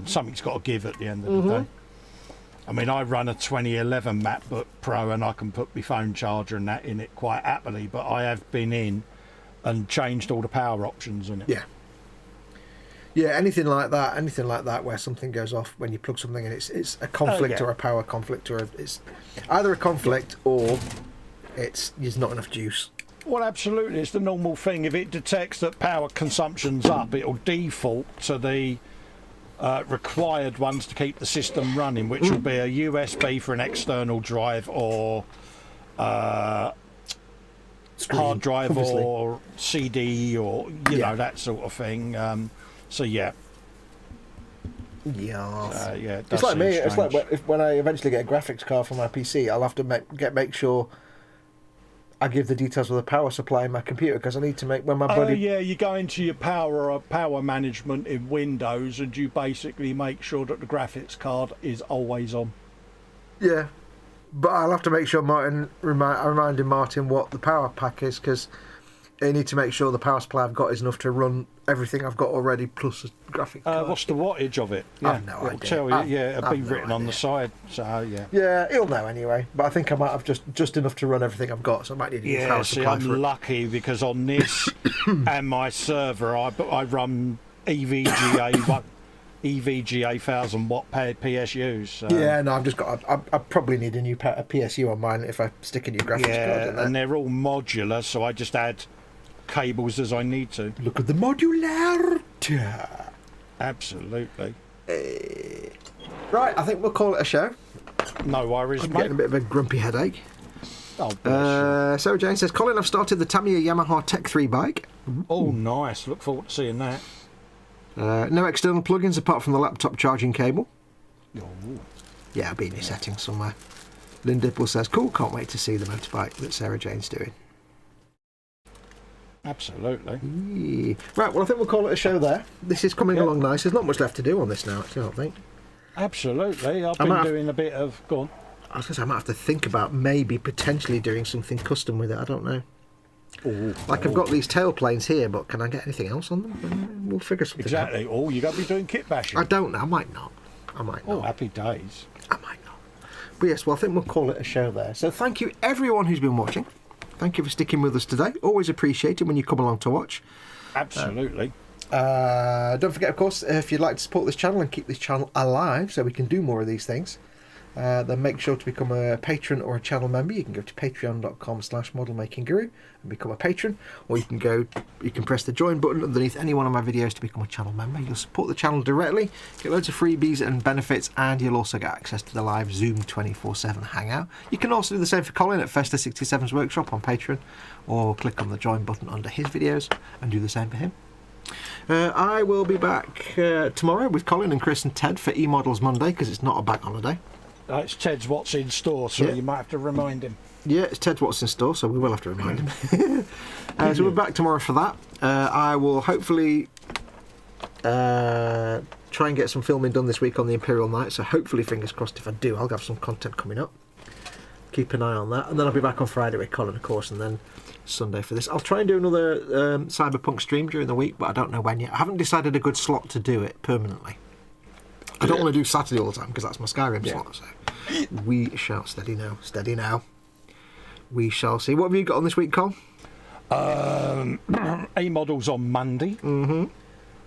Something's got to give at the end of the day. I mean, I run a 2011 MacBook Pro and I can put my phone charger and that in it quite happily, but I have been in and changed all the power options in it. Yeah. Yeah, anything like that where something goes off when you plug something in, it's a conflict or a power conflict, or it's either a conflict or there's not enough juice. Well, absolutely, it's the normal thing. If it detects that power consumption's up, it'll default to the required ones to keep the system running, which will be a USB for an external drive or hard drive, obviously, or CD, or you know, that sort of thing. So yeah. Yeah. Yeah. It's like me. Strange. It's like when I eventually get a graphics card for my PC, I'll have to make sure I give the details of the power supply in my computer, because I need to make when my buddy. Yeah, you go into your power management in Windows, and you basically make sure that the graphics card is always on. Yeah, but I'll have to make sure I'm reminding Martin what the power pack is, because I need to make sure the power supply I've got is enough to run everything I've got already plus a graphic card. What's the wattage of it? Yeah, I've no idea. It'll tell you. It'll be written on the side. So yeah. Yeah, he'll know anyway. But I think I might have just enough to run everything I've got, so I might need a new power supply for it. I'm lucky because on this and my server, I run EVGA 1000 watt paired PSUs. So. Yeah, no, I've just got. I probably need a new a PSU on mine if I stick a new graphics card in there. And they're all modular, so I just add cables as I need to. Look at the modularity. Absolutely. Right, I think we'll call it a show. No worries, I'm mate. getting a bit of a grumpy headache. Oh, bless Sarah Jane says, Colin, I've started the Tamiya Yamaha Tech 3 bike. Oh, nice. Look forward to seeing that. No external plugins apart from the laptop charging cable. Oh. Yeah, it'll be in your settings somewhere. Lynn Dipple says, cool, can't wait to see the motorbike that Sarah Jane's doing. Absolutely. Yeah. Right, well, I think we'll call it a show there. This is coming along nice. There's not much left to do on this now, actually, I don't think. Absolutely. I've been doing a bit of... Go on. I was going to say, I might have to think about maybe potentially doing something custom with it. I don't know. Ooh, I've got these tailplanes here, but can I get anything else on them? We'll figure something out. Exactly. Oh, you got to be doing kit bashing. I don't know. I might not. Oh, happy days. I might not. But yes, well, I think we'll call it a show there. So thank you, everyone who's been watching. Thank you for sticking with us today. Always appreciate it when you come along to watch. Absolutely. Don't forget, of course, if you'd like to support this channel and keep this channel alive so we can do more of these things, then make sure to become a patron or a channel member. You can go to patreon.com/modelmakingguru and become a patron, or you can press the join button underneath any one of my videos to become a channel member. You'll support the channel directly, get loads of freebies and benefits, and you'll also get access to the live Zoom 24/7 hangout. You can also do the same for Colin at Festa67's workshop on Patreon, or click on the join button under his videos and do the same for him. I will be back tomorrow with Colin and Chris and Ted for eModels Monday, because it's not a bank holiday. It's Ted's what's in store, so you might have to remind him. Yeah, it's Ted's what's in store, so we will have to remind him. So we're back tomorrow for that. I will hopefully try and get some filming done this week on the Imperial Night, so hopefully, fingers crossed, if I do, I'll have some content coming up. Keep an eye on that. And then I'll be back on Friday with Colin, of course, and then Sunday for this. I'll try and do another Cyberpunk stream during the week, but I don't know when yet. I haven't decided a good slot to do it permanently. I don't want to do Saturday all the time, because that's my Skyrim slot, so we shall steady now. We shall see. What have you got on this week, Col? A-Models on Monday. Mm-hmm.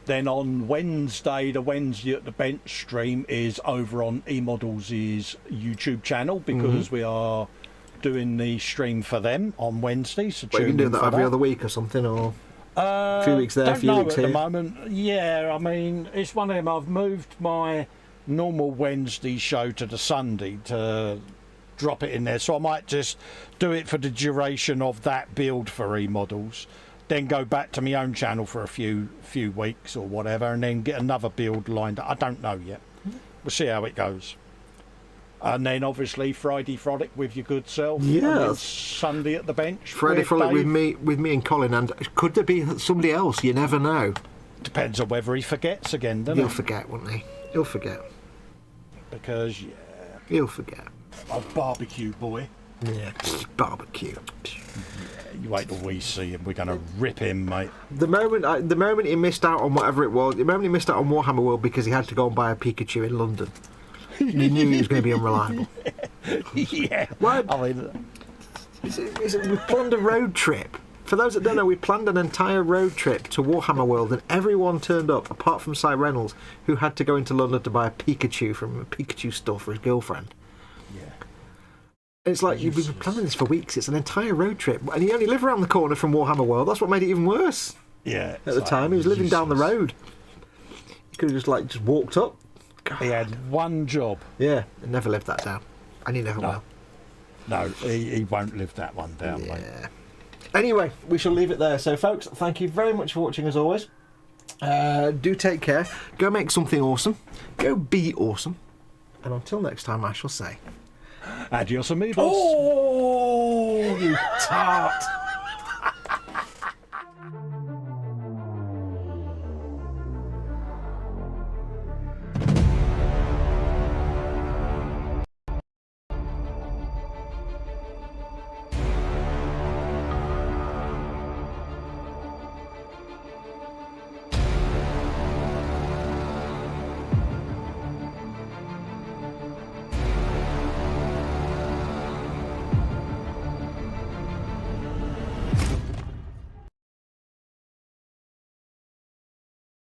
Then on Wednesday, the Wednesday at the Bench stream is over on E-Models' YouTube channel, because we are doing the stream for them on Wednesday. So you can do that every other week or something, or a few weeks there, a few weeks here? At the moment. Yeah, I mean, it's one of them. I've moved my normal Wednesday show to the Sunday to drop it in there, so I might just do it for the duration of that build for E-Models, then go back to my own channel for a few weeks or whatever, and then get another build lined up. I don't know yet. We'll see how it goes. And then obviously Friday Frolic with your good self. Yes. Sunday at the Bench. Friday Frolic with me and Colin. And could there be somebody else? You never know. Depends on whether he forgets again, doesn't He'll forget, won't he? He'll forget. Because he'll forget. A barbecue boy. Yeah, barbecue. Yeah, you wait till we see him. We're going to rip him, mate. The moment he missed out on whatever it was, the moment he missed out on Warhammer World because he had to go and buy a Pikachu in London, you knew he was going to be unreliable. Yeah. Why? I mean, we planned a road trip. For those that don't know, we planned an entire road trip to Warhammer World, and everyone turned up, apart from Cy Reynolds, who had to go into London to buy a Pikachu from a Pikachu store for his girlfriend. Yeah. It's like, you've been planning this for weeks. It's an entire road trip, and you only live around the corner from Warhammer World. That's what made it even worse. Yeah. At the time, he was living down the road. He could have just walked up. God. He had one job. Yeah, and never lived that down. And he never will. No, he won't live that one down, mate. Anyway, we shall leave it there. So, folks, thank you very much for watching, as always. Do take care. Go make something awesome. Go be awesome. And until next time, I shall say... Adios, amigos. Oh, you tart.